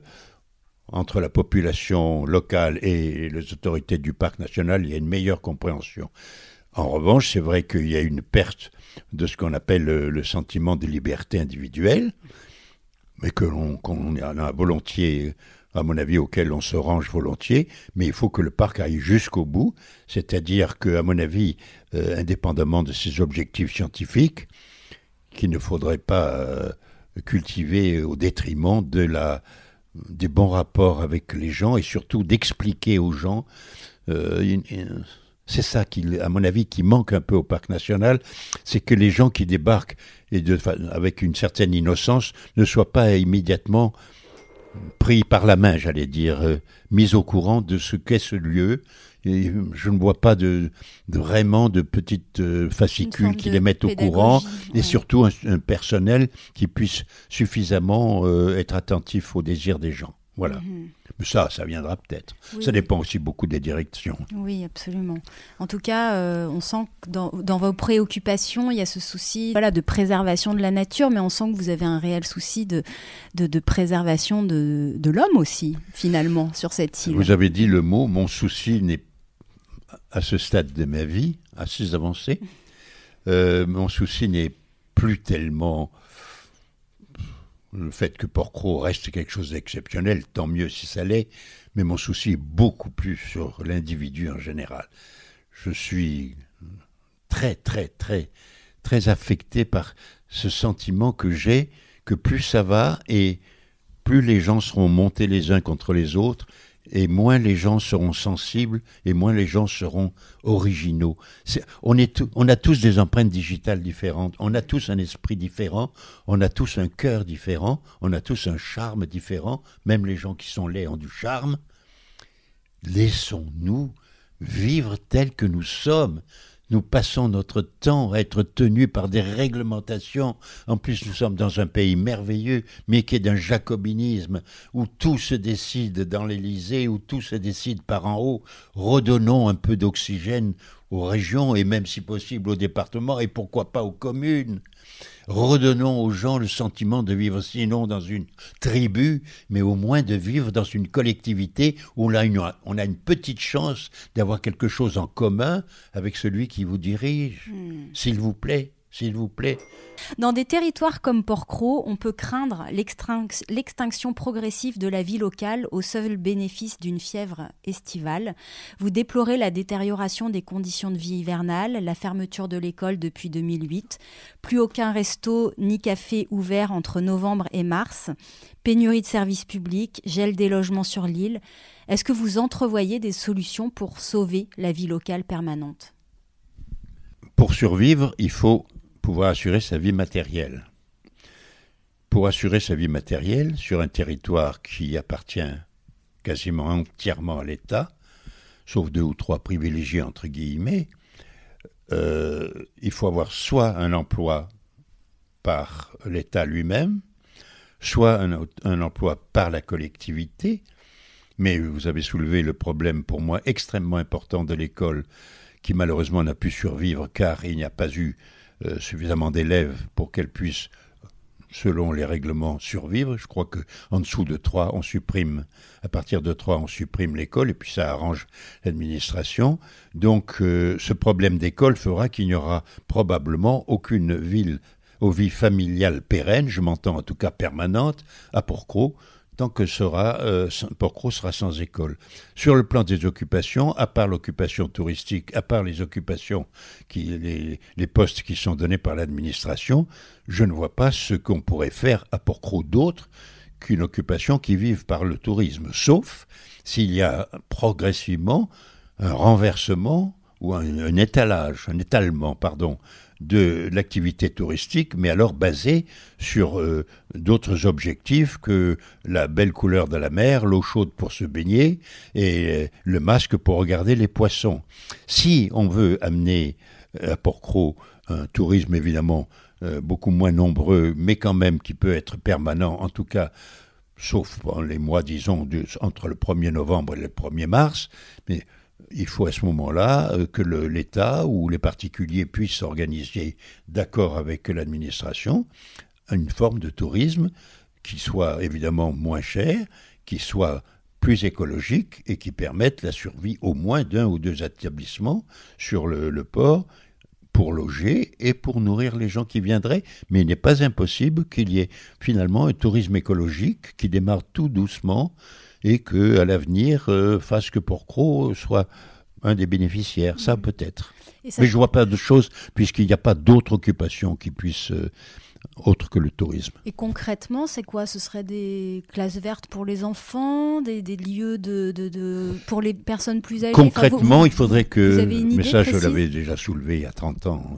entre la population locale et les autorités du parc national, il y a une meilleure compréhension. En revanche, c'est vrai qu'il y a une perte de ce qu'on appelle le sentiment de liberté individuelle, mais qu'on a volontiers, à mon avis, auquel on se range volontiers, mais il faut que le parc aille jusqu'au bout, c'est-à-dire qu'à mon avis, indépendamment de ses objectifs scientifiques, qu'il ne faudrait pas cultiver au détriment des bons rapports avec les gens et surtout d'expliquer aux gens C'est ça qui, à mon avis, qui manque un peu au parc national, c'est que les gens qui débarquent avec une certaine innocence ne soient pas immédiatement pris par la main, j'allais dire, mis au courant de ce qu'est ce lieu. Et je ne vois pas vraiment de petites fascicules qui les mettent au courant, et surtout un personnel qui puisse suffisamment être attentif aux désirs des gens. Voilà. Mais ça viendra peut-être. Oui, ça dépend aussi beaucoup des directions. Oui, absolument. En tout cas, on sent que dans vos préoccupations, il y a ce souci de préservation de la nature, mais on sent que vous avez un réel souci de préservation de l'homme aussi, finalement, sur cette île. Vous avez dit le mot, mon souci n'est à ce stade de ma vie, assez avancé, mon souci n'est plus tellement le fait que Port-Cros reste quelque chose d'exceptionnel, tant mieux si ça l'est, mais mon souci est beaucoup plus sur l'individu en général. Je suis très, très, très, très affecté par ce sentiment que j'ai, que plus ça va et plus les gens seront montés les uns contre les autres, et moins les gens seront sensibles et moins les gens seront originaux. On a tous des empreintes digitales différentes, on a tous un esprit différent, on a tous un cœur différent, on a tous un charme différent, même les gens qui sont laids ont du charme. Laissons-nous vivre tels que nous sommes. Nous passons notre temps à être tenus par des réglementations. En plus, nous sommes dans un pays merveilleux, mais qui est d'un jacobinisme, où tout se décide dans l'Élysée, où tout se décide par en haut. Redonnons un peu d'oxygène aux régions, et même si possible aux départements, et pourquoi pas aux communes. Redonnons aux gens le sentiment de vivre sinon dans une tribu, mais au moins de vivre dans une collectivité où on a une petite chance d'avoir quelque chose en commun avec celui qui vous dirige. S'il vous plaît. S'il vous plaît. Dans des territoires comme Port-Cros, on peut craindre l'extinction progressive de la vie locale au seul bénéfice d'une fièvre estivale. Vous déplorez la détérioration des conditions de vie hivernales, la fermeture de l'école depuis 2008, plus aucun resto ni café ouvert entre novembre et mars, pénurie de services publics, gel des logements sur l'île. Est-ce que vous entrevoyez des solutions pour sauver la vie locale permanente ? Pour survivre, il faut pouvoir assurer sa vie matérielle. Pour assurer sa vie matérielle sur un territoire qui appartient quasiment entièrement à l'État, sauf 2 ou 3 privilégiés entre guillemets, il faut avoir soit un emploi par l'État lui-même, soit un emploi par la collectivité, mais vous avez soulevé le problème pour moi extrêmement important de l'école qui malheureusement n'a pu survivre car il n'y a pas eu suffisamment d'élèves pour qu'elle puisse, selon les règlements, survivre. Je crois qu'en dessous de 3, on supprime, à partir de 3, on supprime l'école et puis ça arrange l'administration. Donc ce problème d'école fera qu'il n'y aura probablement aucune ville aux vies familiales pérennes, je m'entends en tout cas permanente, à Port-Cros, tant que Port-Cros sera sans école. Sur le plan des occupations, à part l'occupation touristique, à part les occupations, les postes qui sont donnés par l'administration, je ne vois pas ce qu'on pourrait faire à Port-Cros d'autre qu'une occupation qui vive par le tourisme, sauf s'il y a progressivement un renversement ou un étalement, de l'activité touristique, mais alors basée sur d'autres objectifs que la belle couleur de la mer, l'eau chaude pour se baigner et le masque pour regarder les poissons. Si on veut amener à Port-Cros un tourisme évidemment beaucoup moins nombreux, mais quand même qui peut être permanent, en tout cas, sauf pendant les mois, disons, entre le 1er novembre et le 1er mars, mais il faut à ce moment-là que l'État ou les particuliers puissent s'organiser d'accord avec l'administration une forme de tourisme qui soit évidemment moins cher, qui soit plus écologique et qui permette la survie au moins d'1 ou 2 établissements sur le port pour loger et pour nourrir les gens qui viendraient. Mais il n'est pas impossible qu'il y ait finalement un tourisme écologique qui démarre tout doucement et qu'à l'avenir, fasse que Port-Cros soit un des bénéficiaires. Ça peut-être. Mais je ne vois pas de choses, puisqu'il n'y a pas d'autres occupations qui puissent autre que le tourisme. Et concrètement, c'est quoi? Ce serait des classes vertes pour les enfants, des lieux pour les personnes plus âgées? Concrètement, il faudrait que... Vous avez une idée mais ça, précise? je l'avais déjà soulevé il y a 30 ans,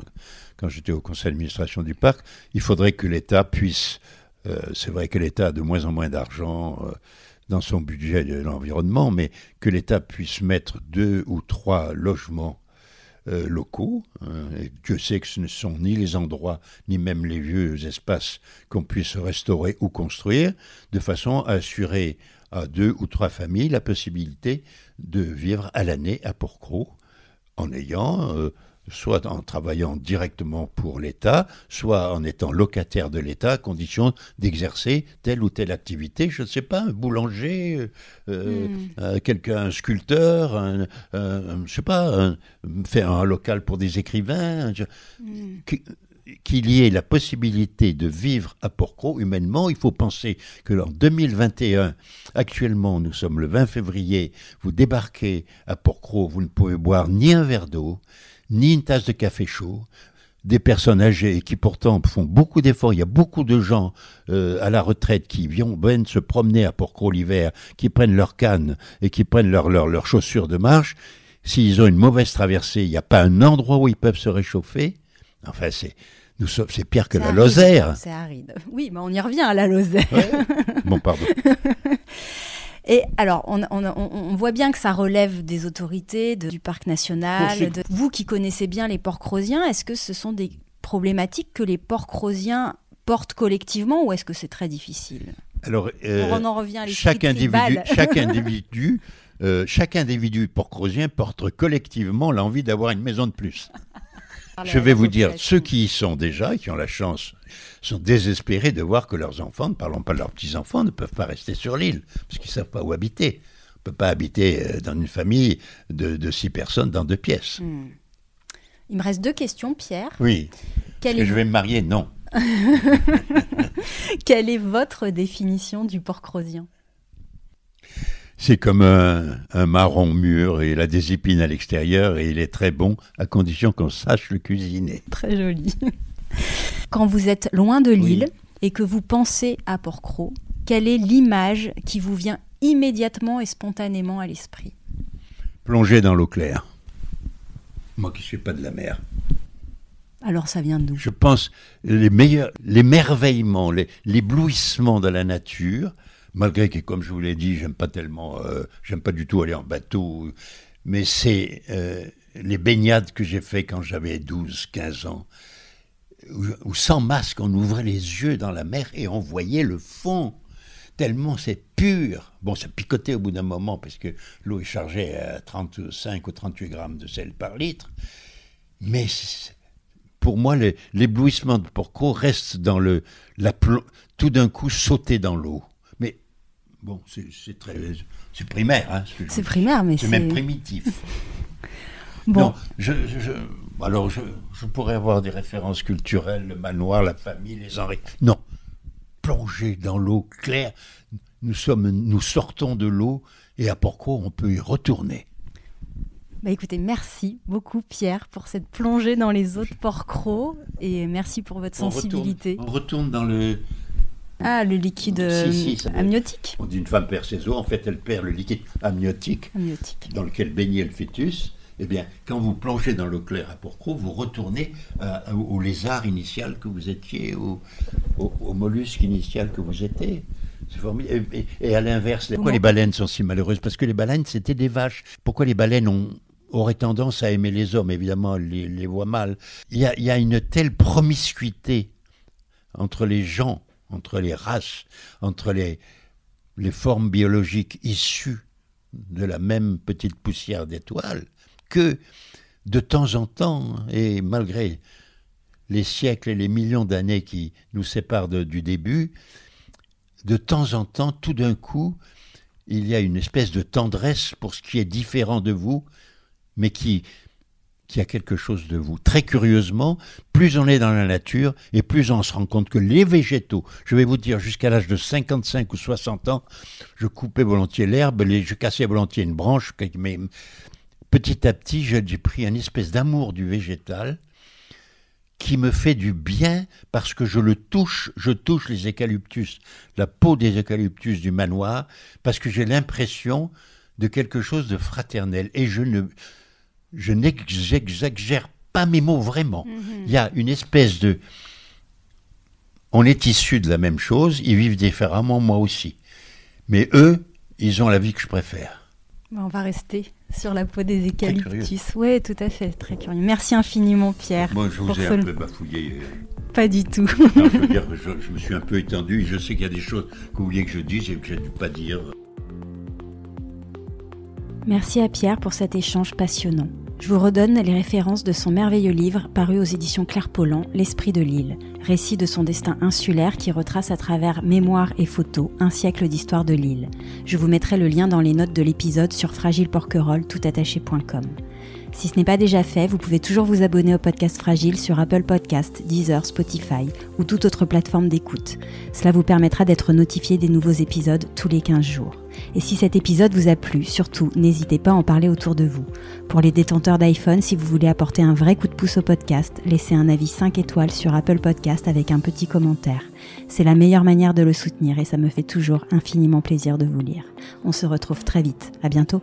quand j'étais au conseil d'administration du parc. Il faudrait que l'État puisse... c'est vrai que l'État a de moins en moins d'argent dans son budget de l'environnement, mais que l'État puisse mettre 2 ou 3 logements locaux. Et Dieu sait que ce ne sont ni les endroits, ni même les vieux espaces qu'on puisse restaurer ou construire, de façon à assurer à 2 ou 3 familles la possibilité de vivre à l'année à Porquerolles, en ayant, soit en travaillant directement pour l'État, soit en étant locataire de l'État, à condition d'exercer telle ou telle activité. Je ne sais pas, un boulanger, un sculpteur, je sais pas, faire un local pour des écrivains. Qu'il y ait la possibilité de vivre à Porquerolles humainement. Il faut penser que en 2021, actuellement, nous sommes le 20 février, vous débarquez à Porquerolles, vous ne pouvez boire ni un verre d'eau, ni une tasse de café chaud. Des personnes âgées qui pourtant font beaucoup d'efforts. Il y a beaucoup de gens à la retraite qui viennent se promener à Porquerolles l'hiver, qui prennent leurs cannes et qui prennent leurs chaussures de marche. S'ils ont une mauvaise traversée, il n'y a pas un endroit où ils peuvent se réchauffer. Enfin, c'est pire que la Lozère. C'est aride. Oui, mais on y revient à la Lozère. Ouais. Bon, pardon. Et alors, on voit bien que ça relève des autorités, du parc national. Vous qui connaissez bien les Porquerolliens, est-ce que ce sont des problématiques que les Porquerolliens portent collectivement ou est-ce que c'est très difficile? Alors, on en revient à l'esprit tribal. Chaque individu porquerolien porte collectivement l'envie d'avoir une maison de plus. Je vais vous dire, ceux qui y sont déjà, qui ont la chance, sont désespérés de voir que leurs enfants, ne parlons pas de leurs petits-enfants, ne peuvent pas rester sur l'île, parce qu'ils ne savent pas où habiter. On ne peut pas habiter dans une famille de 6 personnes dans 2 pièces. Il me reste 2 questions, Pierre. Oui. Est-ce que je vais me marier? Non. Quelle est votre définition du porquerolien? C'est comme un marron mûr et il a des épines à l'extérieur et il est très bon à condition qu'on sache le cuisiner. Très joli. Quand vous êtes loin de l'île et que vous pensez à Porquerolles, quelle est l'image qui vous vient immédiatement et spontanément à l'esprit? Plonger dans l'eau claire. Moi qui ne suis pas de la mer. Alors ça vient d'où? Je pense l'émerveillement, l'éblouissement de la nature. Malgré que, comme je vous l'ai dit, j'aime pas du tout aller en bateau, mais c'est les baignades que j'ai fait quand j'avais 12, 15 ans, où sans masque, on ouvrait les yeux dans la mer et on voyait le fond, tellement c'est pur. Bon, ça picotait au bout d'un moment, parce que l'eau est chargée à 35 ou 38 grammes de sel par litre, mais pour moi, l'éblouissement de Porquerolles reste dans tout d'un coup sauter dans l'eau. Bon, c'est primaire. Hein, c'est primaire, mais c'est même primitif. Bon. Non, alors je pourrais avoir des références culturelles, le manoir, la famille, les Henri. Non, plonger dans l'eau claire. Nous sortons de l'eau et à Porquerolles, on peut y retourner. Bah écoutez, merci beaucoup Pierre pour cette plongée dans les eaux de Porquerolles et merci pour votre sensibilité. On retourne dans le... Ah, le liquide amniotique. On dit une femme perd ses os, en fait elle perd le liquide amniotique. Dans lequel baignait le fœtus. Eh bien, quand vous plongez dans l'eau claire à Porquerolles, vous retournez au lézard initial que vous étiez, au mollusque initial que vous étiez. C'est formidable. Et à l'inverse, pourquoi les baleines sont si malheureuses? Parce que les baleines, c'était des vaches. Pourquoi les baleines auraient tendance à aimer les hommes? Évidemment, elles les voient mal. Il y a une telle promiscuité entre les gens, entre les races, entre les formes biologiques issues de la même petite poussière d'étoiles, que de temps en temps, et malgré les siècles et les millions d'années qui nous séparent du début, de temps en temps, tout d'un coup, il y a une espèce de tendresse pour ce qui est différent de vous, mais qui a quelque chose de vous. Très curieusement, plus on est dans la nature et plus on se rend compte que les végétaux, je vais vous dire, jusqu'à l'âge de 55 ou 60 ans, je coupais volontiers l'herbe, je cassais volontiers une branche, mais petit à petit, j'ai pris une espèce d'amour du végétal qui me fait du bien parce que je touche les eucalyptus, la peau des eucalyptus du manoir, parce que j'ai l'impression de quelque chose de fraternel. Et je n'exagère pas mes mots, vraiment. Il y a une espèce de... On est issus de la même chose, ils vivent différemment, moi aussi. Mais eux, ils ont la vie que je préfère. On va rester sur la peau des eucalyptus. Oui, tout à fait, très curieux. Merci infiniment, Pierre. Moi, je vous ai un peu bafouillé. Pas du tout. Non, je veux dire, je me suis un peu étendu. Je sais qu'il y a des choses que vous vouliez que je dise et que je n'ai pas dire. Merci à Pierre pour cet échange passionnant. Je vous redonne les références de son merveilleux livre paru aux éditions Claire Pollan, L'Esprit de l'île, récit de son destin insulaire qui retrace à travers mémoires et photos un siècle d'histoire de l'île. Je vous mettrai le lien dans les notes de l'épisode sur fragileporquerolles.toutattaché.com. Si ce n'est pas déjà fait, vous pouvez toujours vous abonner au podcast Fragile sur Apple Podcasts, Deezer, Spotify ou toute autre plateforme d'écoute. Cela vous permettra d'être notifié des nouveaux épisodes tous les 15 jours. Et si cet épisode vous a plu, surtout, n'hésitez pas à en parler autour de vous. Pour les détenteurs d'iPhone, si vous voulez apporter un vrai coup de pouce au podcast, laissez un avis 5 étoiles sur Apple Podcast avec un petit commentaire. C'est la meilleure manière de le soutenir et ça me fait toujours infiniment plaisir de vous lire. On se retrouve très vite. À bientôt.